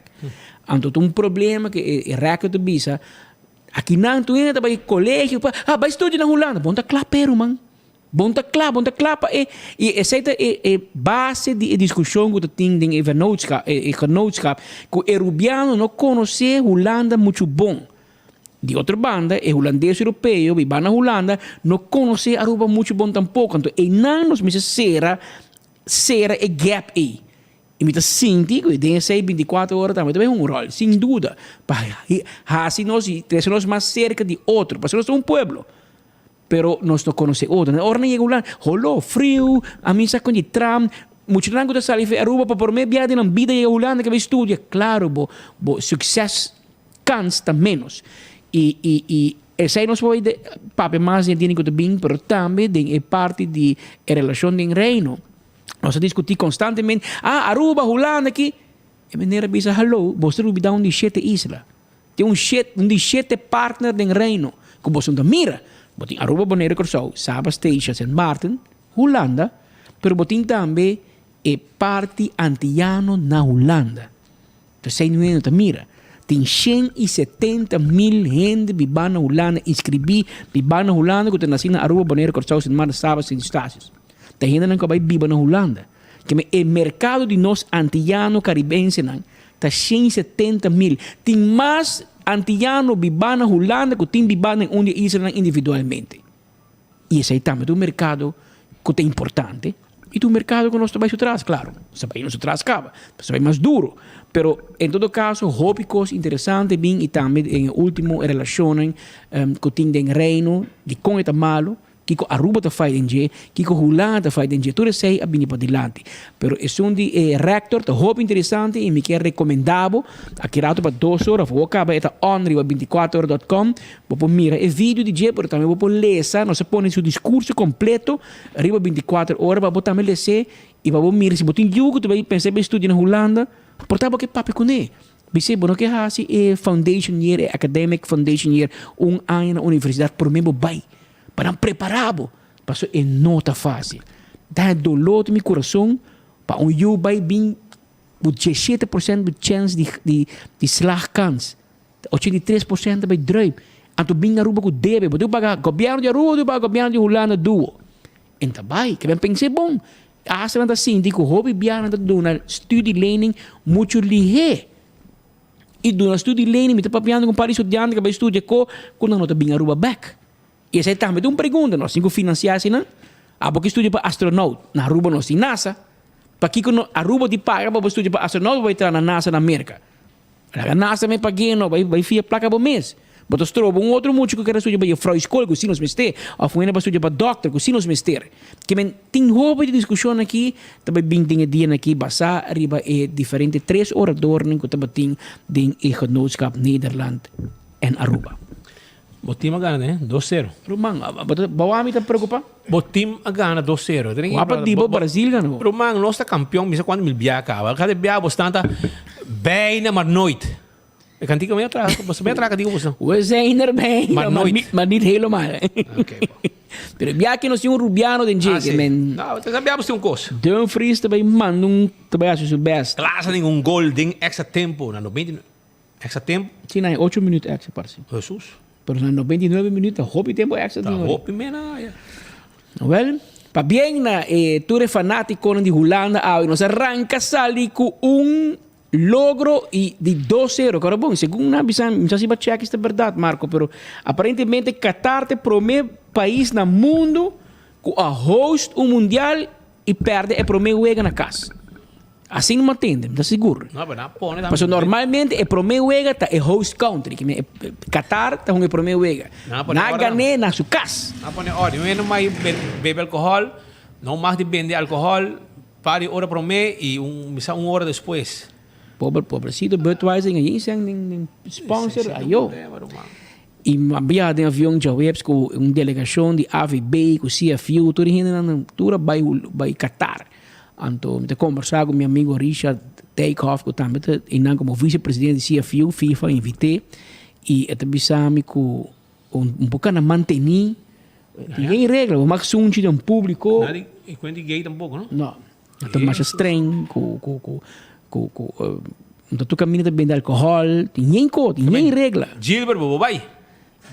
Então, problema que é recorde de visa. Aqui não, tu entra para o colégio, vai estudar na Holanda. Bom, tá claro, man. Bom tá claro, e essa é base de discussão que tem em genootschap, que o erubiano não conhece Holanda muito bom. De outra banda, o holandês europeu, que vai na Holanda, não conhece Aruba muito bom tampouco. Então, e não nos meses será gap aí. E me senti que tem 24 horas também um rol, sem dúvida. Assim nós estamos mais cerca de outro, porque nós somos um povo. Pero nós não conhecemos outro. Na hora de chegar lá, frio, a mim saco de tram, muito lango da saliva Aruba para por meio viagem na vida de Holanda que vai estudar. Claro, sucesso cansa menos. E essa aí nós pode papo mais de dinheiro que bem, pero também é parte de relação de reino. Nós discutimos constantemente, Aruba, Holanda aqui. E maneira bisa, hello, você não me dá de 7 islas. Tem de 7 partners de reino. Que você não mira. Botin Aruba, Bonaire, Curaçao, Saba Station, St. Maarten, Holanda, pero botin também é parte antiano na Holanda. Então, você não mira. Tem 170.000 gente vivendo na Holanda, inscrevi, vivendo na Holanda, que tem nascido na Aruba, Bonaire, Curaçao, St. Maarten, Saba, St. Eustácio. Tem gente que vai viver na Holanda. Que o mercado de nós antillano caribense está 170 mil. Tem mais antillano vivendo na Holanda que tem vivendo em onde Israel individualmente. E esse aí também é um mercado que é importante. E um mercado que nós trabalhamos atrás, claro. Nós trabalhamos atrás, acaba. Nós trabalhamos mais duro. Pero, em todo caso, hópicos interessantes, bem, e também, em último, relacionam que tem em reino, de como é malo, que a Aruba está fazendo, que a Holanda está fazendo, tudo isso é bem para adiante. Pero, é um de rector, está muito interessante, e me quer recomendável, aqui rato para 2 horas, vou acabar, está onriba24horas.com, vou mirar o vídeo de dia, pero também vou ler, nós põe seu discurso completo, arriba 24 horas, vou também ler, e vou mirar, se você tem jogo, tu vai pensar em estudar na Holanda, portanto, que papo com ele. Você não quer fazer foundation year, academic foundation year, ano na universidade, por mesmo vai. Para preparado, para isso é nota fácil. Dá dolor no meu coração, para eu vai vir 17% de chance de slag kans, 83% vai drive. Então, bem Aruba que deve, você paga governo de Aruba, você paga governo de Holanda duo. Então, vai, que eu pensei bom. A asa assim, digo, hobby biar na dona study learning muito lihe. E dona study learning, me tá papiando com paris estudante que vai estudar quando não tá bem Aruba back. E essa é também uma pergunta, nós temos que financiar assim, não? Porque estuda para astronauta, na Aruba nós tem NASA. Para que Aruba te paga para estudar para astronauta, vai entrar na NASA na América. A NASA me paga, vai fiar placa por mês. Mas trovo outro músico que quer estudar para Freud School, que nos mester, ou foi para estudar para doctor, que nos mester. Que tem roupa de discussão aqui, também bem tem dia aqui, basta arriba diferente 3 oradores que também tem de genootschap Nederland en Aruba. Botim agana, né? 2-0. Rumang, bawa mi ta preocupa? Botim agana 2-0. Apa di bo Brasil ganho? Rumang, nós tá campeão, bisa quando mil biaka. Cada biaka bastante bem maar nooit. Ik kan die meer tragen. Você bem traga digo você. We zijn er bem, maar niet helemaal. Okay. Pero biaka nós temos rubiano den jegue, men. Nou, dat hebben we een koos. Dumfries também mandam trabalhar seu best. Klaas had een goal ding extra tempo, na 90 extra tempo. Sim, 8 minutos extra parece. Jesus. Pero na 99 minutos, hopi tempo extra. Hopi mena, ja. Well, pa bien na tu eres fanático de Holanda, nos arranca sali com logro e de 2-0. Agora, bom, segundo na bisam, não sei se vai checar esta verdade, Marco, pero aparentemente Qatar é o primeiro país no mundo que a host mundial e perde o primeiro jogo na casa. Assim não entende, não seguro. Não, mas não pone. Mas normalmente o primeiro jogo é host country, que Qatar está com o primeiro jogo. Não ganha na sua casa. Não pone ordem, não mais bebe álcool, não mais de vender álcool, pare hora para mim e uma hora depois. Pobrecito, Budweiser, aí tem sponsor, aí eu. E havia de avião de webs com uma delegação de AVB, com CFU, tudo isso vai Qatar. Então, eu conversar com meu amigo Richard Takeoff, que também está como vice-presidente de CFU, FIFA, invitei, e eu também sabe que um pouco na mantenir, tem regra, o máximo de um público. E quando gay tampouco, não? Não, então mais estranho, então tu caminha também de álcool, tem nem regra. Gilbert, vai.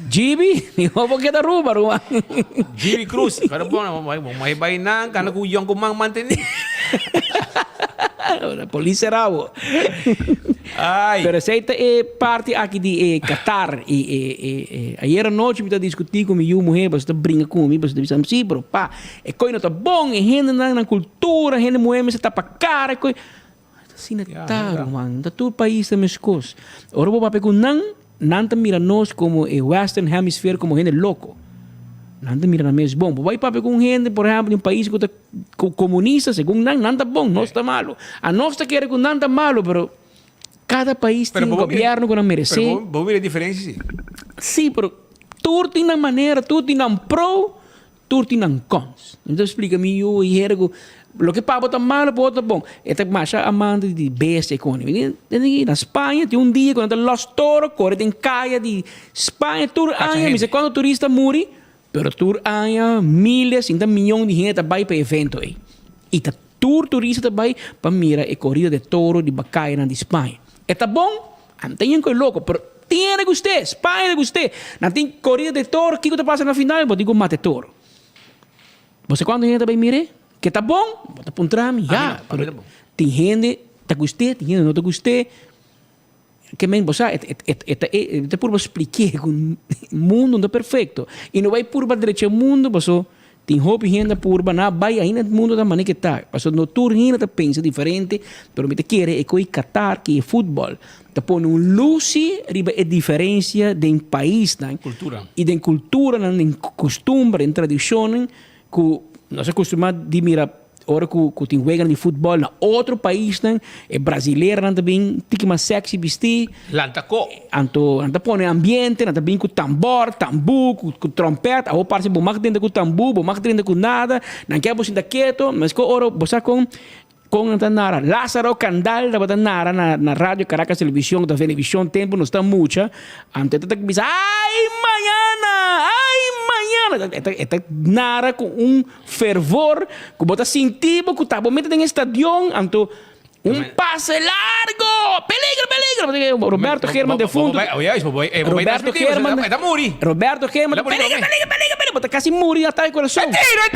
Gibi, eu vou que da Aruba. Gibi Cruz, cara bom, mas vai não, cara com o Yong Mang mantenir. A polícia era o. Pero essa é parte aqui de Qatar. Ayer à noite eu estava discutindo com minha mulher, você brinca comigo, você diz assim, bro, pá, é coisa não tá bom, é gente na cultura, é gente mulher, mas tá para cara, é coisa. Assim, tá, mano, tá todo o país também escos. Ora vou para não mira nós como o Western Hemisphere como gente louco. Não mira na mesma bom. Vai para com gente, por exemplo, em um país que está comunista, segundo não está bom, não está malo. A nós está querendo que não está malo, mas cada país tem um governo que não merece. Mas vamos ver a diferença, sim. Sim, mas tudo tem uma maneira, tudo tem um pro, tudo tem um cons. Então explica-me, eu ergo. Lo que para botar mal, bota bom. Esta marcha amante de besta econômica. Na Espanha, tem um dia quando Los Toros corre em caia de Espanha, tur aña, mas quando turista morre, pero tur aña, milhas, 50 milhões de gente vai para evento aí. E tá tur turista vai para mirar a corrida de touro de bacaia na Espanha. Está bom? Não tem coisa louco, pero tiene que usted, Espanha que usted. Não tem corrida de touro, o que passa na final? Eu digo mate touro. Você quando a gente vai mirar? Que tá bom, bota pra um trame, já. Tem gente, tá gostei, tem gente, não tá gostei. Que men, você, é por explicar que o mundo não é perfeito. E não vai por direito ao mundo, você tem roupa e gente por não vai ainda no mundo da maneira que está. Você no tour ainda pensa diferente, mas me quer é que Qatar, que é futebol. Tá põe luz riba a diferença de país, cultura. E de cultura, de costume, de tradição, que nós acostumamos a mirar. Ora que tem juega de futebol na outro país, é brasileiro também, fica mais sexy vestir. Lantaco. Anto põe ambiente, anta bem com tambor, tambu, com trompeta, ou parece bom mais dentro com tambu, bom mais dentro com nada, não quer você quieto, mas que ora você com nara Lázaro Candal da nara na rádio Caracas televisão da televisão tempo não está mucha ante tá que ai mañana eta nara com fervor que bota sentido que tá momento em estadio anto passe largo peligro Roberto Germán de fundo Roberto Germán Roberto Germán peligro bota quase muri ataque coração tira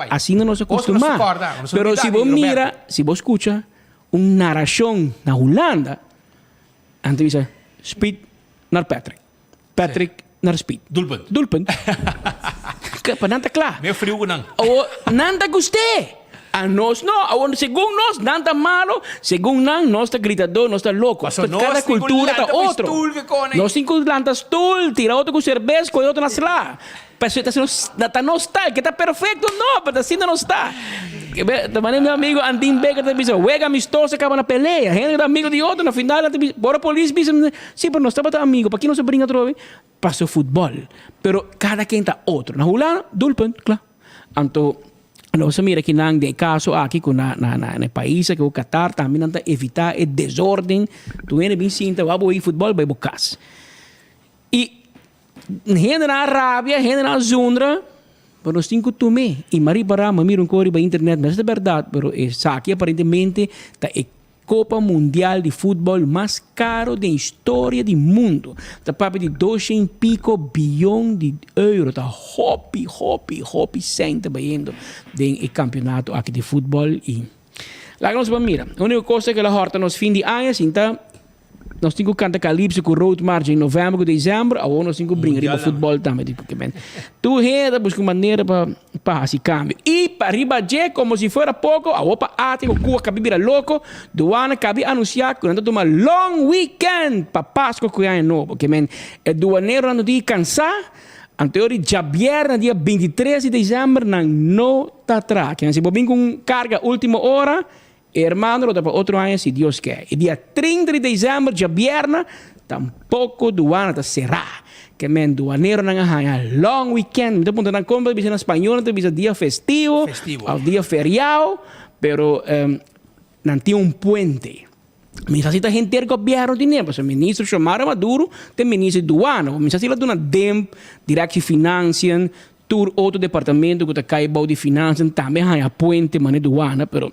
Assim não se acostuma. Pero se você escuta narração na Holanda, antes diz Speed naar Patrick naar Speed. Doelpunt. Para não tá claro. Meio frio não. Não tá gostei. A nós não, segundo nós, não está malo, segundo nós está gritador, nós está louco. Cada cultura está outro. Nós cinco lantas tul, tira outro com cerveja, com outro na sala. Está nostálgico, está perfeito, não, mas assim não está. Também meu amigo Andim Becker também disse, juega amistoso, acaba na peleia, gente é amigo de outro, na final, bora a polícia, diz, sim, mas nós estamos amigos, para que não se brinca outra vez? Passou futebol. Pero cada quem está outro. Na Holanda, doelpunt, claro. Então, nós mira que nang de caso aqui na país que o Qatar também não evitar o desordem. Tu vem bem sinta, vai boir futebol, vai bocas. E gente na Arábia, gente na Zundra, mas nós temos que tomar. E Maria Barama mira um cor na internet, mas é verdade, mas aqui aparentemente tá Copa Mundial de Futebol mais caro da história do mundo. Está papo de 200 e pico bilhão de euros. Está hopi cento baindo do campeonato aqui de futebol. E lá nós vamos mirar. A única coisa que ela horta nos fim de ano, então, nós temos que cantar Calypso com Road March em novembro, dezembro, ou nós temos que brincar com futebol também. Tu reda, busca maneira para esse câmbio. E para ribaje, como se fosse pouco, a opa ate, o cua cabe vira louco, do ano cabe anunciar que nós temos uma long weekend para Páscoa com o ano novo. Porque, é do janeiro não tem cansar, anterior já viernes, dia 23 de dezembro, não está atrás. Se você com carga última hora, hermano, lo para outro ano, se Deus quer. E dia 30 de dezembro, já viernes, tampouco do ano está cerrado. Que do janeiro não é long weekend. Então, ponto na compra, bisa na espanhol, então bisa dia festivo. Ao dia feriado, pero não tem puente. Mas assim, a gente tem governo de tempo. O ministro Xiomara Maduro tem ministro do ano. Mas assim, ela tem uma DEMP, Direct Financian, outro departamento que está caindo de finanças, também há puente, mas do ano, pero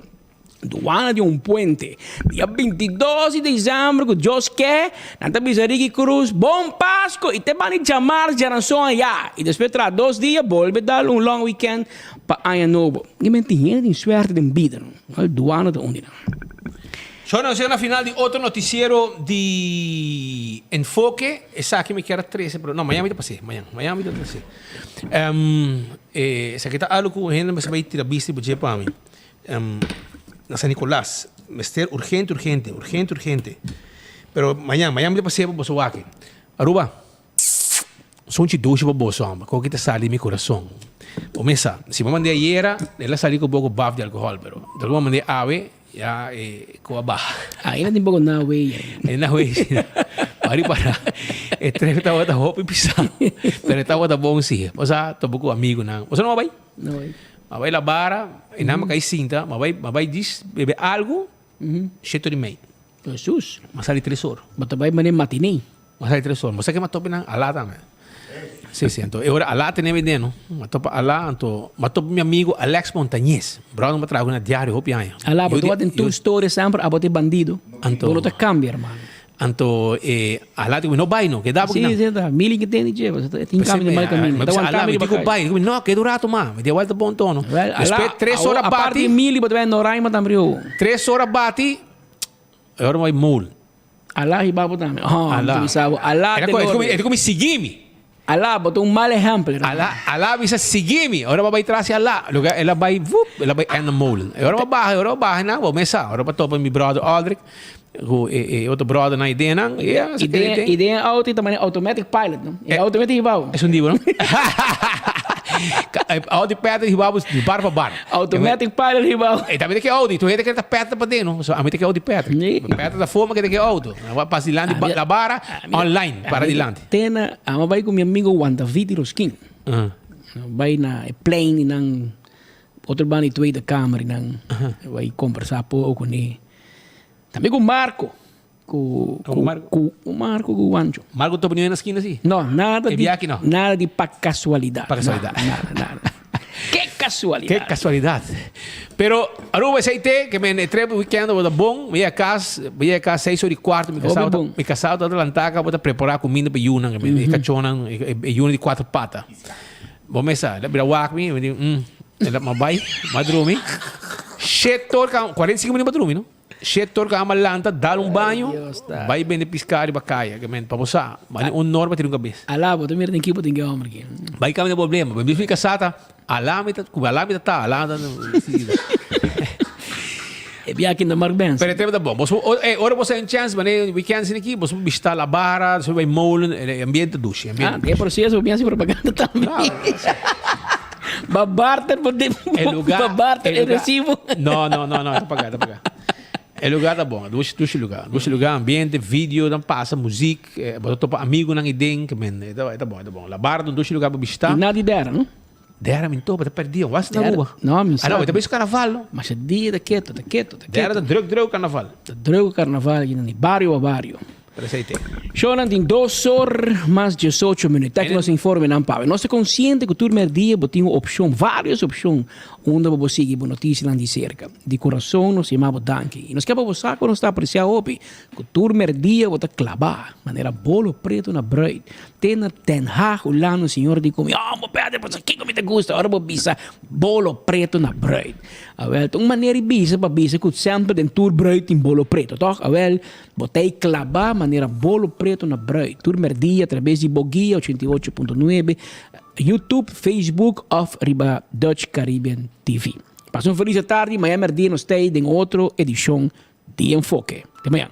Duana de puente. Dia 22 de dezembro, que Deus quer, nanta Bizarrique Cruz, bom Páscoa, e te van a chamar de Aranção allá. E depois, tras 2 dias, volve a dar long weekend para Ano Novo. E me tem suerte de vida, não? Duana de onde não? Yo no sé la final de otro noticiero de enfoque. Esa aquí me queda 13, pero no, Miami te pasé. Miami te pasé. Esa que está algo que gente me sabe tirar vista por para mí. Na San Nicolás, Mester urgente. Pero Miami te pasé por Bosoaque. Aruba, son chiducho por Bosoaque. ¿Cómo que te sale mi corazón? O mesa, si me mandé ayer, él salí con un poco buff de alcohol, pero de alguna manera ave, ya, como baja. Ahí no te poco nada, güey. Ahí no, güey. Para. Este estaba de hope y pisado. Pero estaba de bom sí. O sea, tampoco amigo, nada. O sea, no va a ir. No voy. Va a la vara, y nada más que hay cinta, va a ir, bebe algo, cheto de meio. Jesus. Mas salir 3 horas. Mas vai mané matinê. Mas salir 3 horas. Mas é que me tope na alá também. Sim. Então, agora alá tem vendendo. Mas topa alá, então, mas topa meu amigo Alex Montañez. Bravo, me trago na diário, hopi aí. Alá, mas tu tem tua história sempre a botar bandido. Então, não te cambia, irmão. Anto alati ko no bay no que dá Sim, sim, tá. Mili que tem de jeito. Tem caminho de mal caminho. Mas alami digo bay, no que durato ma, me deu volta bom tono. Depois 3 horas A parte bati, mili botar no Raima também. 3 horas bati, agora vai mul. Allah iba botar. Allah. Allah. Era como seguir-me. Allah botou mal exemplo. Allah bisa seguir-me. Agora vai trás Allah. Lugar ela vai, ela vai na mul. Agora vai na, vou mesa. Agora para topa mi brother Aldrich. Outro brother na ideia não ideia auto também automatic pilot não é automatic igual é um divo não Audi perto de igual de bar para bar automatic pilot igual e também tem que Audi tu tem que estar perto para dentro só a mim tem que Audi perto da forma que tem que Auto vai passar dilante da barra online para dilante tena ama vai com meu amigo Wanda Vídeo Skin vai na plane nang outro bani tu da câmera nang vai conversar pouco com também com o Marco. Com o Marco com o Anjo. Marco tô na esquina assim? Não, nada de aqui, não. Nada de para casualidade. Para casualidade. Nada. Que casualidade. Que casualidade. Pero Aruba aceitei que me trepo weekend vou bom, ia casa 6 horas e quarto, me casava da lantaca, vou preparar comida para Yuna, me cachonan, Yuna de 4 patas. Vou começar, vira walk me, ela mabai, madrumi. Shit, 45 minutos madrumi, não? Setor ka amalanta, dá banho, vai bem de piscar e bacaia, que men, para você, mas norma ter cabeça. Alabo, tu mira tem que botar homem aqui. Vai caminhar problema, mas fica sata, alamita tá, alamita. É bem aqui na Mark Benz. Pero tempo tá bom. Ora você tem chance, mas weekend aqui, você visitar a barra, você vai molen, ambiente duche, ambiente. Tem processo, bem assim propaganda também. Babarter, babarter, é recibo. Não, tá pagado. É lugar tá bom, duas lugar, ambiente, vídeo, não passa, música, botou amigo não idem, que men, tá bom. La barra do duas lugar para visitar. E nada dera, não? Dera minto, para perder, was na rua. Não, me sabe. Ah, não, também carnaval. Mas é dia da quieto. Dera da drug carnaval. Drug carnaval, de barrio a barrio. Shonan tem 2 horas mais 18 minutos. Tá que nos informe não paga. Nós estamos conscientes que todo dia tem opção, várias opções, onde você seguir notícias lá de cerca. De coração, nós chamamos danke. E nós queremos você quando está apreciando hoje, que todo dia você clavar, maneira bolo preto na bread. Tem Ten Hag, o lá no senhor de comer, vou pedir para aqui como te gusta, agora vou bisa bolo preto na bread. Então, maneira de bisa, para bisa, que sempre tem todo bread em bolo preto, tá? Botei clavar, maneira bolo preto na bread. Todo dia, através de Boguia 88.9, YouTube, Facebook, of Riba Dutch Caribbean TV. Passam feliz tarde, amanhã dia nós temos em outra edição de Enfoque. Até amanhã.